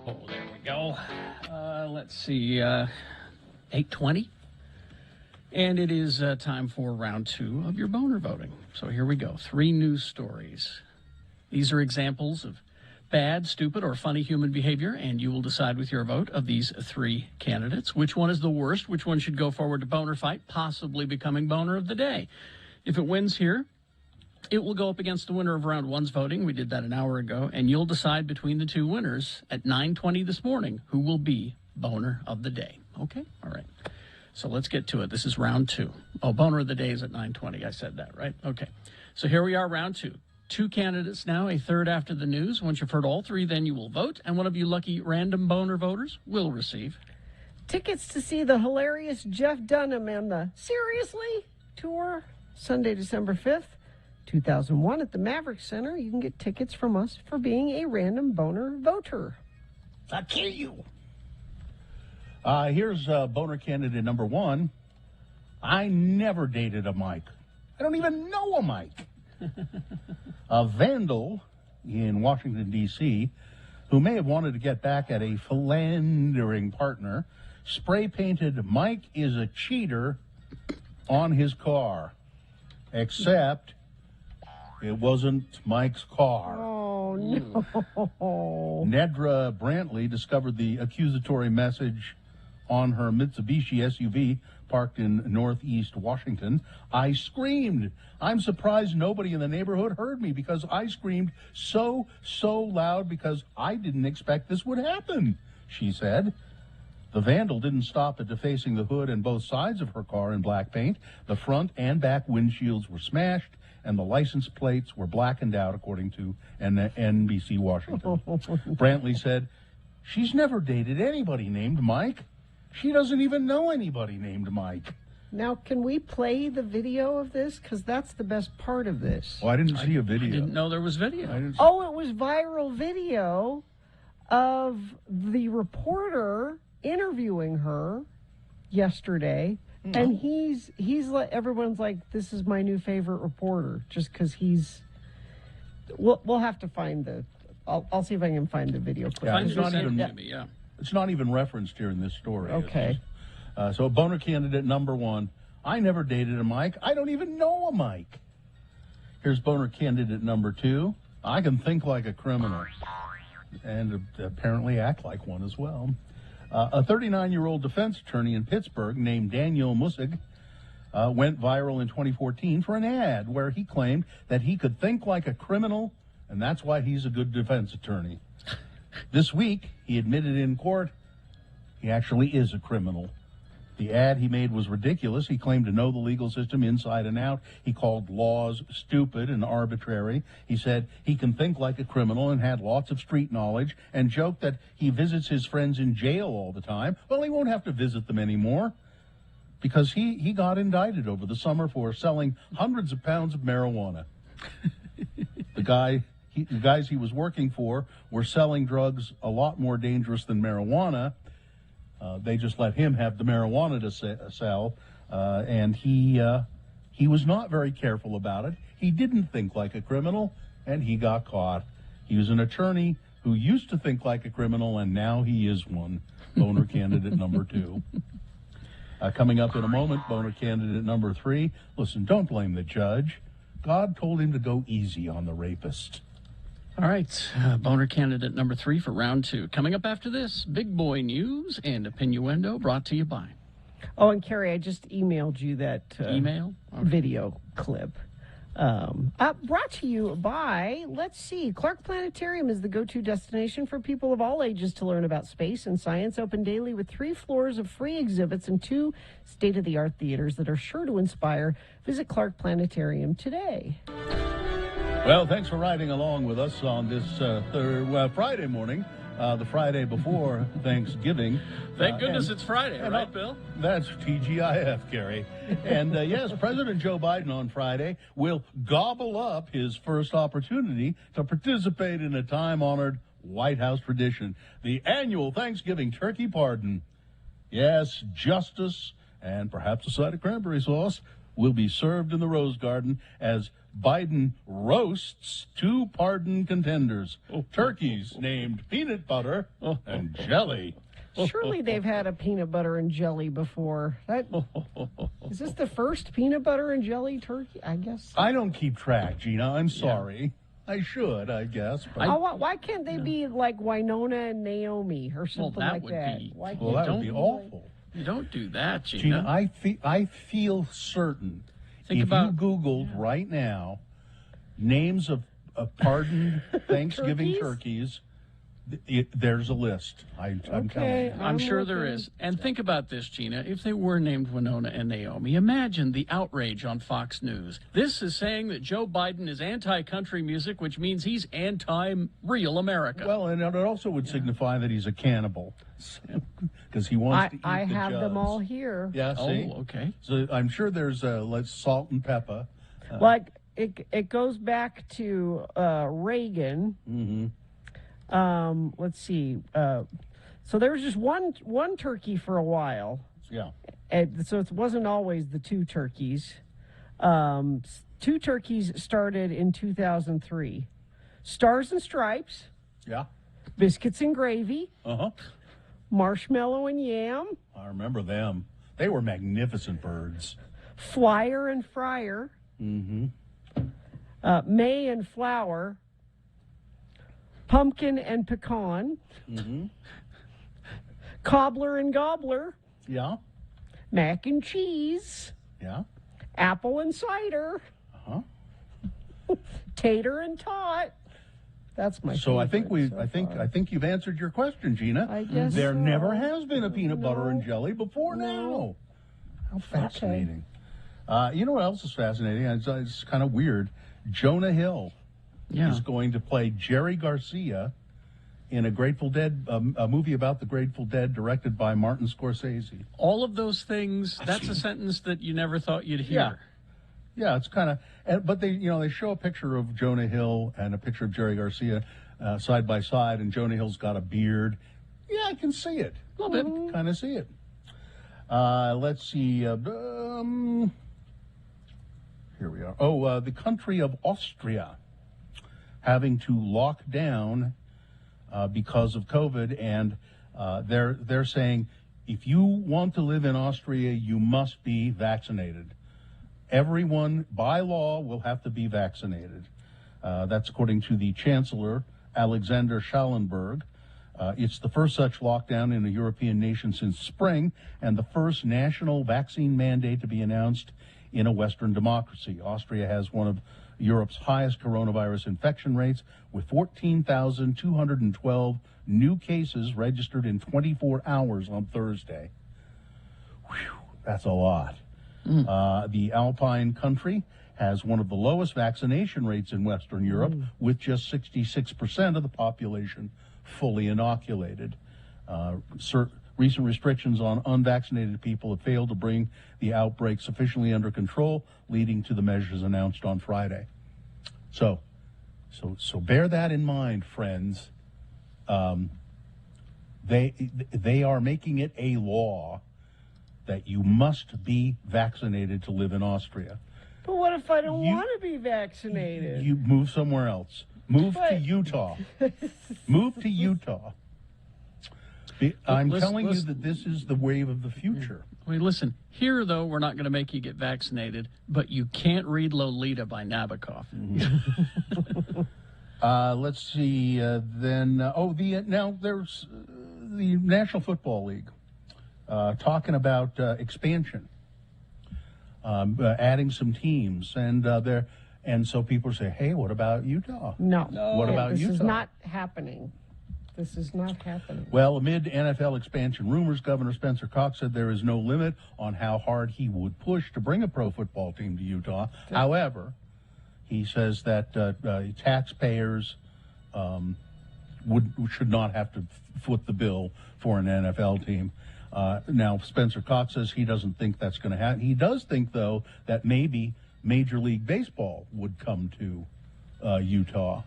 Oh, there we go. Let's see, 8:20. And it is time for round 2 of your boner voting. So here we go. 3 news stories. These are examples of bad, stupid, or funny human behavior, and you will decide with your vote of these 3 candidates which one is the worst, which one should go forward to boner fight, possibly becoming boner of the day. If it wins here, it will go up against the winner of round 1's voting. We did that an hour ago, and you'll decide between the 2 winners at 9:20 this morning who will be boner of the day. Okay? All right. So let's get to it. This is round 2. Oh, boner of the day is at 9:20. I said that, right? Okay. So here we are, round 2. 2 candidates now, a third after the news. Once you've heard all 3, then you will vote, and one of you lucky random boner voters will receive tickets to see the hilarious Jeff Dunham and the Seriously tour, Sunday, December 5th, 2001 at the Maverick Center. You can get tickets from us for being a random boner voter. I'll kill you. Here's boner candidate number 1. I never dated a Mike. I don't even know a Mike. A vandal in Washington, D.C., who may have wanted to get back at a philandering partner, spray-painted "Mike is a cheater" on his car. Except it wasn't Mike's car. Oh, no. Nedra Brantley discovered the accusatory message on her Mitsubishi SUV parked in Northeast Washington. I screamed. I'm surprised nobody in the neighborhood heard me because I screamed so loud because I didn't expect this would happen, she said. The vandal didn't stop at defacing the hood and both sides of her car in black paint. The front and back windshields were smashed, and the license plates were blackened out, according to NBC Washington. Brantley said, she's never dated anybody named Mike. She doesn't even know anybody named Mike. Now, can we play the video of this? Because that's the best part of this. Well, I didn't see a video. I didn't know there was video. Oh, it was viral video of the reporter interviewing her yesterday. And he's like, everyone's like, this is my new favorite reporter, just because he's. We'll have to find the. I'll see if I can find the video clip. Yeah, it's not even referenced here in this story. Okay. So boner candidate number 1. I never dated a Mike. I don't even know a Mike. Here's boner candidate number 2. I can think like a criminal and apparently act like one as well. A 39-year-old defense attorney in Pittsburgh named Daniel Mussig went viral in 2014 for an ad where he claimed that he could think like a criminal, and that's why he's a good defense attorney. This week, he admitted in court he actually is a criminal. The ad he made was ridiculous. He claimed to know the legal system inside and out. He called laws stupid and arbitrary. He said he can think like a criminal and had lots of street knowledge, and joked that he visits his friends in jail all the time. Well, he won't have to visit them anymore because he got indicted over the summer for selling hundreds of pounds of marijuana. The guys he was working for were selling drugs a lot more dangerous than marijuana. They just let him have the marijuana to sell, and he was not very careful about it. He didn't think like a criminal, and he got caught. He was an attorney who used to think like a criminal, and now he is one. Boner candidate number 2. Coming up in a moment, boner candidate number 3. Listen, don't blame the judge. God told him to go easy on the rapist. All right, boner candidate number 3 for round 2. Coming up after this, big boy news and Opinnuendo brought to you by. Oh, and Carrie, I just emailed you that video clip. Brought to you by, let's see, Clark Planetarium is the go-to destination for people of all ages to learn about space and science. Open daily with 3 floors of free exhibits and 2 state-of-the-art theaters that are sure to inspire. Visit Clark Planetarium today. Well, thanks for riding along with us on this Friday morning, the Friday before Thanksgiving. Thank goodness it's Friday, right, Bill? That's TGIF, Gary. And yes, President Joe Biden on Friday will gobble up his first opportunity to participate in a time-honored White House tradition, the annual Thanksgiving turkey pardon. Yes, justice and perhaps a side of cranberry sauce will be served in the Rose Garden as Biden roasts 2 pardon contenders. Turkeys named Peanut Butter and Jelly. Surely they've had a peanut butter and jelly before. Is this the first peanut butter and jelly turkey? I guess. I don't keep track, Gina. I'm sorry. I should, I guess. But Why can't they be like Winona and Naomi or something that like would that? be- Why well, can't that would they be awful. You don't do that, Gina. Gina, I feel certain. Think if about- you Googled right now names of pardoned Thanksgiving turkeys, there's a list. I'm telling you. I'm sure there is. And think about this, Gina. If they were named Winona and Naomi, imagine the outrage on Fox News. This is saying that Joe Biden is anti-country music, which means he's anti-real America. Well, and it also would signify that he's a cannibal. Because he wants to eat I the have them jugs. all here. Yeah, see? Oh, okay. So I'm sure there's salt and pepper. Like it goes back to Reagan. Mm-hmm. Let's see. So there was just one turkey for a while. Yeah. And so it wasn't always the 2 turkeys. 2 turkeys started in 2003. Stars and Stripes, Yeah. Biscuits and Gravy, Uh-huh. Marshmallow and Yam, I remember them. They were magnificent birds. Flyer and Fryer, Mm-hmm. May and Flower, Pumpkin and Pecan, Mm-hmm. Cobbler and Gobbler, Yeah. Mac and Cheese, Yeah. Apple and Cider, Uh-huh. Tater and Tot. That's my So I think favorite I think you've answered your question, Gina. I guess there so. never has been a peanut butter and jelly before now. How fascinating. You know what else is fascinating? It's kind of weird. Jonah Hill is going to play Jerry Garcia in a Grateful Dead, a movie about the Grateful Dead directed by Martin Scorsese. All of those things, that's a sentence that you never thought you'd hear. Yeah, it's kind of, but they show a picture of Jonah Hill and a picture of Jerry Garcia side by side, and Jonah Hill's got a beard. Yeah, I can see it. A little bit. Kind of see it. Let's see. Here we are. Oh, the country of Austria having to lock down because of COVID, and they're saying if you want to live in Austria, you must be vaccinated. Everyone, by law, will have to be vaccinated. That's according to the Chancellor, Alexander Schallenberg. It's the first such lockdown in a European nation since spring, and the first national vaccine mandate to be announced in a Western democracy. Austria has one of Europe's highest coronavirus infection rates, with 14,212 new cases registered in 24 hours on Thursday. Whew, that's a lot. The Alpine country has one of the lowest vaccination rates in Western Europe, with just 66% of the population fully inoculated. Recent restrictions on unvaccinated people have failed to bring the outbreak sufficiently under control, leading to the measures announced on Friday. So bear that in mind, friends. They are making it a law that you must be vaccinated to live in Austria. But what if I don't want to be vaccinated? You move somewhere else. Move to Utah. Move to Utah. I'm telling you that this is the wave of the future. Wait, listen. Here, though, we're not going to make you get vaccinated, but you can't read Lolita by Nabokov. Let's see. Now there's the National Football League talking about expansion, adding some teams, and so people say, "Hey, what about Utah?" No. What about this Utah? This is not happening. This is not happening. Well, amid NFL expansion rumors, Governor Spencer Cox said there is no limit on how hard he would push to bring a pro football team to Utah. However, he says that taxpayers should not have to foot the bill for an NFL team. Now, Spencer Cox says he doesn't think that's going to happen. He does think, though, that maybe Major League Baseball would come to Utah.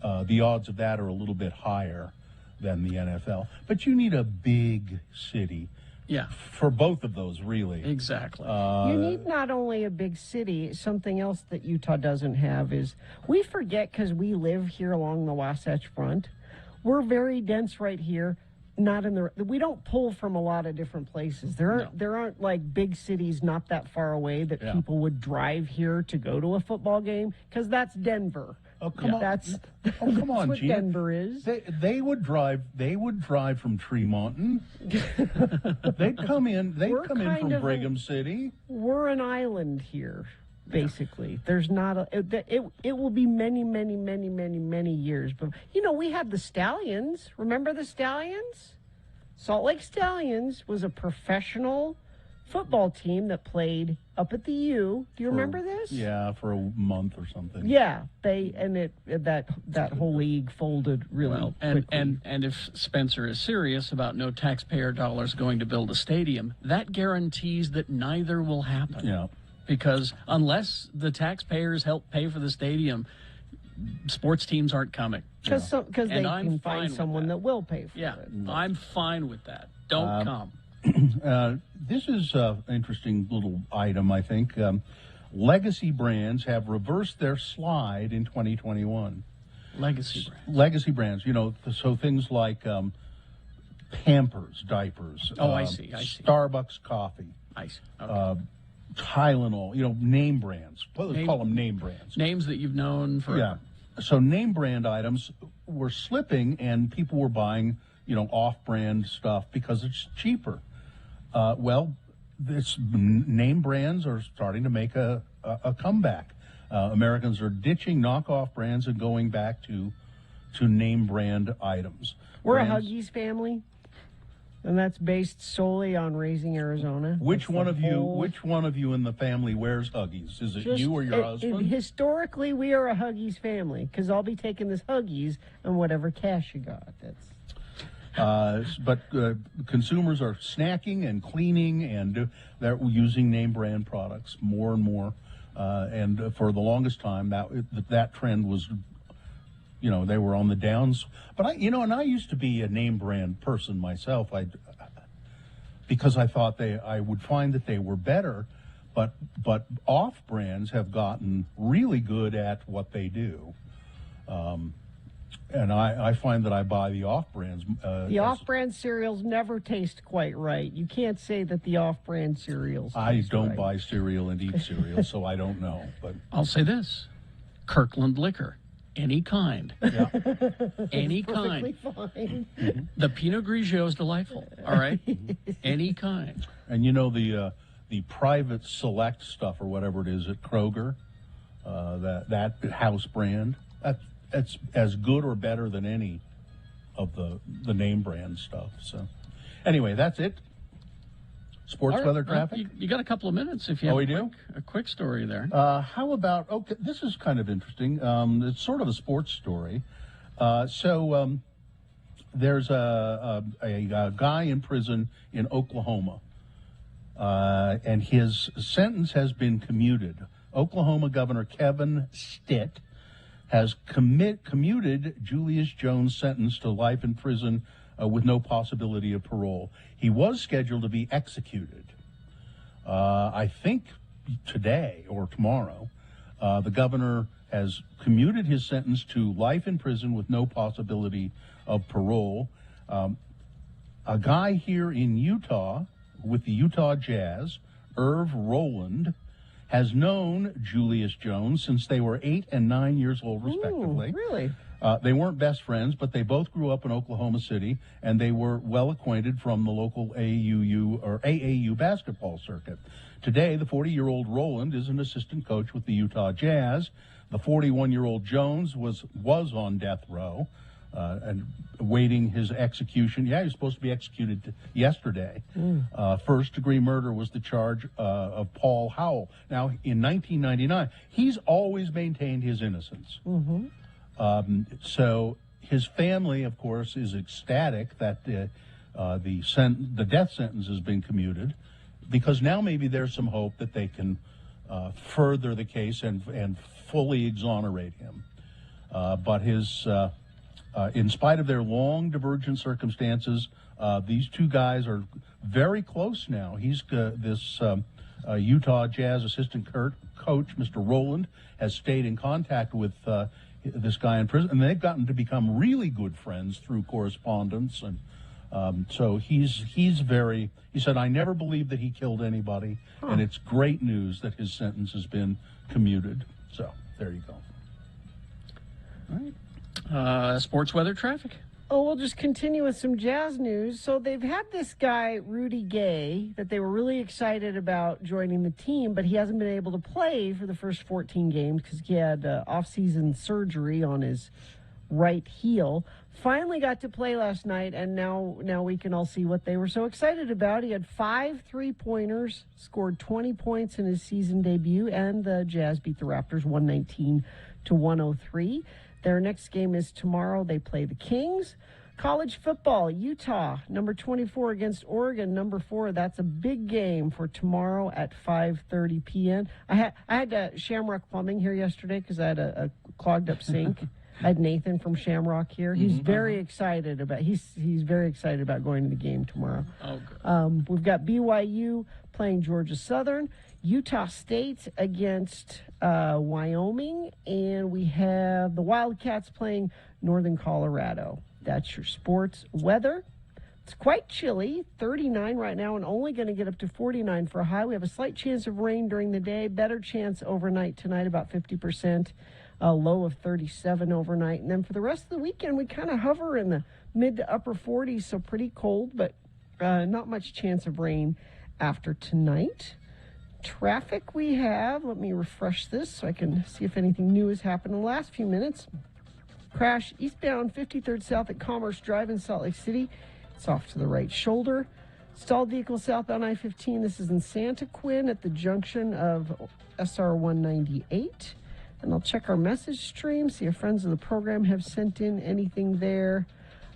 The odds of that are a little bit higher than the NFL. But you need a big city Yeah. For both of those, really. Exactly. You need not only a big city, something else that Utah doesn't have is we forget because we live here along the Wasatch Front. We're very dense right here. Not in the. We don't pull from a lot of different places. There aren't like big cities not that far away that people would drive here to go to a football game because that's Denver. Oh come on! That's come on, what Gina. Denver is. They would drive. They would drive from Tremonton. They'd come in. They'd come in from Brigham City. We're an island here, basically. There's not a. It will be many, many, many, many, many years. But we had the Stallions. Remember the Stallions? Salt Lake Stallions was a professional football team that played up at the U. Do you remember this? Yeah, for a month or something. Yeah, that whole league folded really quickly. And if Spencer is serious about no taxpayer dollars going to build a stadium, that guarantees that neither will happen. Yeah. Because unless the taxpayers help pay for the stadium, sports teams aren't coming. Because they can fine find with someone that will pay for Yeah, it. I'm fine with that. Don't come. This is an interesting little item, I think. Legacy brands have reversed their slide in 2021. Legacy brands. Legacy brands, so things like Pampers diapers. Oh, I see. Starbucks coffee. I see. Okay. Tylenol, name brands. Let's call them name brands. Names that you've known for. Yeah. So name brand items were slipping, and people were buying, off-brand stuff because it's cheaper. This name brands are starting to make a comeback. Americans are ditching knockoff brands and going back to name brand items. We're a Huggies family, and that's based solely on Raising Arizona. Which one of you in the family wears Huggies? Is it you or your husband? Historically, we are a Huggies family because I'll be taking this Huggies and whatever cash you got. But consumers are snacking and cleaning, and they're using name brand products more and more. And for the longest time, that trend was, they were on the downs. But I used to be a name brand person myself. Because I thought I would find that they were better, but off brands have gotten really good at what they do. And I find that I buy the off-brands. The off-brand cereals never taste quite right. You can't say that the off-brand cereals I don't right. buy cereal and eat cereal, so I don't know. But I'll say this. Kirkland liquor. Any kind. Yeah. Any kind. Fine. Mm-hmm. The Pinot Grigio is delightful. All right? Any kind. And the private select stuff or whatever it is at Kroger, that house brand, it's as good or better than any of the name brand stuff. So, anyway, that's it. Sports, All right, weather, well, traffic. You got a couple of minutes if you have we do? a quick story there. How about? Okay, this is kind of interesting. It's sort of a sports story. There's a guy in prison in Oklahoma, and his sentence has been commuted. Oklahoma Governor Kevin Stitt has commuted Julius Jones' sentence to life in prison with no possibility of parole. He was scheduled to be executed, I think today or tomorrow. The governor has commuted his sentence to life in prison with no possibility of parole. A guy here in Utah with the Utah Jazz, Irv Rowland, has known Julius Jones since they were 8 and 9 years old, respectively. Ooh, really? They weren't best friends, but they both grew up in Oklahoma City, and they were well acquainted from the local AAU basketball circuit. Today, the 40-year-old Rowland is an assistant coach with the Utah Jazz. The 41-year-old Jones was on death row and awaiting his execution. Yeah, he was supposed to be executed yesterday. First-degree murder was the charge of Paul Howell. Now, in 1999, he's always maintained his innocence. Mm-hmm. So his family, of course, is ecstatic that the death sentence has been commuted, because now maybe there's some hope that they can further the case and fully exonerate him. But his In spite of their long divergent circumstances, these two guys are very close now. He's this Utah Jazz assistant coach, Mr. Rowland, has stayed in contact with this guy in prison, and they've gotten to become really good friends through correspondence. And so he's very. He said, "I never believed that he killed anybody, and it's great news that his sentence has been commuted." So there you go. All right. Sports weather traffic. Oh, we'll just continue with some Jazz news. So they've had this guy, Rudy Gay, that they were really excited about joining the team, but he hasn't been able to play for the first 14 games because he had off-season surgery on his right heel. Finally got to play last night, and now we can all see what they were so excited about. He had 5 3-pointers, scored 20 points in his season debut, and the Jazz beat the Raptors 119-103. Their next game is tomorrow. They play the Kings. College football, Utah, number 24 against Oregon, number 4. That's a big game for tomorrow at 5:30 p.m. I had Shamrock Plumbing here yesterday because I had a clogged up sink. I had Nathan from Shamrock here. He's very excited about he's very excited about going to the game tomorrow. Oh, good. We've got BYU playing Georgia Southern, Utah State against Wyoming, and we have the Wildcats playing Northern Colorado. That's your sports weather. It's quite chilly, 39 right now, and only going to get up to 49 for a high. We have a slight chance of rain during the day, better chance overnight tonight, about 50%, a low of 37 overnight. And then for the rest of the weekend, we kind of hover in the mid to upper 40s, so pretty cold, but not much chance of rain after tonight. Traffic we have, let me refresh this so I can see if anything new has happened in the last few minutes. Crash eastbound 53rd South at Commerce Drive in Salt Lake City. It's off to the right shoulder. Stalled vehicle southbound I-15. This is in Santa Quin at the junction of SR 198. And I'll check our message stream, see if friends of the program have sent in anything there.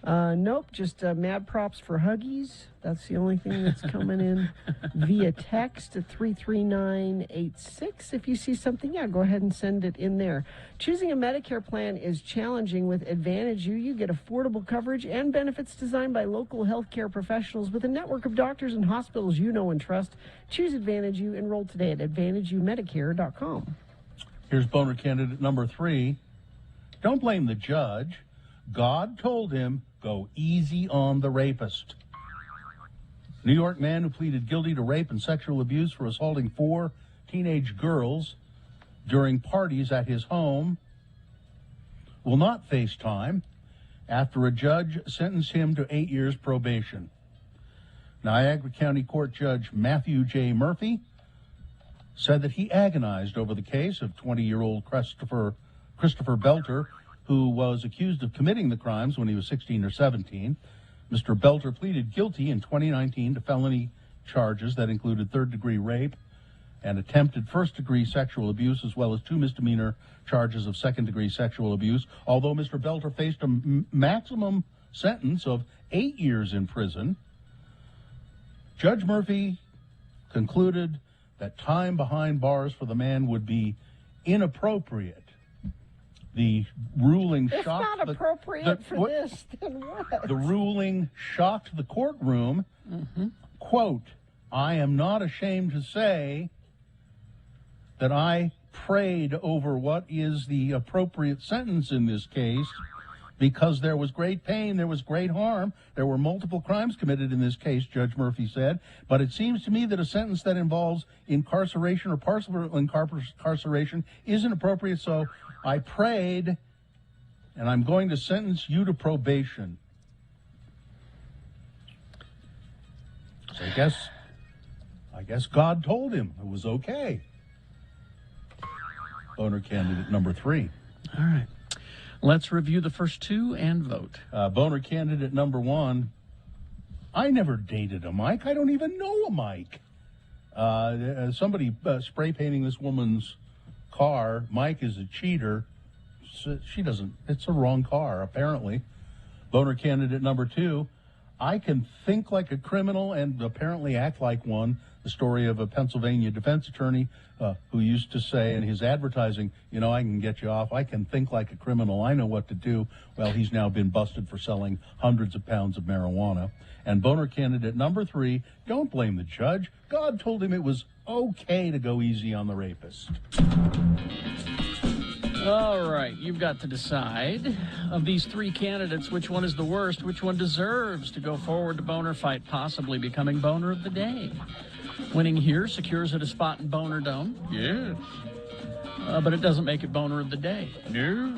Nope, just mad props for Huggies. That's the only thing that's coming in via text at 33986. If you see something, go ahead and send it in there. Choosing a Medicare plan is challenging. With Advantage U, you get affordable coverage and benefits designed by local healthcare professionals with a network of doctors and hospitals you know and trust. Choose Advantage U. Enroll today at AdvantageUMedicare.com. Here's boner candidate number 3. Don't blame the judge. God told him, go easy on the rapist. New York man who pleaded guilty to rape and sexual abuse for assaulting 4 teenage girls during parties at his home will not face time after a judge sentenced him to 8 years probation. Niagara County Court Judge Matthew J. Murphy said that he agonized over the case of 20-year-old Christopher Belter, who was accused of committing the crimes when he was 16 or 17. Mr. Belter pleaded guilty in 2019 to felony charges that included third-degree rape and attempted first-degree sexual abuse, as well as 2 misdemeanor charges of second-degree sexual abuse. Although Mr. Belter faced a maximum sentence of 8 years in prison, Judge Murphy concluded that time behind bars for the man would be inappropriate. The ruling it's shocked not appropriate for this, then what? The ruling shocked the courtroom. Quote, I am not ashamed to say that I prayed over what is the appropriate sentence in this case because there was great pain, there was great harm, there were multiple crimes committed in this case, Judge Murphy said, but it seems to me that a sentence that involves incarceration or partial incarceration isn't appropriate, so I prayed, and I'm going to sentence you to probation. So I guess God told him it was okay. Boner candidate number 3. All right. Let's review the first 2 and vote. Boner candidate number 1. I never dated a Mike. I don't even know a Mike. Somebody spray painting this woman's car. Mike is a cheater. She doesn't. It's a wrong car, apparently. Boner candidate number 2. I can think like a criminal and apparently act like one. The story of a Pennsylvania defense attorney who used to say in his advertising, you know, I can get you off. I can think like a criminal. I know what to do. Well, he's now been busted for selling hundreds of pounds of marijuana. And boner candidate number 3, don't blame the judge. God told him it was okay to go easy on the rapist. All right, you've got to decide of these 3 candidates, which one is the worst, which one deserves to go forward to Boner Fight, possibly becoming Boner of the Day. Winning here secures it a spot in Boner Dome. Yes. But it doesn't make it Boner of the Day. No.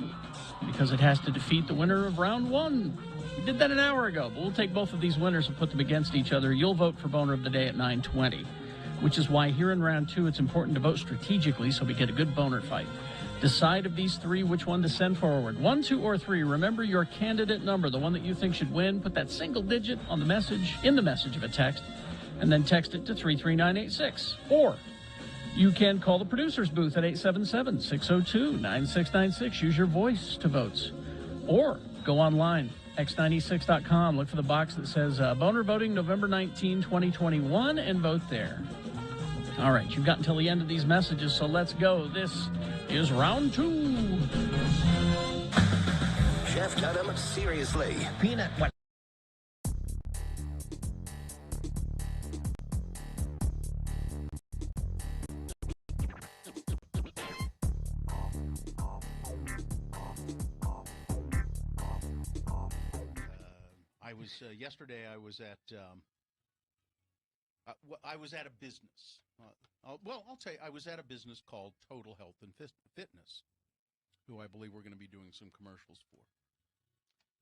Because it has to defeat the winner of round 1. We did that an hour ago, but we'll take both of these winners and put them against each other. You'll vote for Boner of the Day at 9:20, which is why here in round 2 it's important to vote strategically so we get a good boner fight. Decide of these 3 which one to send forward. 1, 2, or 3. Remember your candidate number, the one that you think should win. Put that single digit on the message, in the message of a text, and then text it to 33986. Or you can call the producer's booth at 877-602-9696. Use your voice to vote. Or go online, x96.com. Look for the box that says Boner Voting November 19, 2021, and vote there. All right, you've got until the end of these messages, so let's go. This is round 2. Chef cut him seriously. Peanut what? Yesterday I was at a business. I'll tell you, I was at a business called Total Health and Fitness, who I believe we're going to be doing some commercials for.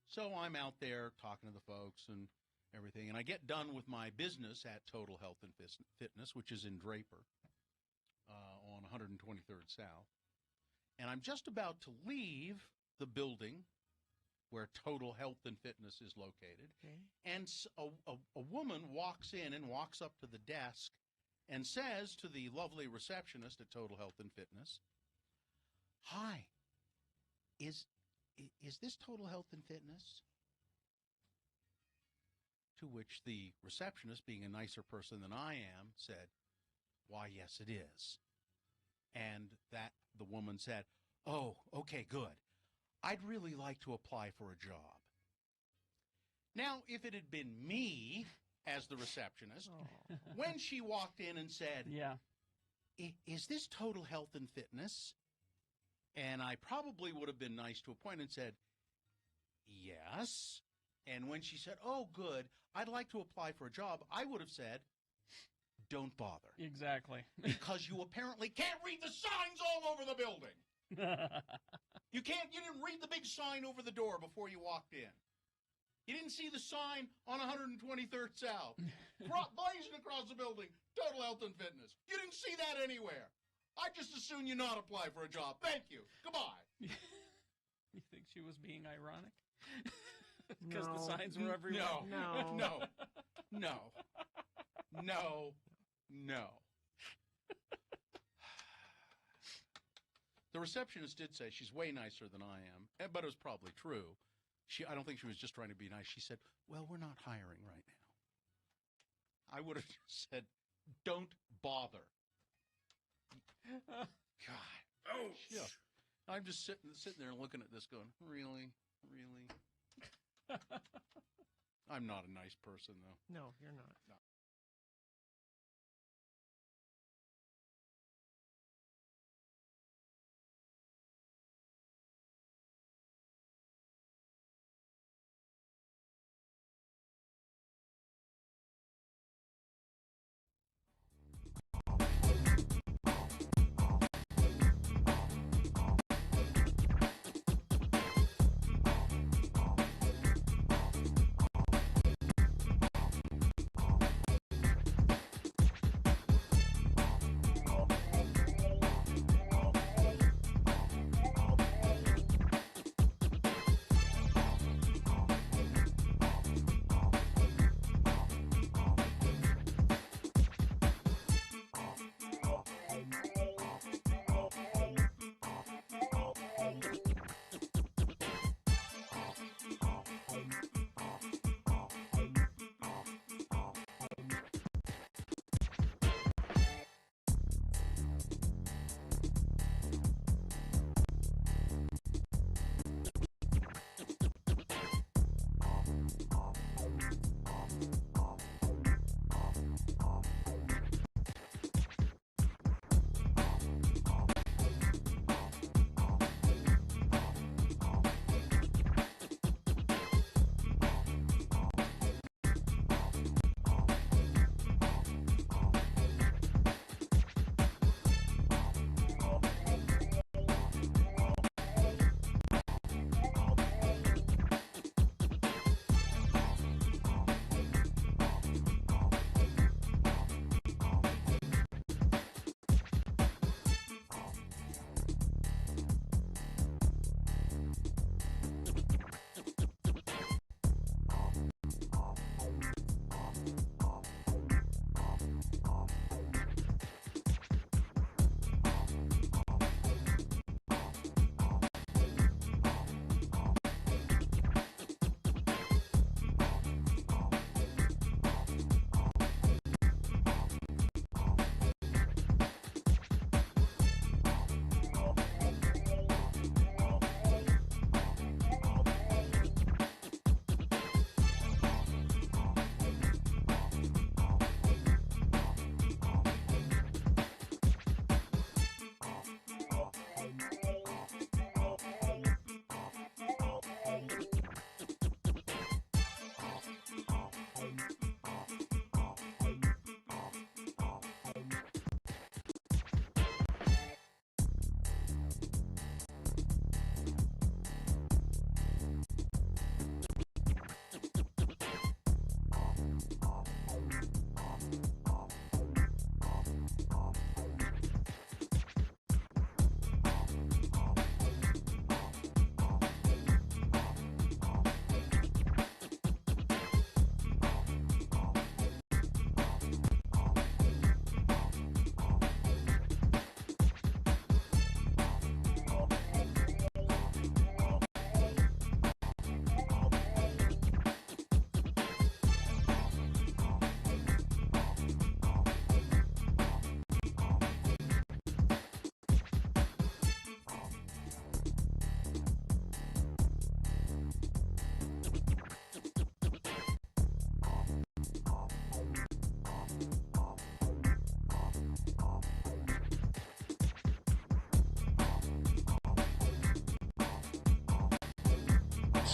So I'm out there talking to the folks and everything, and I get done with my business at Total Health and Fitness, which is in Draper on 123rd South, and I'm just about to leave the building where Total Health and Fitness is located. Okay. And a woman walks in and walks up to the desk and says to the lovely receptionist at Total Health and Fitness, "Hi, is this Total Health and Fitness?" To which the receptionist, being a nicer person than I am, said, "Why, yes, it is." And that the woman said, "Oh, okay, good. I'd really like to apply for a job." Now, if it had been me as the receptionist, when she walked in and said, "Yeah, is this Total Health and Fitness?" And I probably would have been nice to a point and said, "Yes." And when she said, "Oh, good, I'd like to apply for a job," I would have said, "Don't bother." Exactly. Because you apparently can't read the signs all over the building. You didn't read the big sign over the door before you walked in. You didn't see the sign on 123rd South, blazing across the building, Total Health and Fitness. You didn't see that anywhere. I just as soon you not apply for a job. Thank you. Goodbye. You think she was being ironic? Because the signs were everywhere? No. The receptionist did say she's way nicer than I am, but it was probably true. I don't think she was just trying to be nice. She said, "Well, we're not hiring right now." I would have said, "Don't bother." God. Oh, yeah. I'm just sitting there and looking at this going, really? I'm not a nice person, though. No, you're not. No.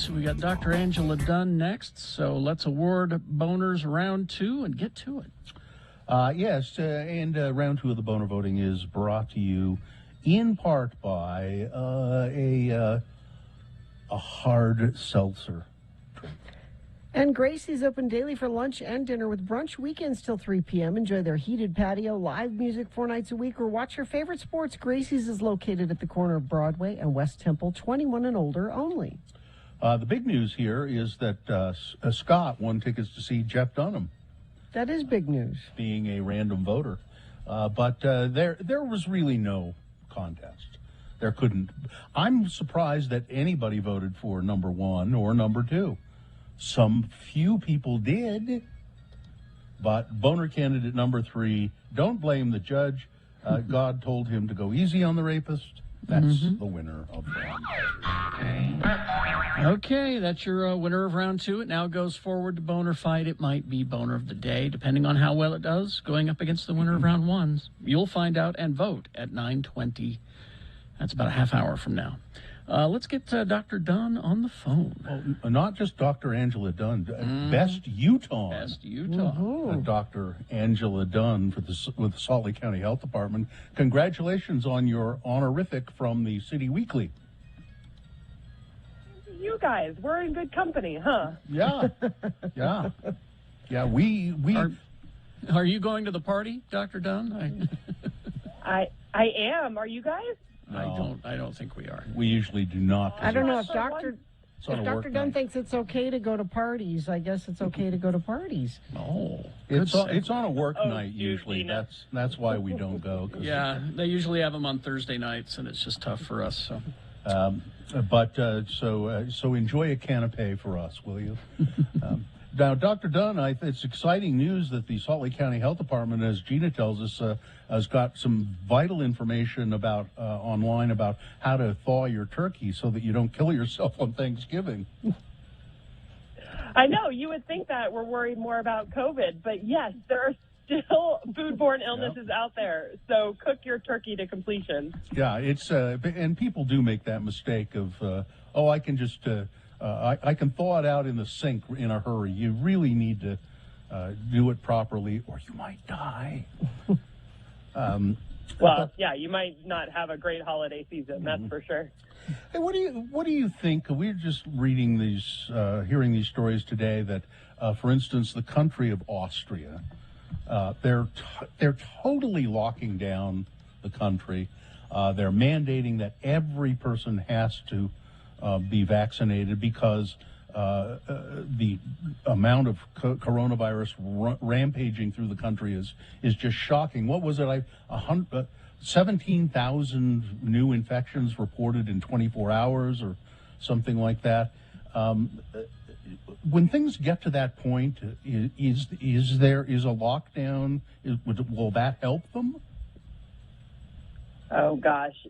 So we got Dr. Angela Dunn next. So let's award boners round 2 and get to it. Yes, and round 2 of the boner voting is brought to you in part by a hard seltzer. And Gracie's open daily for lunch and dinner with brunch weekends till 3 p.m. Enjoy their heated patio, live music 4 nights a week, or watch your favorite sports. Gracie's is located at the corner of Broadway and West Temple, 21 and older only. The big news here is that Scott won tickets to see Jeff Dunham. That is big news. Being a random voter. But there was really no contest. There couldn't. I'm surprised that anybody voted for number 1 or number 2. Some few people did, but boner candidate number 3, don't blame the judge. God told him to go easy on the rapist. That's the winner of round 2. Okay, that's your winner of round 2. It now goes forward to boner fight. It might be boner of the day, depending on how well it does, going up against the winner of round 1. You'll find out and vote at 9:20. That's about a half hour from now. Let's get Dr. Dunn on the phone. Not just Dr. Angela Dunn, Best Utah. Best Utah. Dr. Angela Dunn with the Salt Lake County Health Department. Congratulations on your honorific from the City Weekly. You guys, we're in good company, huh? Yeah, yeah, yeah. We are you going to the party, Dr. Dunn? I am. Are you guys? No. I don't think we are. We usually do not. I don't know if Dr. on a work Dunn night. thinks it's okay to go to parties. I guess it's okay to go to parties. Oh, it's on a work night usually. That's why we don't go. Yeah, they usually have them on Thursday nights, and it's just tough for us. So, so enjoy a canapé for us, will you? Now, Dr. Dunn, it's exciting news that the Salt Lake County Health Department, as Gina tells us, has got some vital information about online about how to thaw your turkey so that you don't kill yourself on Thanksgiving. I know. You would think that we're worried more about COVID, but yes, there are still foodborne illnesses out there. So cook your turkey to completion. Yeah, it's and people do make that mistake of, I can just... I can thaw it out in the sink in a hurry. You really need to do it properly, or you might die. Well, yeah, you might not have a great holiday season. That's for sure. Hey, what do you think? We're just reading these, hearing these stories today that, for instance, the country of Austria, they're totally locking down the country. They're mandating that every person has to be vaccinated because the amount of coronavirus rampaging through the country is just shocking. What was it? 17,000 new infections reported in 24 hours or something like that. When things get to that point, is a lockdown? Will that help them? Oh gosh,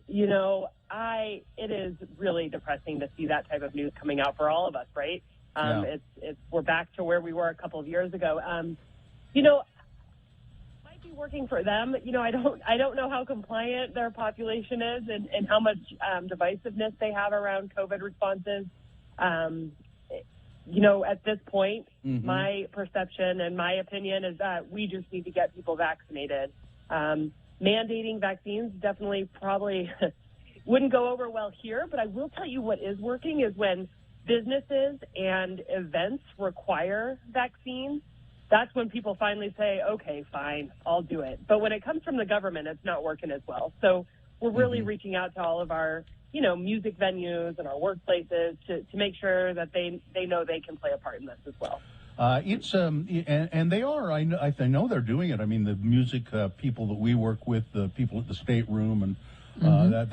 it is really depressing to see that type of news coming out for all of us, right? We're back to where we were a couple of years ago. Might be working for them. I don't know how compliant their population is and how much divisiveness they have around COVID responses. At this point, my perception and my opinion is that we just need to get people vaccinated. Mandating vaccines definitely probably wouldn't go over well here, but I will tell you what is working is when businesses and events require vaccines, that's when people finally say, okay, fine, I'll do it. But when it comes from the government, it's not working as well. So we're really reaching out to all of our, music venues and our workplaces to make sure that they know they can play a part in this as well. And they are. I know they're doing it. I mean, the music people that we work with, the people at the State Room, and that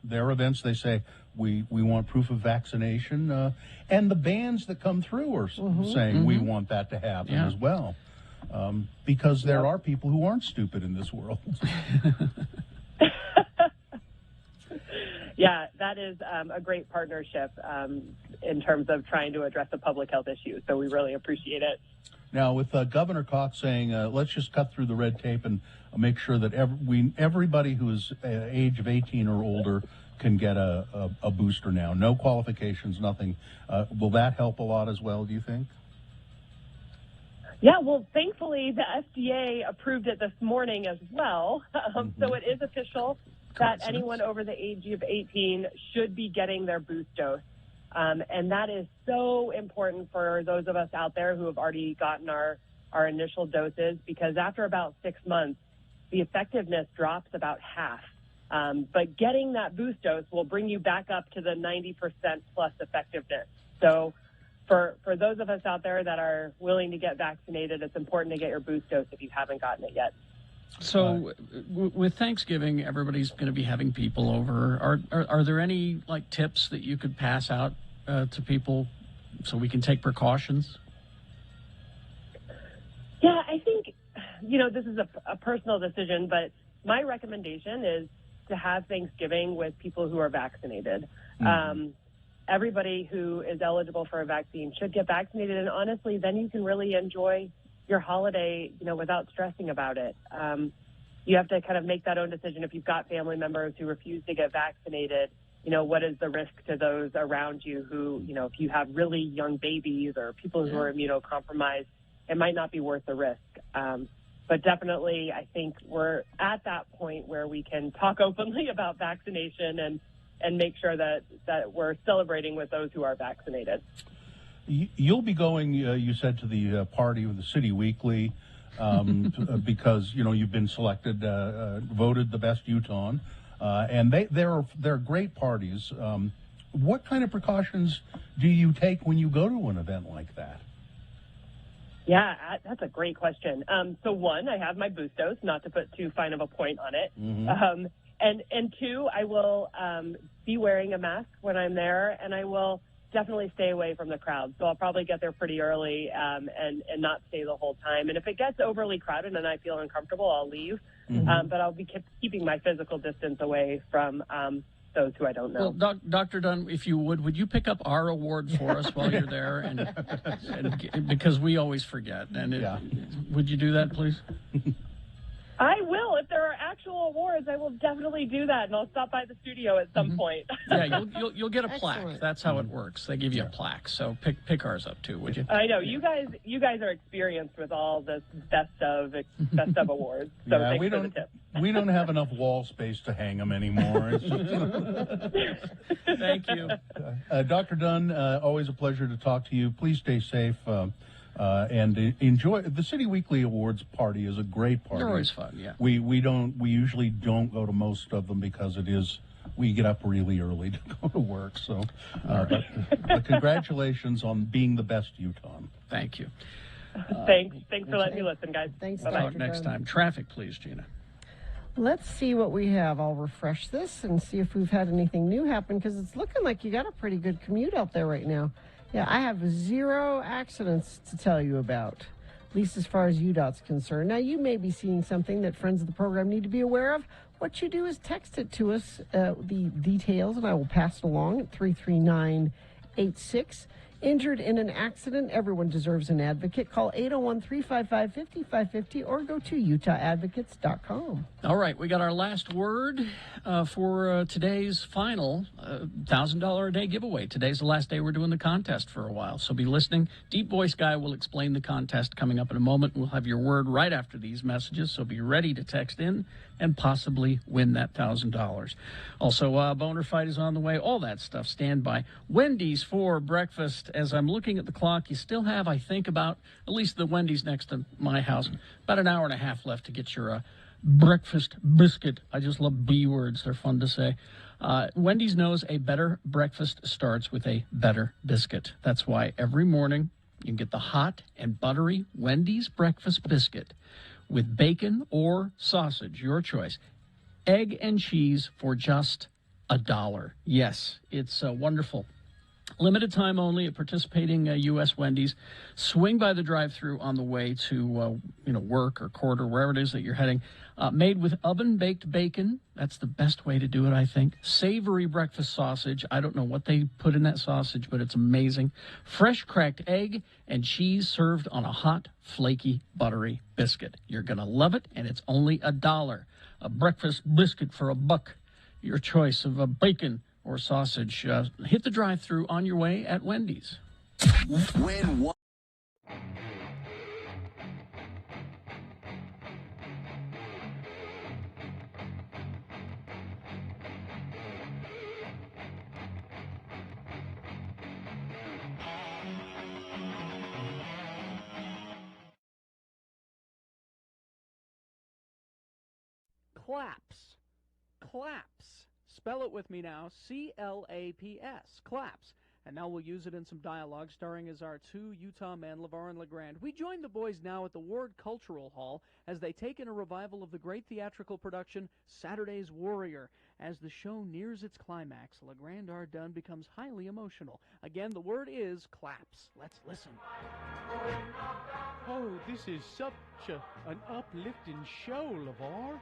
their events. They say we want proof of vaccination, and the bands that come through are saying we want that to happen as well, because there are people who aren't stupid in this world. Yeah, that is a great partnership in terms of trying to address a public health issue. So we really appreciate it. Now, with Governor Cox saying, let's just cut through the red tape and make sure that everybody who is age of 18 or older can get a booster now. No qualifications, nothing. Will that help a lot as well, do you think? Yeah, well, thankfully, the FDA approved it this morning as well. So it is official that anyone over the age of 18 should be getting their boost dose. And that is so important for those of us out there who have already gotten our initial doses, because after about 6 months, the effectiveness drops about half. But getting that boost dose will bring you back up to the 90% plus effectiveness. So for those of us out there that are willing to get vaccinated, it's important to get your boost dose if you haven't gotten it yet. So with Thanksgiving, everybody's going to be having people over. Are there any tips that you could pass out to people so we can take precautions? Yeah, I think, this is a personal decision, but my recommendation is to have Thanksgiving with people who are vaccinated. Everybody who is eligible for a vaccine should get vaccinated, and honestly, then you can really enjoy your holiday, without stressing about it. You have to kind of make that own decision. If you've got family members who refuse to get vaccinated, what is the risk to those around you who, if you have really young babies or people who are immunocompromised, it might not be worth the risk. But definitely, I think we're at that point where we can talk openly about vaccination and make sure that we're celebrating with those who are vaccinated. You'll be going, you said, to the party with the City Weekly because, you've been selected, voted the best Utahn. And they're great parties. What kind of precautions do you take when you go to an event like that? Yeah, that's a great question. So one, I have my boost dose, not to put too fine of a point on it. And two, I will be wearing a mask when I'm there, and I will definitely stay away from the crowd. So I'll probably get there pretty early and not stay the whole time. And if it gets overly crowded and I feel uncomfortable, I'll leave. But I'll be keeping my physical distance away from those who I don't know. Well, Dr. Dunn, if you would you pick up our award for us while you're there? And because we always forget. And would you do that, please? I will. If there are actual awards, I will definitely do that, and I'll stop by the studio at some point. Yeah, you'll get a plaque. That's how it works. They give you a plaque. So pick ours up too, would you? I know you guys are experienced with all the best of awards. So thanks for the tip. We don't have enough wall space to hang them anymore. It's just... Thank you, Dr. Dunn. Always a pleasure to talk to you. Please stay safe. And enjoy the City Weekly Awards party is a great party. They're always fun, yeah. We usually don't go to most of them because we get up really early to go to work. So, but congratulations on being the best Utahn. Thank you. Thanks for letting me listen, guys. Thanks. Talk next time. Traffic, please, Gina. Let's see what we have. I'll refresh this and see if we've had anything new happen, because it's looking like you got a pretty good commute out there right now. Yeah, I have 0 accidents to tell you about, at least as far as UDOT's concerned. Now, you may be seeing something that friends of the program need to be aware of. What you do is text it to us, the details, and I will pass it along at 33986. Injured in an accident, everyone deserves an advocate. Call 801-355-5550 or go to UtahAdvocates.com. All right, we got our last word for today's final $1,000 a day giveaway. Today's the last day we're doing the contest for a while, so be listening. Deep Voice Guy will explain the contest coming up in a moment. We'll have your word right after these messages, so be ready to text in and possibly win that $1,000. Also, Boner Fight is on the way. All that stuff. Stand by. Wendy's for breakfast. As I'm looking at the clock, you still have, I think, about, at least the Wendy's next to my house, about an hour and a half left to get your breakfast biscuit. I just love B words. They're fun to say. Wendy's knows a better breakfast starts with a better biscuit. That's why every morning you can get the hot and buttery Wendy's breakfast biscuit with bacon or sausage, your choice, egg and cheese for just $1. Yes, it's wonderful. Limited time only at participating U.S. Wendy's. Swing by the drive-thru on the way to work or court or wherever it is that you're heading. Made with oven-baked bacon. That's the best way to do it, I think. Savory breakfast sausage. I don't know what they put in that sausage, but it's amazing. Fresh cracked egg and cheese served on a hot, flaky, buttery biscuit. You're going to love it, and it's only $1. A breakfast biscuit for $1. your choice of a bacon or sausage. Hit the drive-thru on your way at Wendy's. When what? Claps. Claps. Spell it with me now. C-L-A-P-S. Claps. And now we'll use it in some dialogue, starring as our two Utah men, LeVar and LeGrand. We join the boys now at the Ward Cultural Hall as they take in a revival of the great theatrical production Saturday's Warrior. As the show nears its climax, LeGrand R. Dunn becomes highly emotional. Again, the word is claps. Let's listen. Oh, this is such an uplifting show, LeVar.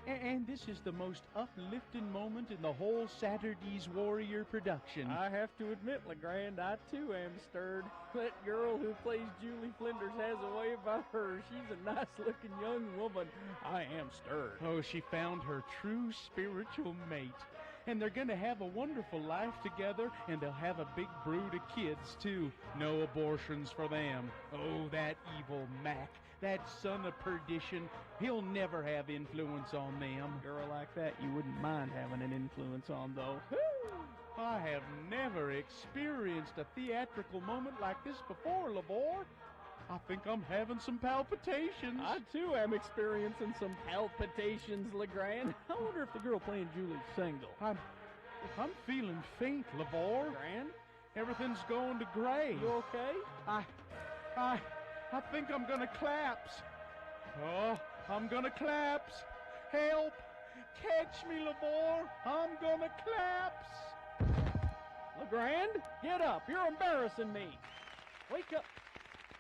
And this is the most uplifting moment in the whole Saturday's Warrior production. I have to admit, LeGrand, I too am stirred. That girl who plays Julie Flinders has a way about her. She's a nice-looking young woman. I am stirred. Oh, she found her true spiritual mate. And they're going to have a wonderful life together, and they'll have a big brood of kids, too. No abortions for them. Oh, that evil Mac. That son of perdition, he'll never have influence on them. Girl like that you wouldn't mind having an influence on, though. I have never experienced a theatrical moment like this before, LeVar. I think I'm having some palpitations. I too am experiencing some palpitations, LeGrand. I wonder if the girl playing Julie's single. I'm feeling faint, LeVar. Grand? Everything's going to gray. You okay? I think I'm gonna collapse. Oh, I'm gonna collapse. Help! Catch me, LeVar. I'm gonna collapse. LeGrand, get up. You're embarrassing me. Wake up.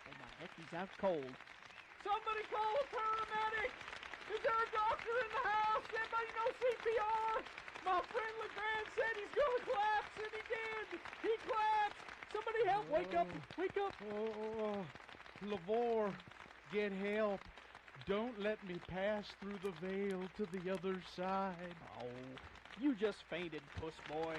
Oh, my heck, he's out cold. Somebody call a paramedic. Is there a doctor in the house? Anybody know CPR? My friend LeGrand said he's gonna collapse, and he did. He collapsed. Somebody help. Wake up. Wake up. LeVar, get help. Don't let me pass through the veil to the other side. Oh, you just fainted, puss boy.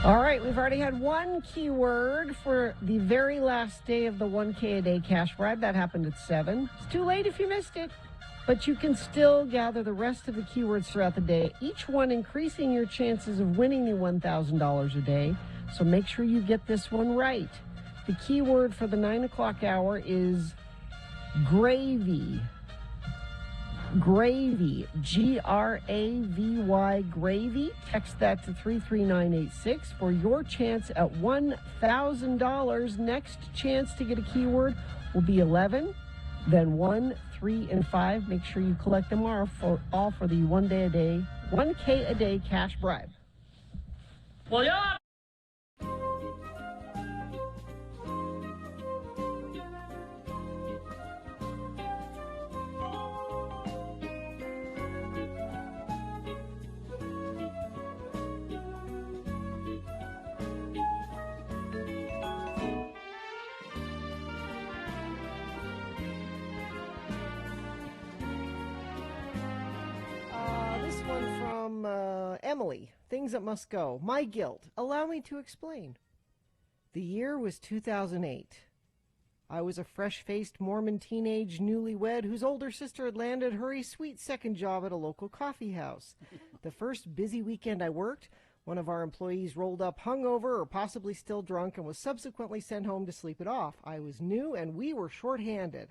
All right, we've already had one keyword for the very last day of the 1K a day cash bribe. That happened at 7. It's too late if you missed it, but you can still gather the rest of the keywords throughout the day, each one increasing your chances of winning the $1,000 a day. So make sure you get this one right. The keyword for the 9 o'clock hour is gravy. Gravy, Gravy, gravy. Text that to 33986 for your chance at $1,000. Next chance to get a keyword will be 11, then 1, 3, and 5. Make sure you collect them all for the 1K a day cash bribe. Well, yeah. This one from Emily. Things that must go. My guilt. Allow me to explain. The year was 2008. I was a fresh-faced Mormon teenage newlywed whose older sister had landed her a sweet second job at a local coffee house. The first busy weekend I worked, one of our employees rolled up hungover or possibly still drunk and was subsequently sent home to sleep it off. I was new and we were short-handed.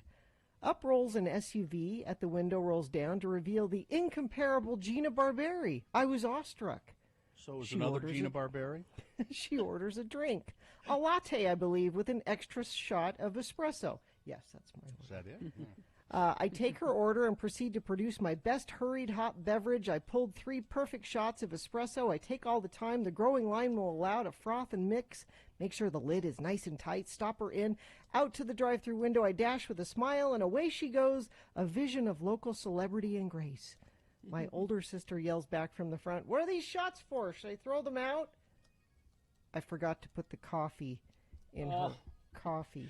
Up rolls an SUV, at the window rolls down to reveal the incomparable Gina Barberi. I was awestruck. So is She another orders Gina a- Barberi? She orders a drink. A latte, I believe, with an extra shot of espresso. Yes, that's my order. Is that it? I take her order and proceed to produce my best hurried hot beverage. I pulled 3 perfect shots of espresso. I take all the time the growing line will allow to froth and mix. Make sure the lid is nice and tight. Stop her in. Out to the drive-thru window I dash with a smile, and away she goes, a vision of local celebrity and grace. My older sister yells back from the front, "What are these shots for? Should I throw them out?" I forgot to put the coffee in her coffee.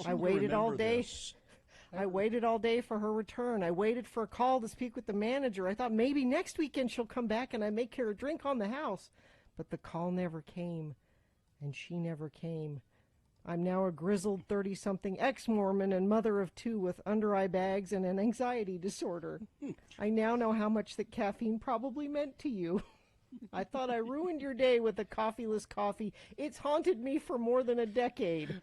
I waited all day. I waited all day for her return. I waited for a call to speak with the manager. I thought maybe next weekend she'll come back and I make her a drink on the house. But the call never came, and she never came. I'm now a grizzled 30-something ex-Mormon and mother of 2 with under-eye bags and an anxiety disorder. I now know how much that caffeine probably meant to you. I thought I ruined your day with a coffeeless coffee. It's haunted me for more than a decade.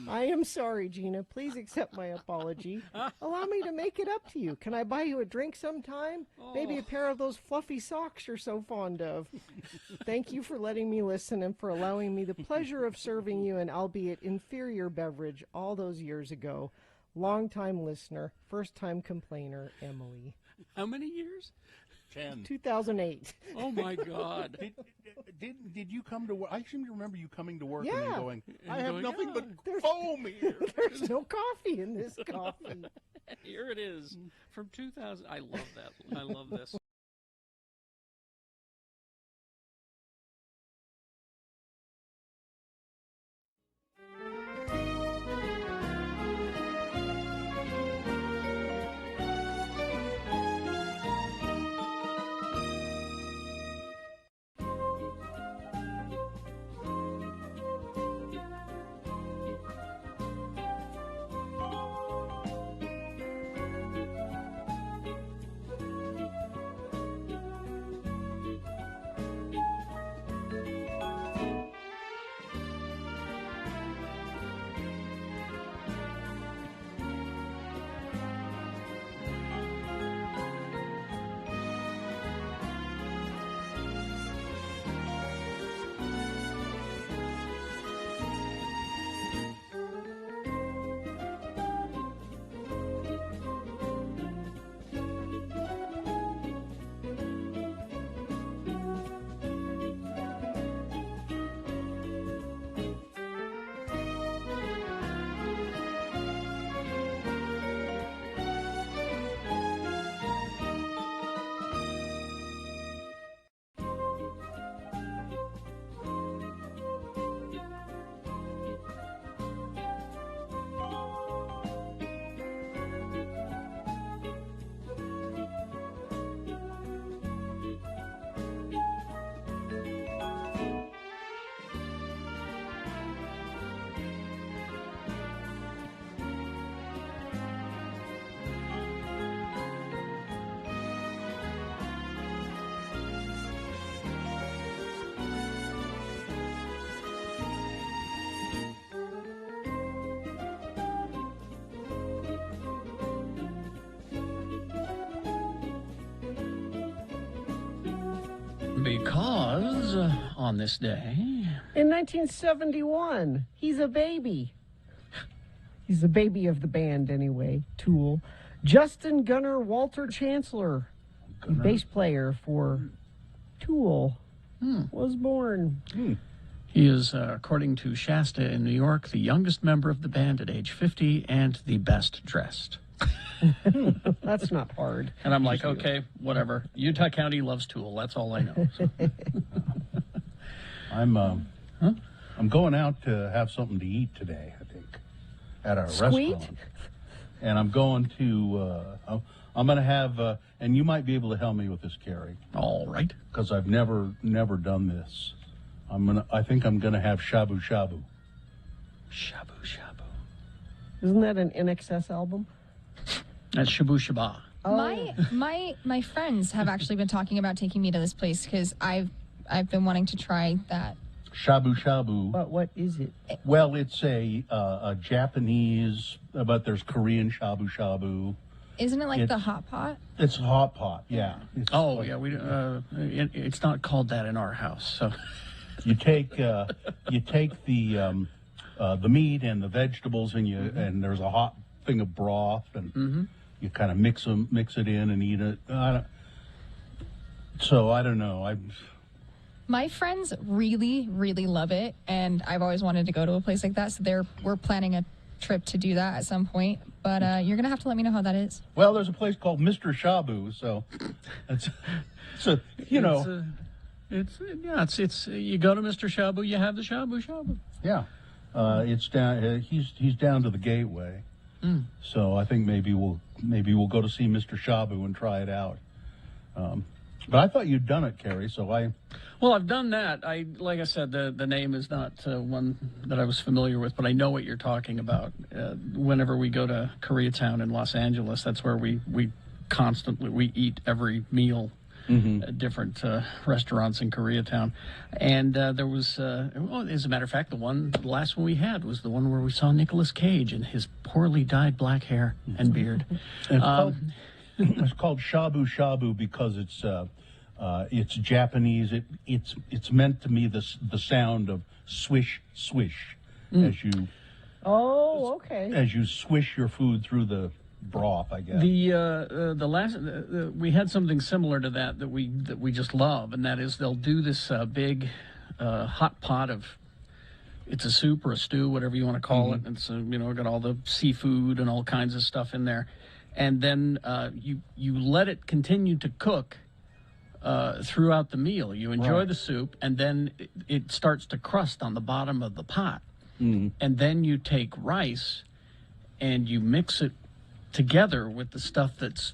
I am sorry, Gina. Please accept my apology. Allow me to make it up to you. Can I buy you a drink sometime? Maybe a pair of those fluffy socks you're so fond of. Thank you for letting me listen and for allowing me the pleasure of serving you an albeit inferior beverage all those years ago. Long-time listener, first-time complainer, Emily. How many years? 10. 2008. Oh my God! Did you come to work? I seem to remember you coming to work and then Yeah. going, And I have going, nothing but There's- foam here. There's no coffee in this coffee. Here it is from 2000. I love that. I love this. Because on this day, in 1971, he's a baby. He's the baby of the band, anyway. Tool. Justin Gunnar Walter Chancellor, bass player for Tool, was born. He is, according to Shasta in New York, the youngest member of the band at age 50 and the best dressed. That's not hard. And I'm like, okay, whatever. Utah County loves Tool. That's all I know. So. I'm going out to have something to eat today, I think, at our restaurant. And I'm going to, I'm going to have, and you might be able to help me with this, Carrie. All right. Because I've never done this. I think I'm going to have shabu shabu. Shabu shabu. Isn't that an NXS album? That's Shabu Shaba. My friends have actually been talking about taking me to this place because I've been wanting to try that. Shabu shabu. But what is it? Well, it's a Japanese, but there's Korean shabu shabu. Isn't it like the hot pot? It's a hot pot, yeah. It's not called that in our house. So you take the meat and the vegetables, and and there's a hot thing of broth, and you kind of mix it in and eat it. So I don't know. My friends really, really love it, and I've always wanted to go to a place like that. So we're planning a trip to do that at some point. But you're gonna have to let me know how that is. Well, there's a place called Mr. Shabu, so it's you know. It's you go to Mr. Shabu, you have the shabu shabu. Yeah, it's down. He's down to the gateway. So I think maybe we'll go to see Mr. Shabu and try it out. But I thought you'd done it, Carrie. So Well, I've done that. Like I said, the name is not one that I was familiar with, but I know what you're talking about. Whenever we go to Koreatown in Los Angeles, that's where we constantly eat every meal. At different restaurants in Koreatown, and there was, as a matter of fact, the last one we had was the one where we saw Nicolas Cage and his poorly dyed black hair and beard. It's called shabu shabu because it's Japanese. It's meant to be the sound of swish swish as you. Oh, okay. As you swish your food through the broth, I guess. The last we had something similar to that we just love, and that is they'll do this big hot pot of, it's a soup or a stew, whatever you want to call it. It's got all the seafood and all kinds of stuff in there, and then you let it continue to cook throughout the meal. You enjoy the soup, and then it starts to crust on the bottom of the pot, and then you take rice and you mix it together with the stuff that's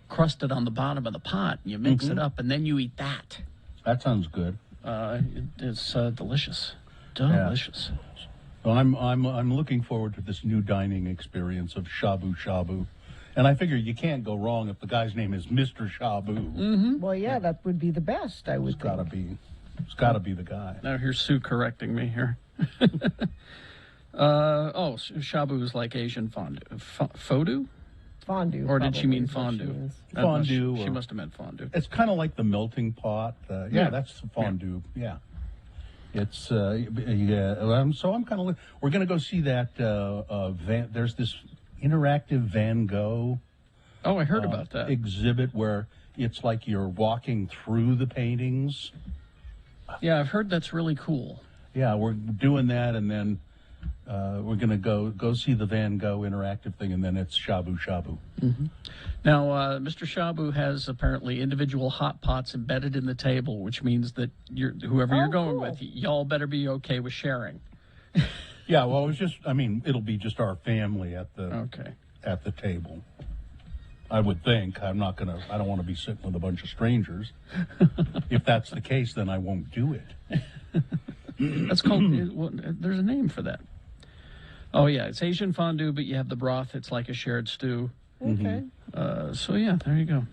crusted on the bottom of the pot. You mix it up, and then you eat that. That sounds good. It's delicious, delicious. Yeah. Well, I'm looking forward to this new dining experience of shabu shabu, and I figure you can't go wrong if the guy's name is Mr. Shabu. Well, yeah, that would be the best. I would. It's got to be the guy. Now here's Sue correcting me here. Shabu is like Asian fondue. Fondue? Fondue. Or did she mean fondue? Fondue. She must have meant fondue. It's kind of like the melting pot. That's fondue. Yeah. It's so I'm kind of. We're going to go see that. There's this interactive Van Gogh. Oh, I heard about that exhibit where it's like you're walking through the paintings. Yeah, I've heard that's really cool. Yeah, we're doing that, and then we're going to go see the Van Gogh interactive thing, and then it's shabu shabu. Now, Mr. Shabu has apparently individual hot pots embedded in the table, which means that whoever you're going with, y'all better be okay with sharing. Yeah, well, it'll be just our family at the table. I would think. I don't want to be sitting with a bunch of strangers. If that's the case, then I won't do it. That's called, there's a name for that. Oh, yeah, it's Asian fondue, but you have the broth. It's like a shared stew. Okay. So, yeah, there you go.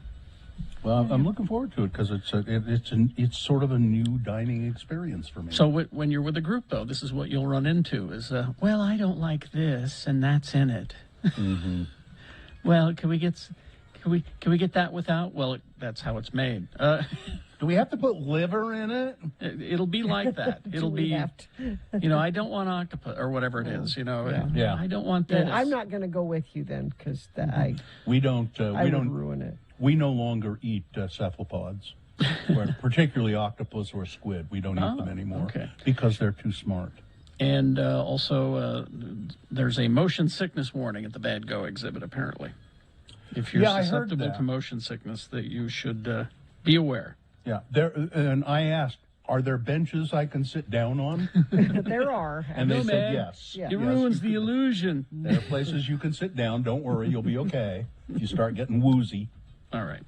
Well, I'm looking forward to it because it's sort of a new dining experience for me. So when you're with a group, though, this is what you'll run into is, well, I don't like this, and that's in it. Well, can we get Can we get that without? Well, that's how it's made. Do we have to put liver in it? It'll be like that. It'll we be, have I don't want octopus or whatever it is. Yeah. I don't want Then this. I'm not going to go with you then, because We don't. I we would don't ruin it. We no longer eat cephalopods, or particularly octopus or squid. We don't eat them anymore because they're too smart. And also, there's a motion sickness warning at the Bad Go exhibit, apparently. If you're Yeah, I heard susceptible that. to motion sickness, that you should be aware. Yeah, and I asked, are there benches I can sit down on? There are. And they No, said man. yes. Yeah. It Yes, ruins you the can- illusion. There are places you can sit down. Don't worry, you'll be okay. If you start getting woozy. All right.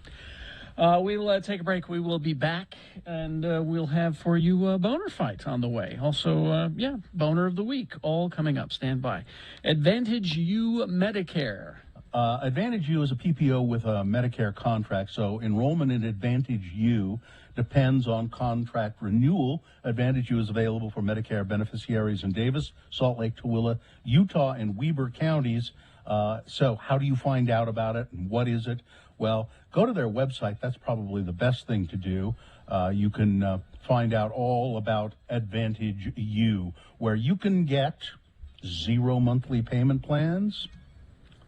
We'll take a break. We will be back, and we'll have for you a boner fight on the way. Also, boner of the week, all coming up. Stand by. Advantage U Medicare. Advantage U is a PPO with a Medicare contract, so enrollment in Advantage U depends on contract renewal. Advantage U is available for Medicare beneficiaries in Davis, Salt Lake, Tooele, Utah, and Weber counties. So how do you find out about it, and what is it? Well, go to their website. That's probably the best thing to do. You can find out all about Advantage U, where you can get 0 monthly payment plans,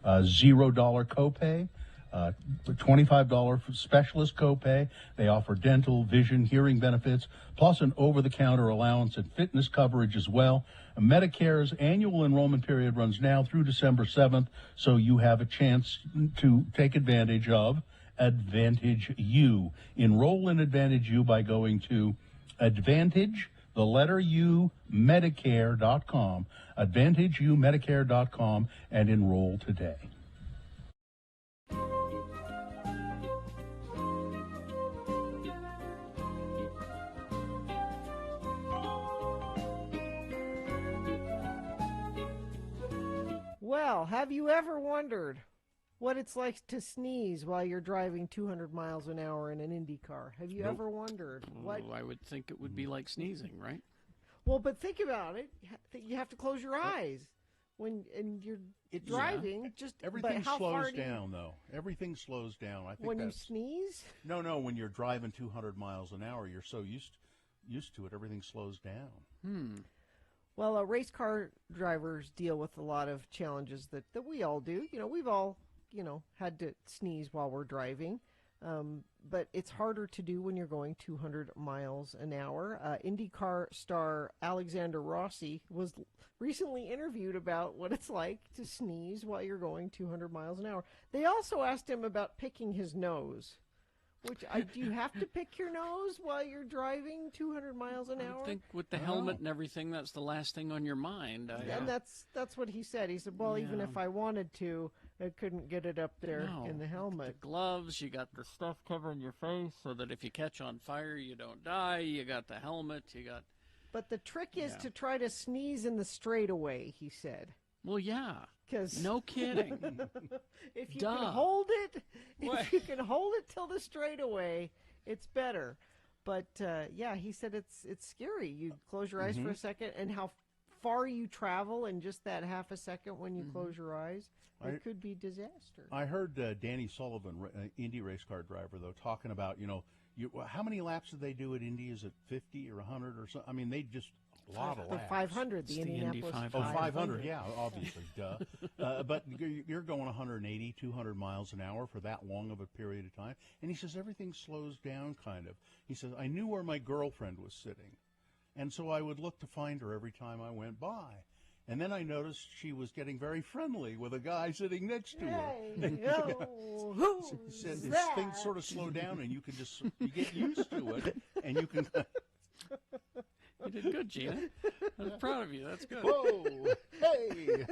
$0 copay, $25 specialist copay. They offer dental, vision, hearing benefits, plus an over-the-counter allowance and fitness coverage as well. Medicare's annual enrollment period runs now through December 7th, so you have a chance to take advantage of Advantage U. Enroll in Advantage U by going to Advantage, the letter U, Medicare.com, AdvantageUMedicare.com, and enroll today. Well, have you ever wondered what it's like to sneeze while you're driving 200 miles an hour in an Indy car? Have you ever wondered what? I would think it would be like sneezing, right? Well, but think about it. You have to close your eyes when you're driving. Just Everything but how far slows do you- down, though. Everything slows down. I think when you that's, sneeze. No, when you're driving 200 miles an hour, you're so used to it, everything slows down. Well, race car drivers deal with a lot of challenges that we all do. We've all, had to sneeze while we're driving. But it's harder to do when you're going 200 miles an hour. IndyCar star Alexander Rossi was recently interviewed about what it's like to sneeze while you're going 200 miles an hour. They also asked him about picking his nose. Do you have to pick your nose while you're driving 200 miles an hour? I think with the helmet and everything, that's the last thing on your mind. And that's what he said. He said, well, even if I wanted to, I couldn't get it up there in the helmet. The gloves, you got the stuff covering your face so that if you catch on fire, you don't die. You got the helmet, you got... But the trick is to try to sneeze in the straightaway, he said. Well, yeah. 'Cause no kidding. If you can hold it, if you can hold it till the straightaway, it's better. But he said it's scary. You close your eyes for a second, and how far you travel in just that half a second when you close your eyes, it could be disaster. I heard Danny Sullivan, Indy race car driver, though, talking about, how many laps did they do at Indy? Is it 50 or 100 or something? I mean, they just... A lot of laps. 500, the Indianapolis 500. 500, yeah, obviously, duh. But you're going 180, 200 miles an hour for that long of a period of time. And he says everything slows down, kind of. He says, I knew where my girlfriend was sitting. And so I would look to find her every time I went by. And then I noticed she was getting very friendly with a guy sitting next to her. He said things sort of slow down, and you get used to it, and you can... You did good, Gina. I'm proud of you. That's good. Whoa! Hey!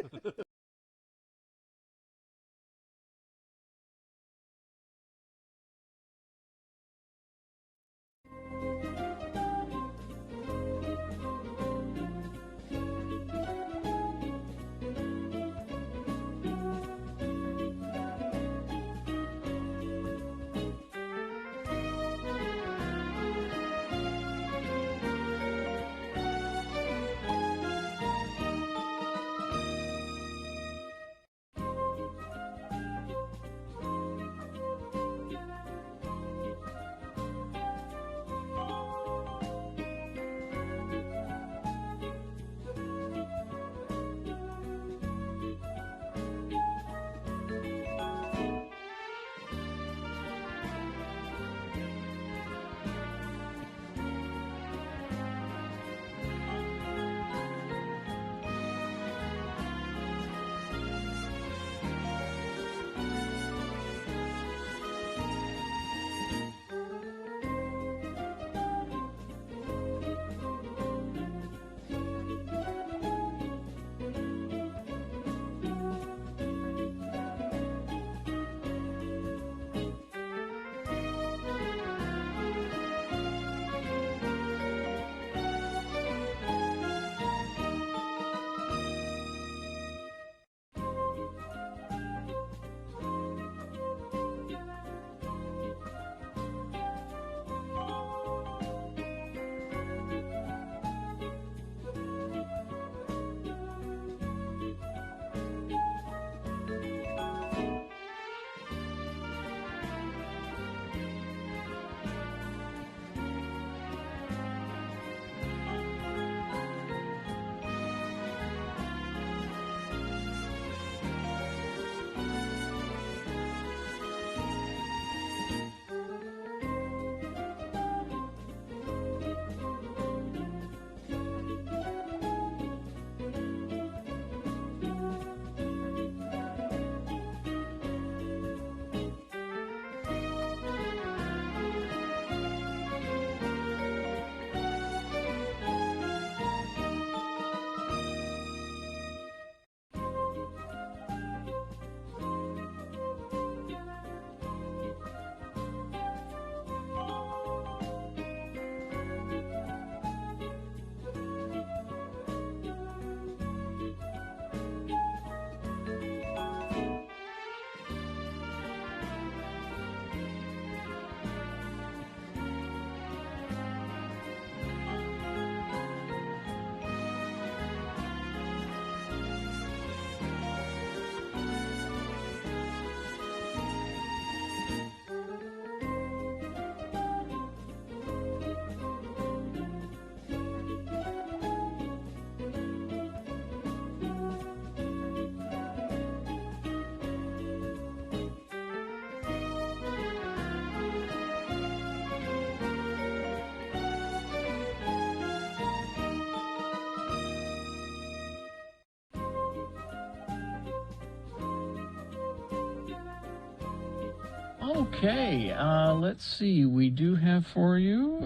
Okay, let's see. We do have for you,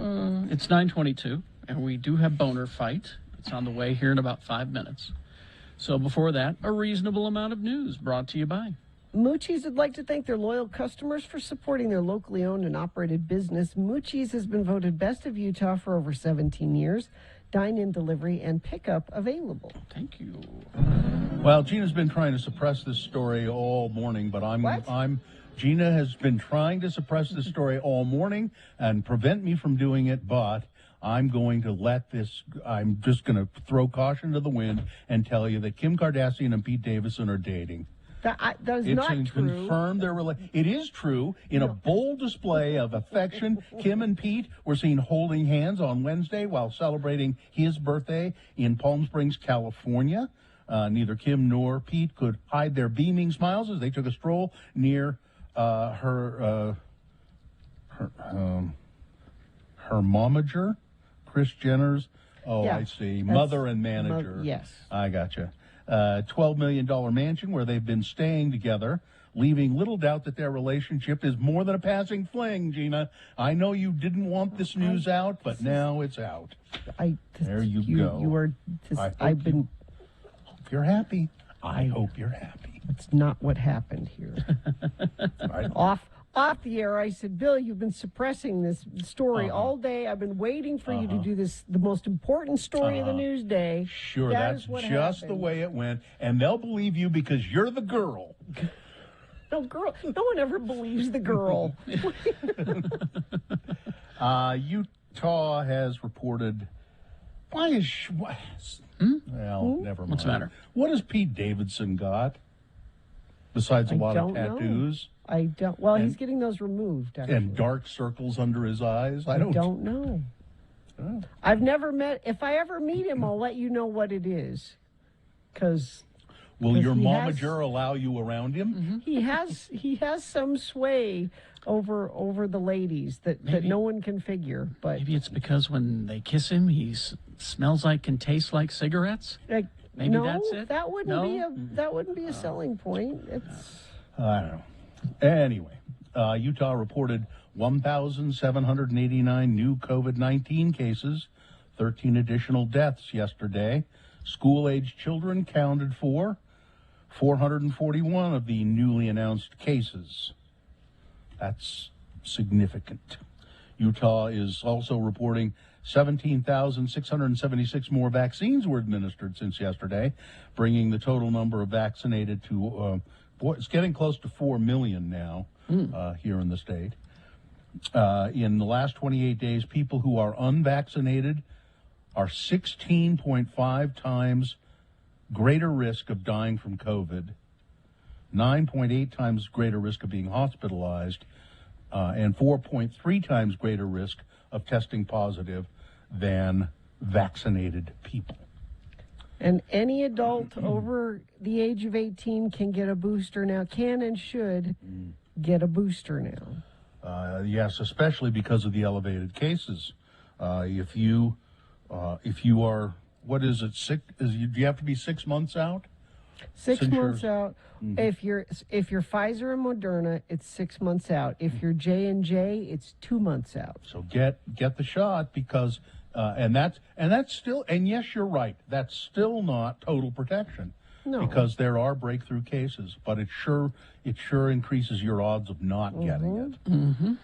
it's 9:22, and we do have Boner Fight. It's on the way here in about 5 minutes. So before that, a reasonable amount of news brought to you by Moochie's would like to thank their loyal customers for supporting their locally owned and operated business. Moochie's has been voted Best of Utah for over 17 years. Dine-in delivery and pickup available. Thank you. Well, Gina's been trying to suppress this story all morning, but Gina has been trying to suppress this story all morning and prevent me from doing it, but I'm going to I'm just going to throw caution to the wind and tell you that Kim Kardashian and Pete Davidson are dating. That is It's not true. confirmed their relationship. It is true. In a bold display of affection, Kim and Pete were seen holding hands on Wednesday while celebrating his birthday in Palm Springs, California. Neither Kim nor Pete could hide their beaming smiles as they took a stroll near her momager, Kris Jenner's. Oh, Yeah, I see. that's Mother and manager. yes. I gotcha. $12 million mansion where they've been staying together, leaving little doubt that their relationship is more than a passing fling, Gina. I know you didn't want this news out, but now it's out. There you go. You are just, I've been. Hope you're happy. I hope you're happy. That's not what happened here. Off the air, I said, Bill, you've been suppressing this story all day. I've been waiting for you to do this, the most important story of the news day. Sure, That that's is what just the happened. way it went, and they'll believe you because you're the girl. No, girl. No one ever believes the girl. Utah has reported. Why is she, well, never mind. What's the matter? What has Pete Davidson got besides a lot of don't know. tattoos I don't. Well, he's And- getting those removed. Actually. and dark circles under his eyes? I don't know. Oh. I've never met. If I ever meet him, I'll let you know what it is. Because Will your he momager allow you around him? he has some sway over the ladies that no one can figure. But maybe it's because when they kiss him, he smells like and tastes like cigarettes. like, Maybe no, that's it? that wouldn't No? be a selling point. It's I don't know. Anyway, Utah reported 1,789 new COVID-19 cases, 13 additional deaths yesterday. School-aged children counted for 441 of the newly announced cases. That's significant. Utah is also reporting 17,676 more vaccines were administered since yesterday, bringing the total number of vaccinated to, it's getting close to 4 million now here in the state. In the last 28 days, people who are unvaccinated are 16.5 times greater risk of dying from COVID, 9.8 times greater risk of being hospitalized, and 4.3 times greater risk of testing positive than vaccinated people. and any adult over the age of 18 can get a booster now. Can and should get a booster now. Yes, especially because of the elevated cases. If you are, what is it? Do you have to be 6 months out? 6 Since months you're- out. If you're Pfizer and Moderna, it's 6 months out. If you're J&J, it's 2 months out. So get the shot because and that's still, and yes, you're right. That's still not total protection. No. Because there are breakthrough cases, but it sure increases your odds of not getting it. Mm-hmm.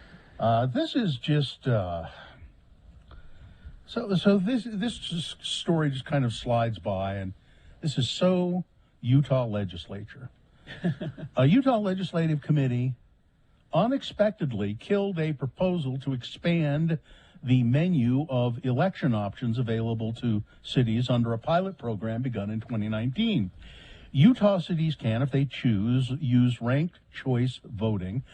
This is just so this story just kind of slides by, and this is so Utah legislature. A Utah legislative committee unexpectedly killed a proposal to expand the menu of election options available to cities under a pilot program begun in 2019. Utah cities can, if they choose, use ranked choice voting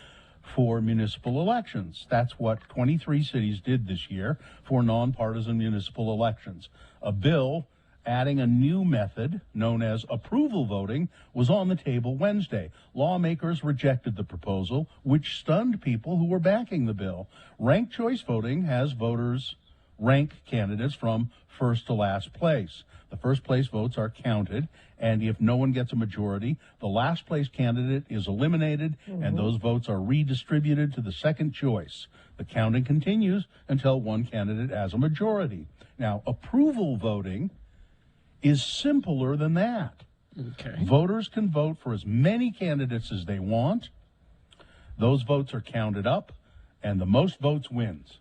for municipal elections. That's what 23 cities did this year for nonpartisan municipal elections. A bill adding a new method known as approval voting was on the table Wednesday. Lawmakers rejected the proposal, which stunned people who were backing the bill. Ranked choice voting has voters rank candidates from first to last place. The first place votes are counted, and if no one gets a majority, the last place candidate is eliminated, and those votes are redistributed to the second choice. The counting continues until one candidate has a majority. Now, approval voting is simpler than that. Okay. Voters can vote for as many candidates as they want. Those votes are counted up, and the most votes wins.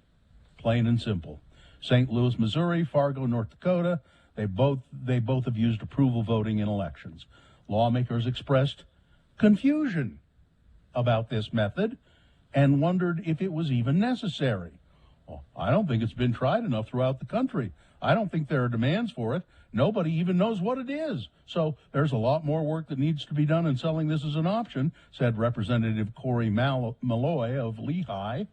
Plain and simple. St. Louis, Missouri, Fargo, North Dakota, they both have used approval voting in elections. Lawmakers expressed confusion about this method and wondered if it was even necessary. Well, I don't think it's been tried enough throughout the country. I don't think there are demands for it. Nobody even knows what it is. So there's a lot more work that needs to be done in selling this as an option, said Representative Corey Malloy of Lehigh.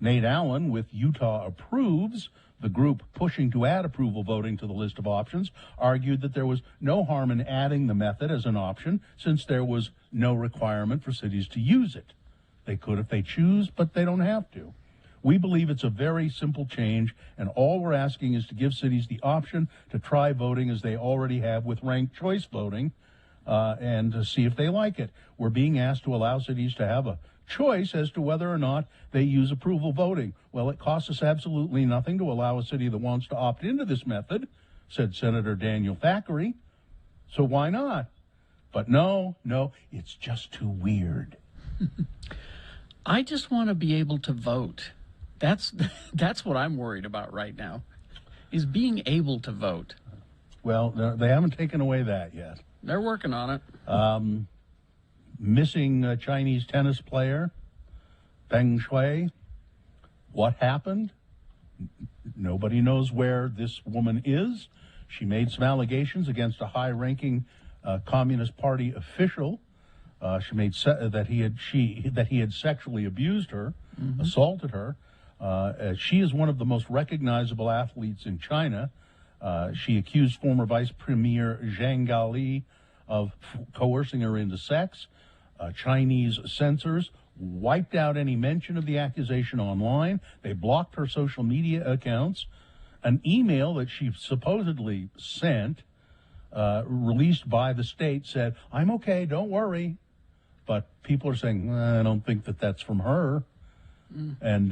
Nate Allen with Utah Approves, the group pushing to add approval voting to the list of options, argued that there was no harm in adding the method as an option since there was no requirement for cities to use it. They could if they choose, but they don't have to. We believe it's a very simple change, and all we're asking is to give cities the option to try voting as they already have with ranked choice voting and to see if they like it. We're being asked to allow cities to have a choice as to whether or not they use approval voting. Well, it costs us absolutely nothing to allow a city that wants to opt into this method, said Senator Daniel Thackeray. So why not? But no, it's just too weird. I just want to be able to vote. That's what I'm worried about right now, is being able to vote. Well, they haven't taken away that yet. They're working on it. Missing Chinese tennis player, Peng Shuai. What happened? Nobody knows where this woman is. She made some allegations against a high-ranking Communist Party official. She made that he had sexually abused her, assaulted her. She is one of the most recognizable athletes in China. She accused former Vice Premier Zhang Gaoli of coercing her into sex. Chinese censors wiped out any mention of the accusation online. They blocked her social media accounts. An email that she supposedly sent, released by the state, said, "I'm okay, don't worry." But people are saying, I don't think that that's from her. And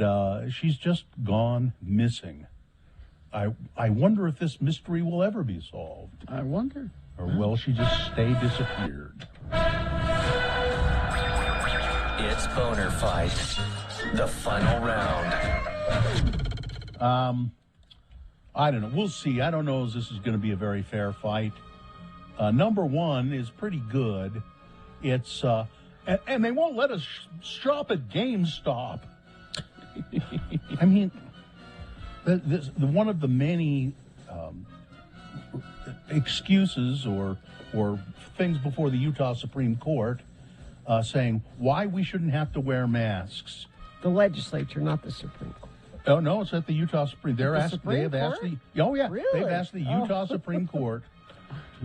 she's just gone missing. I wonder if this mystery will ever be solved. I wonder. Or will she just stay disappeared? It's Boner Fight, the final round. I don't know. We'll see. I don't know if this is going to be a very fair fight. Number one is pretty good. It's and they won't let us shop at GameStop. I mean, one of the many excuses or things before the Utah Supreme Court saying why we shouldn't have to wear masks. The legislature, not the Supreme Court. Oh no, it's at the Utah Supreme. They've asked Really? They've asked the Utah Supreme Court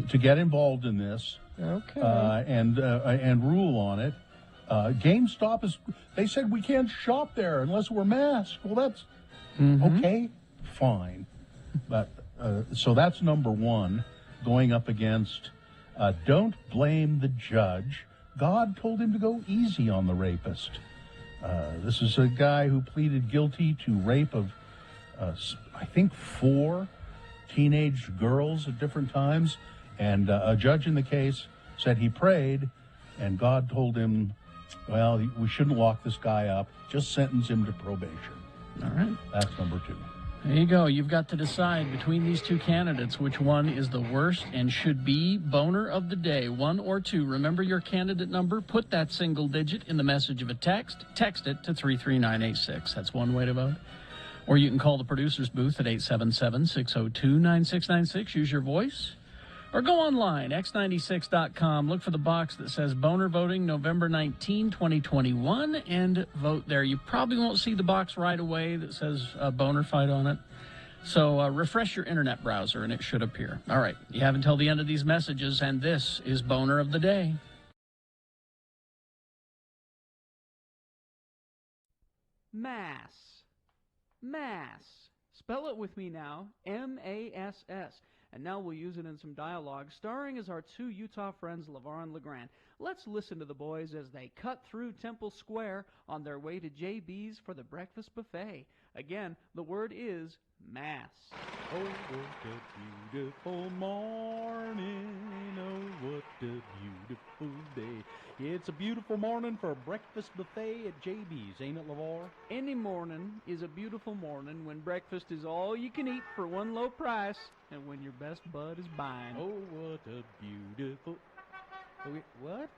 to get involved in this. Okay. And rule on it. GameStop they said we can't shop there unless we're masked. Well, that's okay, fine. But so that's number one, going up against don't blame the judge. God told him to go easy on the rapist. This is a guy who pleaded guilty to rape of, I think, 4 teenage girls at different times. And a judge in the case said he prayed, and God told him, well, we shouldn't lock this guy up. Just sentence him to probation. All right. That's number 2. There you go. You've got to decide between these two candidates which one is the worst and should be Boner of the Day, 1 or 2. Remember your candidate number. Put that single digit in the message of a text. Text it to 33986. That's one way to vote. Or you can call the producer's booth at 877-602-9696. Use your voice. Or go online, x96.com. Look for the box that says Boner Voting November 19, 2021, and vote there. You probably won't see the box right away that says Boner Fight on it. So refresh your internet browser, and it should appear. All right, you have until the end of these messages, and this is Boner of the Day. Mass. Spell it with me now, M-A-S-S. And now we'll use it in some dialogue, starring as our two Utah friends, LeVar and LeGrand. Let's listen to the boys as they cut through Temple Square on their way to JB's for the breakfast buffet. Again, the word is Mass. Oh, what a beautiful morning. Oh, what a beautiful day. It's a beautiful morning for a breakfast buffet at JB's, ain't it, LeVar? Any morning is a beautiful morning when breakfast is all you can eat for one low price and when your best bud is buying. Oh, what a beautiful... Wait, what?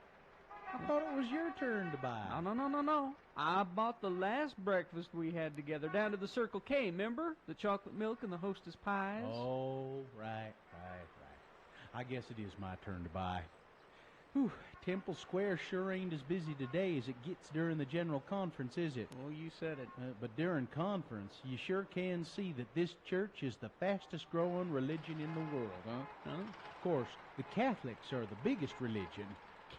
I thought it was your turn to buy. No. I bought the last breakfast we had together down to the Circle K, remember? The chocolate milk and the Hostess pies. Oh, right. I guess it is my turn to buy. Whew, Temple Square sure ain't as busy today as it gets during the general conference, is it? Oh, you said it. But during conference, you sure can see that this church is the fastest growing religion in the world, huh? Of course, the Catholics are the biggest religion.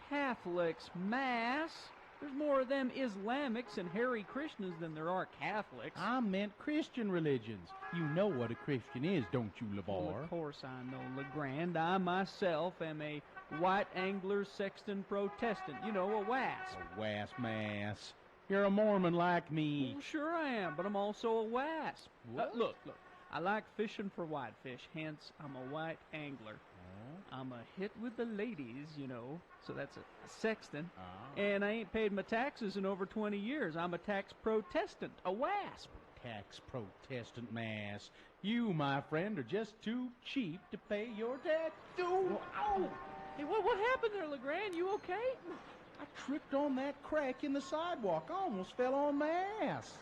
Catholics, Mass? There's more of them Islamics and Hare Krishnas than there are Catholics. I meant Christian religions. You know what a Christian is, don't you, LeVar? Well, of course I know, LeGrand. I myself am a White Angler Sexton Protestant. You know, a WASP. A WASP, Mass. You're a Mormon like me. Well, sure I am, but I'm also a WASP. Look. I like fishing for whitefish, hence I'm a white angler. I'm a hit with the ladies, you know, so that's a sexton. And I ain't paid my taxes in over 20 years. I'm a tax protestant, a WASP. Tax protestant, Mass. You, my friend, are just too cheap to pay your tax. Ow! Hey, what happened there, LeGrand? You okay? I tripped on that crack in the sidewalk. I almost fell on my ass.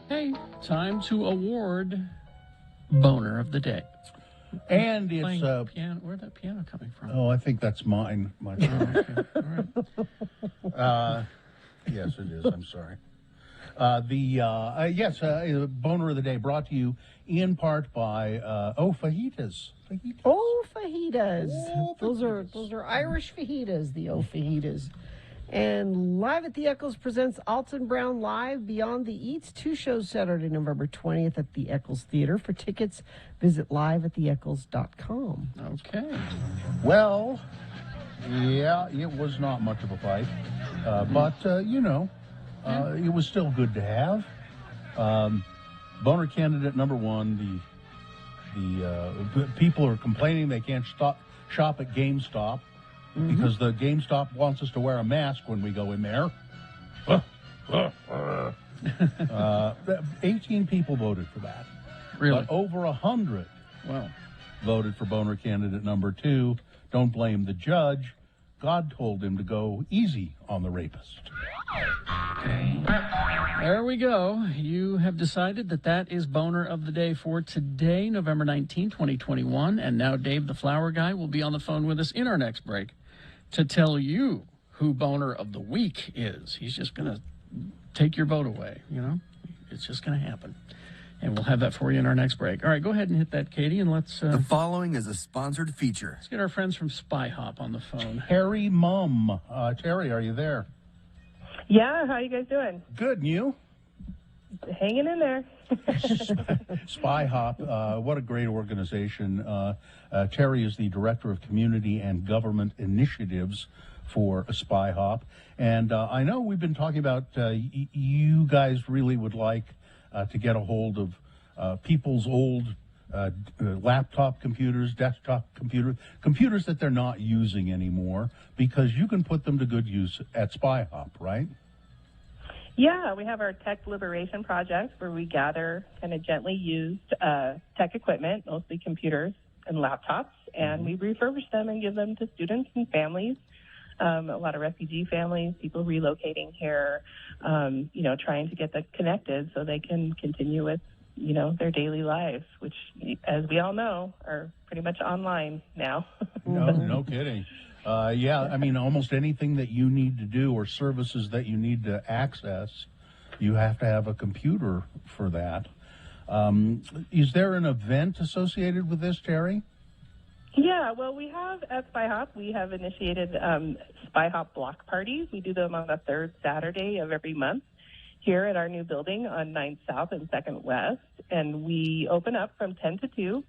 Okay, time to award Boner of the Day. And it's playing piano. Where'd that piano coming from? Oh, I think that's mine. Okay. All right. Yes, it is. I'm sorry. Boner of the Day brought to you in part by fajitas. Fajitas. Those are Irish fajitas, the fajitas. And Live at the Eccles presents Alton Brown Live Beyond the Eats, 2 shows Saturday, November 20th at the Eccles Theater. For tickets, visit liveattheeccles.com. Okay. Well, yeah, it was not much of a fight, but it was still good to have. Boner candidate number 1, the people are complaining they can't shop at GameStop because the GameStop wants us to wear a mask when we go in there. 18 people voted for that. Really? But over 100 voted for Boner candidate number 2. Don't blame the judge. God told him to go easy on the rapist. There we go. You have decided that is Boner of the Day for today, November 19, 2021. And now Dave the Flower Guy will be on the phone with us in our next break to tell you who Boner of the Week is. He's just going to take your vote away, It's just going to happen. And we'll have that for you in our next break. All right, go ahead and hit that, Katie, and let's... The following is a sponsored feature. Let's get our friends from Spy Hop on the phone. Terry Mum. Terry, are you there? Yeah, how you guys doing? Good, and you? Hanging in there. Spy Hop, what a great organization. Terry is the Director of Community and Government Initiatives for Spy Hop. And I know we've been talking about you guys really would like to get a hold of people's old laptop computers, desktop computers that they're not using anymore, because you can put them to good use at Spy Hop, right? Yeah, we have our Tech Liberation Project where we gather kind of gently used tech equipment, mostly computers and laptops, and we refurbish them and give them to students and families. A lot of refugee families, people relocating here, trying to get them connected so they can continue with, their daily lives, which, as we all know, are pretty much online now. No kidding. Almost anything that you need to do or services that you need to access, you have to have a computer for that. Is there an event associated with this, Terry? Yeah, well, we have at Spy Hop, we have initiated Spy Hop block parties. We do them on the 3rd Saturday of every month here at our new building on 9th South and 2nd West. And we open up from 10 to 2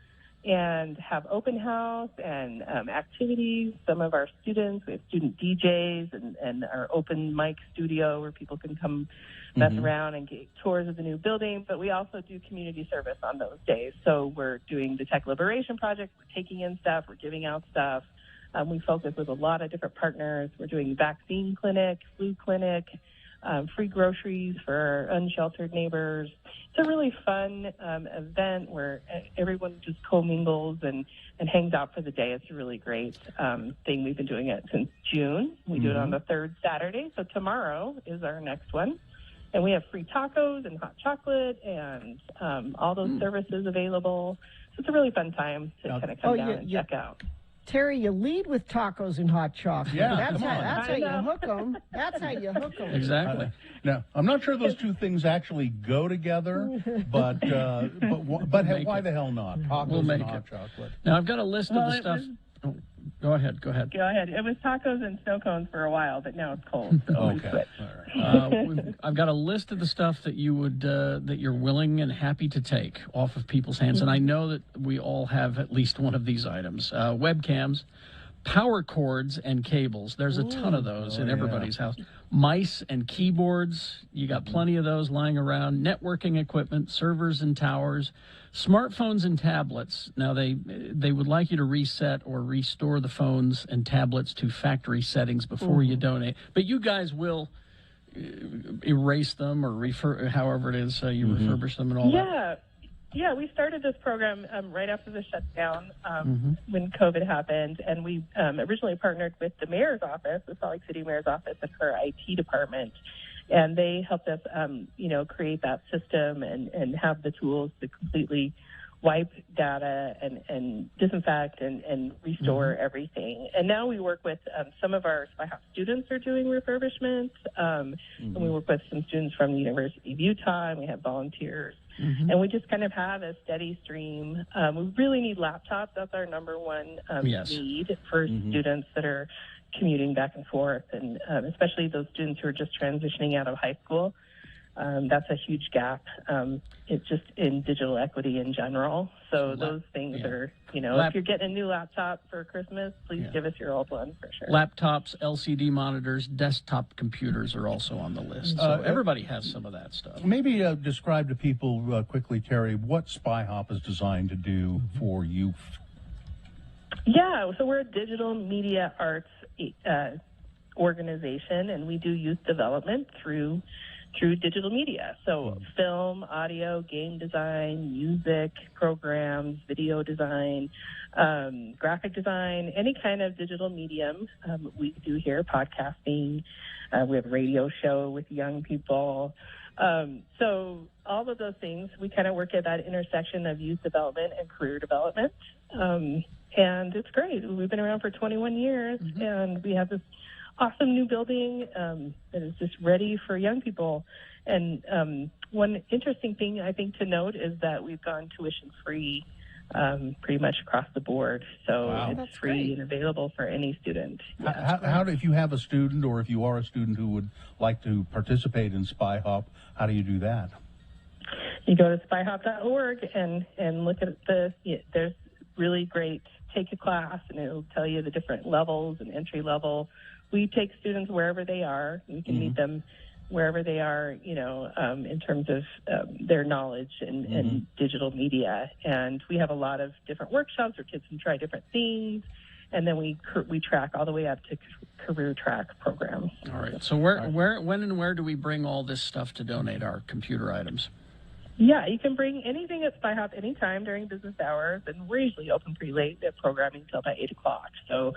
and have open house and activities. Some of our students, we have student DJs and our open mic studio where people can come mess around and get tours of the new building. But we also do community service on those days. So we're doing the Tech Liberation Project. We're taking in stuff. We're giving out stuff. We focus with a lot of different partners. We're doing vaccine clinic, flu clinic, free groceries for our unsheltered neighbors. It's a really fun event where everyone just commingles and hangs out for the day. It's a really great thing. We've been doing it since June. We do it on the 3rd Saturday. So tomorrow is our next one. And we have free tacos and hot chocolate and all those services available. So it's a really fun time to kind of come down and check out. Terry, you lead with tacos and hot chocolate. Yeah, that's come on. How you hook them. That's how you hook them. Exactly. Now, I'm not sure those two things actually go together, but why the hell not? Tacos and hot chocolate. Now, I've got a list of the stuff. Go ahead. Go ahead. It was tacos and snow cones for a while, but now it's cold. So Okay. I've got a list of the stuff that you would that you're willing and happy to take off of people's hands, and I know that we all have at least one of these items: webcams, power cords, and cables. There's a ton of those in everybody's house. Mice and keyboards. You got plenty of those lying around. Networking equipment, servers and towers. Smartphones and tablets. Now, they would like you to reset or restore the phones and tablets to factory settings before you donate. But you guys will erase them or however it is you refurbish them and all that. Yeah, we started this program right after the shutdown when COVID happened, and we originally partnered with the mayor's office, the Salt Lake City mayor's office, and her IT department. And they helped us, create that system and have the tools to completely wipe data and disinfect and restore everything. And now we work with some of our Spy Hop students are doing refurbishment, and we work with some students from the University of Utah, and we have volunteers. And we just kind of have a steady stream. We really need laptops. That's our number one need for students that are commuting back and forth, and especially those students who are just transitioning out of high school. That's a huge gap. It's just in digital equity in general. So those things are, if you're getting a new laptop for Christmas, please give us your old one for sure. Laptops, LCD monitors, desktop computers are also on the list. So everybody has some of that stuff. Maybe describe to people quickly, Terry, what Spy Hop is designed to do for youth. Yeah, so we're a digital media arts organization, and we do youth development through digital media. So film, audio, game design, music, programs, video design, graphic design, any kind of digital medium we do here, podcasting. We have a radio show with young people. So all of those things, we kind of work at that intersection of youth development and career development. And it's great. We've been around for 21 years, and we have this awesome new building that is just ready for young people. And one interesting thing I think to note is that we've gone tuition-free pretty much across the board. So it's free and available for any student. How do, if you have a student or if you are a student who would like to participate in Spy Hop, how do you do that? You go to spyhop.org and look at there's really great, take a class, and it'll tell you the different levels and entry level. We take students wherever they are. We can meet them wherever they are, in terms of their knowledge and digital media. And we have a lot of different workshops where kids can try different things. And then we track all the way up to career track programs. All right. So when and where do we bring all this stuff to donate our computer items? Yeah, you can bring anything at Spy Hop anytime during business hours, and we're usually open pretty late at programming until about 8 o'clock. So,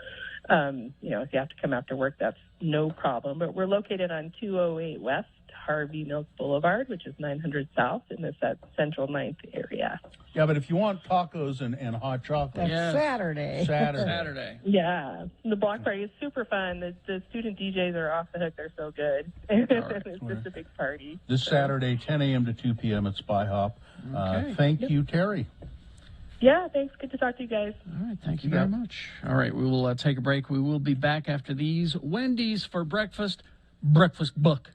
if you have to come after work, that's no problem. But we're located on 208 West Harvey Mills Boulevard, which is 900 South in the Central 9th area. Yeah, but if you want tacos and hot chocolate. That's Saturday. Saturday. Yeah. The block party is super fun. The student DJs are off the hook. They're so good. It's just a big party. This Saturday, 10 a.m. to 2 p.m. at Spy Hop. Okay. Thank you, Terry. Yeah, thanks. Good to talk to you guys. All right, thank you very much. All right, we will take a break. We will be back after these. Wendy's for breakfast book.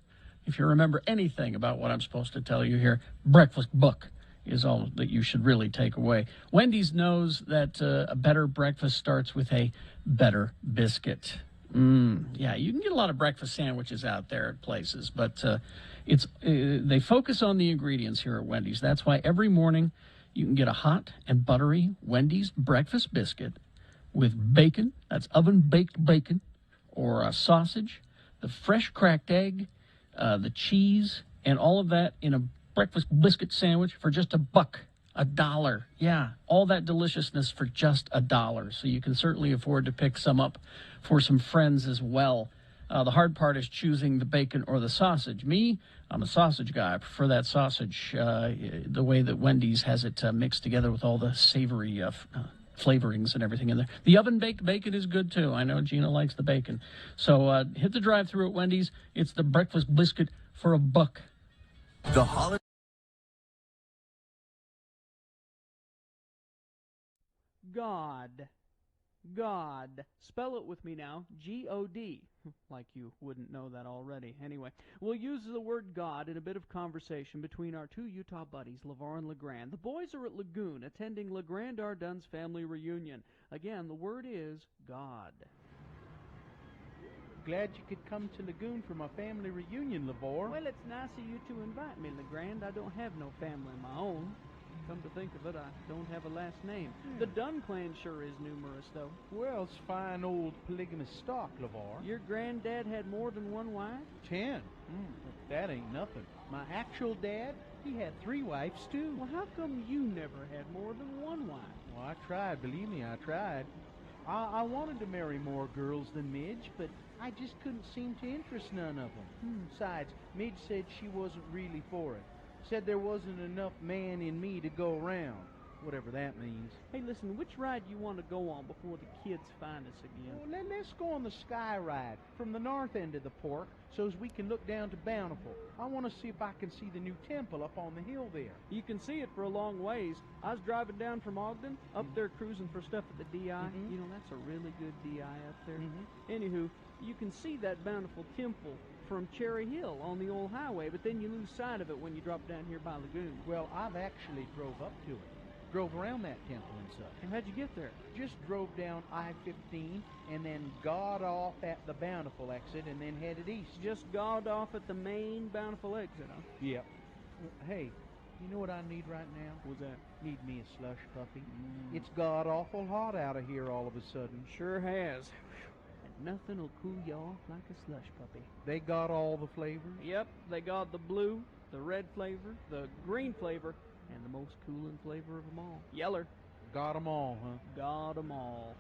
If you remember anything about what I'm supposed to tell you here, breakfast book is all that you should really take away. Wendy's knows that a better breakfast starts with a better biscuit. Yeah, you can get a lot of breakfast sandwiches out there at places, but they focus on the ingredients here at Wendy's. That's why every morning you can get a hot and buttery Wendy's breakfast biscuit with bacon, that's oven-baked bacon, or a sausage, the fresh cracked egg, the cheese, and all of that in a breakfast biscuit sandwich for just $1. Yeah, all that deliciousness for just $1. So you can certainly afford to pick some up for some friends as well. The hard part is choosing the bacon or the sausage. I'm a sausage guy. I prefer that sausage the way that Wendy's has it mixed together with all the savory flavorings and everything in there. The oven-baked bacon is good, too. I know Gina likes the bacon. So hit the drive-thru at Wendy's. It's the breakfast biscuit for $1. The holiday. God. Spell it with me now. G-O-D. Like you wouldn't know that already. Anyway, we'll use the word God in a bit of conversation between our two Utah buddies, LeVar and LeGrand. The boys are at Lagoon attending LeGrand Ardun's family reunion. Again, the word is God. Glad you could come to Lagoon for my family reunion, LeVar. Well, it's nice of you to invite me, LeGrand. I don't have no family of my own. Come to think of it, I don't have a last name. The Dunn clan sure is numerous, though. Well, it's fine old polygamous stock, LeVar. Your granddad had more than one wife? 10. That ain't nothing. My actual dad, he had 3 wives, too. Well, how come you never had more than one wife? Well, I tried. Believe me, I tried. I wanted to marry more girls than Midge, but I just couldn't seem to interest none of them. Besides, Midge said she wasn't really for it. Said there wasn't enough man in me to go around. whatever that means. Hey, listen, which ride do you want to go on before the kids find us again? Well, let's go on the Sky Ride from the north end of the park so as we can look down to Bountiful. I want to see if I can see the new temple up on the hill there. You can see it for a long ways. I was driving down from Ogden, up there cruising for stuff at the DI. You know, that's a really good DI up there. Anywho, you can see that Bountiful Temple from Cherry Hill on the old highway, but then you lose sight of it when you drop down here by Lagoon. Well, I've actually drove up to it. Drove around that temple and such. And how'd you get there? Just drove down I-15 and then got off at the Bountiful exit and then headed east. Just got off at the main Bountiful exit, huh? Yep. Hey, you know what I need right now? What's that? Need me a slush puppy. It's god-awful hot out of here all of a sudden. Sure has. And nothing will cool you off like a slush puppy. They got all the flavors? Yep, they got the blue, the red flavor, the green flavor, and the most cooling flavor of them all. Yeller. Got 'em all, huh? Got 'em all.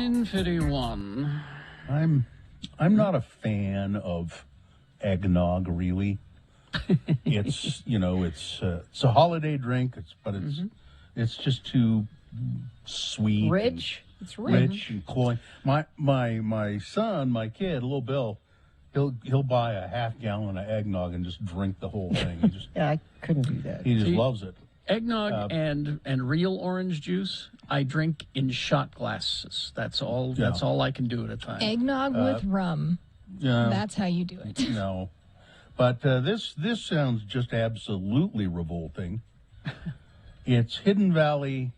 $9.51. I'm not a fan of eggnog, really. It's it's a holiday drink, but it's just too sweet, rich. It's rich and cloying. My son, my kid, little Bill, he'll buy a half gallon of eggnog and just drink the whole thing. He just Yeah, I couldn't do that. he just loves it. Eggnog and real orange juice, I drink in shot glasses. That's all. Yeah. That's all I can do at a time. Eggnog with rum. Yeah, That's how you do it. no, but this sounds just absolutely revolting. It's Hidden Valley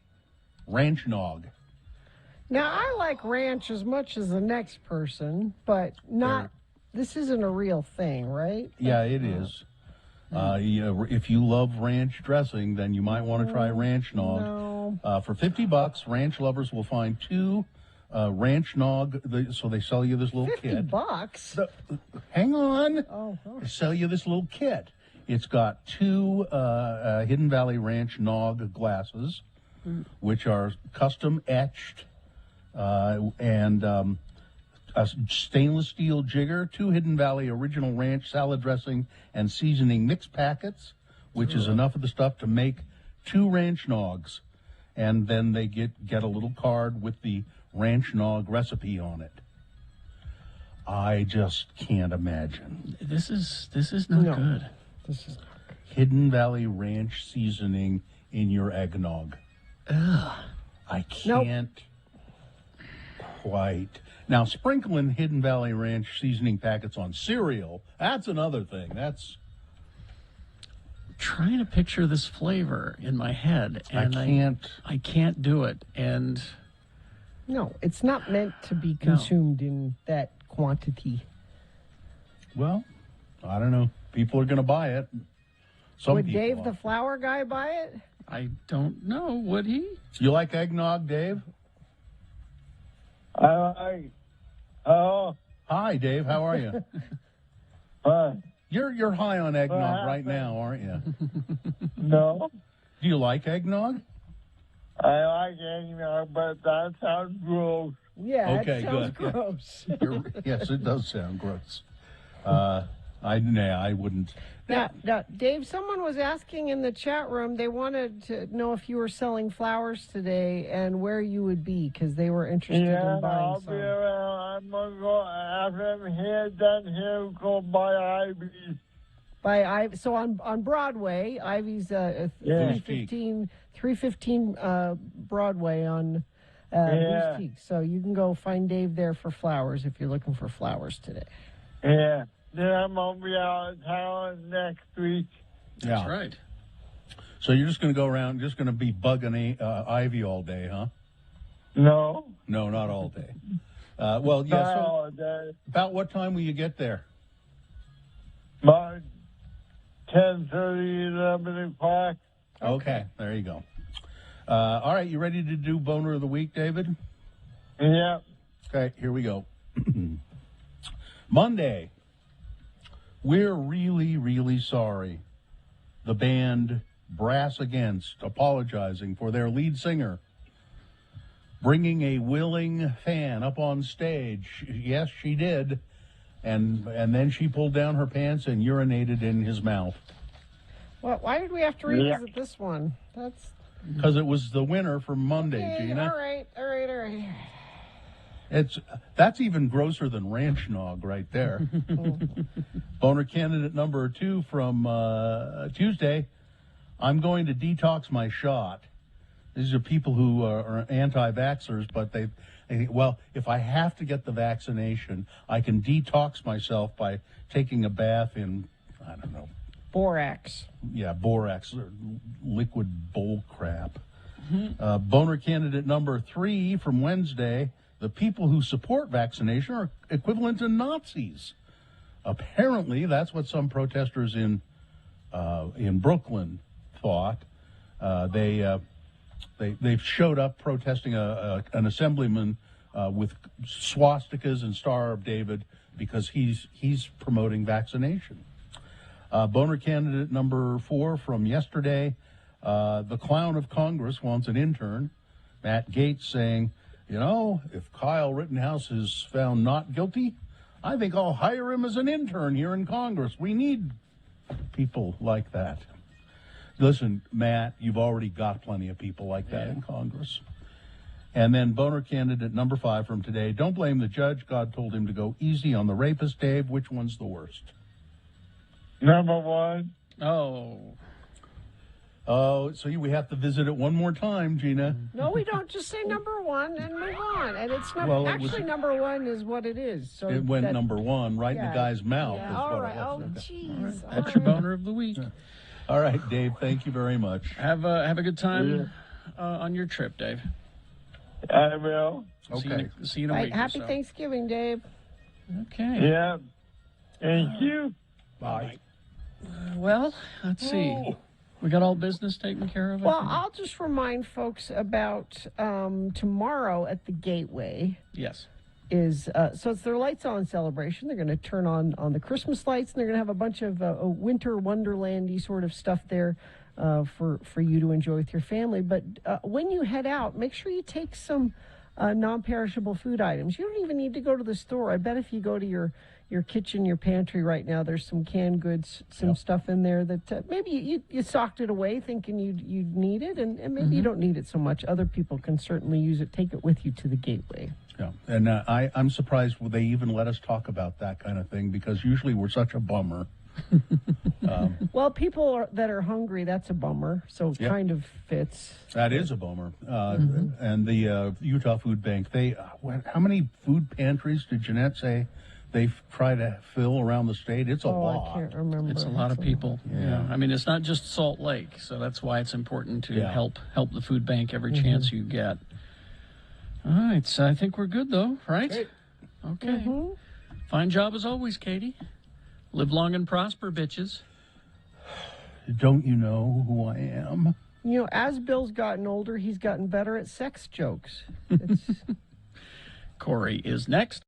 Ranch Nog. Now, I like ranch as much as the next person, but not this isn't a real thing, right? Yeah, it is. If you love ranch dressing, then you might want to try Ranch Nog. No. For $50, ranch lovers will find 2 Ranch Nog. So they sell you this little kit. $50? Hang on. Oh, They sell you this little kit. It's got 2 Hidden Valley Ranch Nog glasses, which are custom etched, and a stainless steel jigger, 2 Hidden Valley Original Ranch salad dressing and seasoning mix packets, which is enough of the stuff to make 2 Ranch Nogs. And then they get a little card with the Ranch Nog recipe on it. I just can't imagine. This is not good. This is Hidden Valley Ranch seasoning in your eggnog. Ugh. I can't quite. Now, sprinkling Hidden Valley Ranch seasoning packets on cereal, that's another thing. That's trying to picture this flavor in my head, and I can't do it. And no, it's not meant to be consumed in that quantity. Well, I don't know. People are going to buy it. Would Dave the flour guy buy it? I don't know. Would he? You like eggnog, Dave? Hello. Hi, Dave. How are you? Hi. You're high on eggnog right now, aren't you? No. Do you like eggnog? I like eggnog, but that sounds gross. Yeah, Okay, it sounds good. gross. Yes, it does sound gross. I wouldn't. Now, Dave, someone was asking in the chat room, they wanted to know if you were selling flowers today and where you would be, because they were interested in buying I'll some. be around. I'm going to go after I'm here, done here, go buy Ivy's. So on Broadway, Ivy's 315 Broadway on Yeah. Boost Peak. So you can go find Dave there for flowers if you're looking for flowers today. Yeah. Then I'm going to be out of town next week. That's right. So you're just going to go around, just going to be bugging Ivy all day, huh? No. No, not all day. Well, yeah. Not So all day. about what time will you get there? About 10:30, 11 o'clock. Okay, there you go. All right, you ready to do Boner of the Week, David? Yeah. Okay, here we go. Monday. We're really, really sorry. The band Brass Against apologizing for their lead singer bringing a willing fan up on stage. Yes, she did. And then she pulled down her pants and urinated in his mouth. Well, why did we have to revisit this one? That's Because it was the winner for Monday, okay, Gina. all right. That's even grosser than Ranch Nog right there. Boner candidate number 2 from Tuesday. I'm going to detox my shot. These are people who are anti-vaxxers, but they think, well, if I have to get the vaccination, I can detox myself by taking a bath in, I don't know. Borax. Yeah, borax, or liquid bull crap. Boner candidate number 3 from Wednesday. The people who support vaccination are equivalent to Nazis. Apparently, that's what some protesters in Brooklyn thought. They showed up protesting an assemblyman with swastikas and Star of David because he's promoting vaccination. Boner candidate number 4 from yesterday. The clown of Congress wants an intern. Matt Gaetz saying, you know, if Kyle Rittenhouse is found not guilty, I think I'll hire him as an intern here in Congress. We need people like that. Listen, Matt, you've already got plenty of people like that in Congress. And then Boner candidate number 5 from today. Don't blame the judge. God told him to go easy on the rapist, Dave. Which one's the worst? Number 1. Oh, so we have to visit it one more time, Gina. No, we don't. Just say number 1 and move on. And it's not Well, it actually was- number 1 is what it is. So It went that- number 1 right in the guy's mouth. Yeah, is all what right. it was. Oh, jeez. That's your Boner of the Week. All right, Dave. Thank you very much. Have a good time on your trip, Dave. I will. See you in a Happy week or so. Thanksgiving, Dave. Okay. Yeah. Thank you. Bye. Well, let's see. We got all business taken care of? I Well, think? I'll just remind folks about tomorrow at the Gateway. Yes. Is so it's their Lights On celebration. They're going to turn on the Christmas lights, and they're going to have a bunch of winter wonderlandy sort of stuff there for you to enjoy with your family. But when you head out, make sure you take some non-perishable food items. You don't even need to go to the store. I bet if you go to your kitchen, your pantry right now, there's some canned goods, some stuff in there that maybe you socked it away thinking you'd need it, and maybe you don't need it so much. Other people can certainly use it. Take it with you to the Gateway. Yeah, and I'm surprised they even let us talk about that kind of thing, because usually we're such a bummer. Well, people that are hungry, that's a bummer, so it kind of fits. That is a bummer. And the Utah Food Bank, how many food pantries did Jeanette say they try to fill around the state? It's a lot. I can't remember. It's a lot of people. Yeah. I mean, it's not just Salt Lake, so that's why it's important to help the food bank every chance you get. All right, so I think we're good, though, right? Okay. Fine job as always, Katie. Live long and prosper, bitches. Don't you know who I am? You know, as Bill's gotten older, he's gotten better at sex jokes. Corey is next.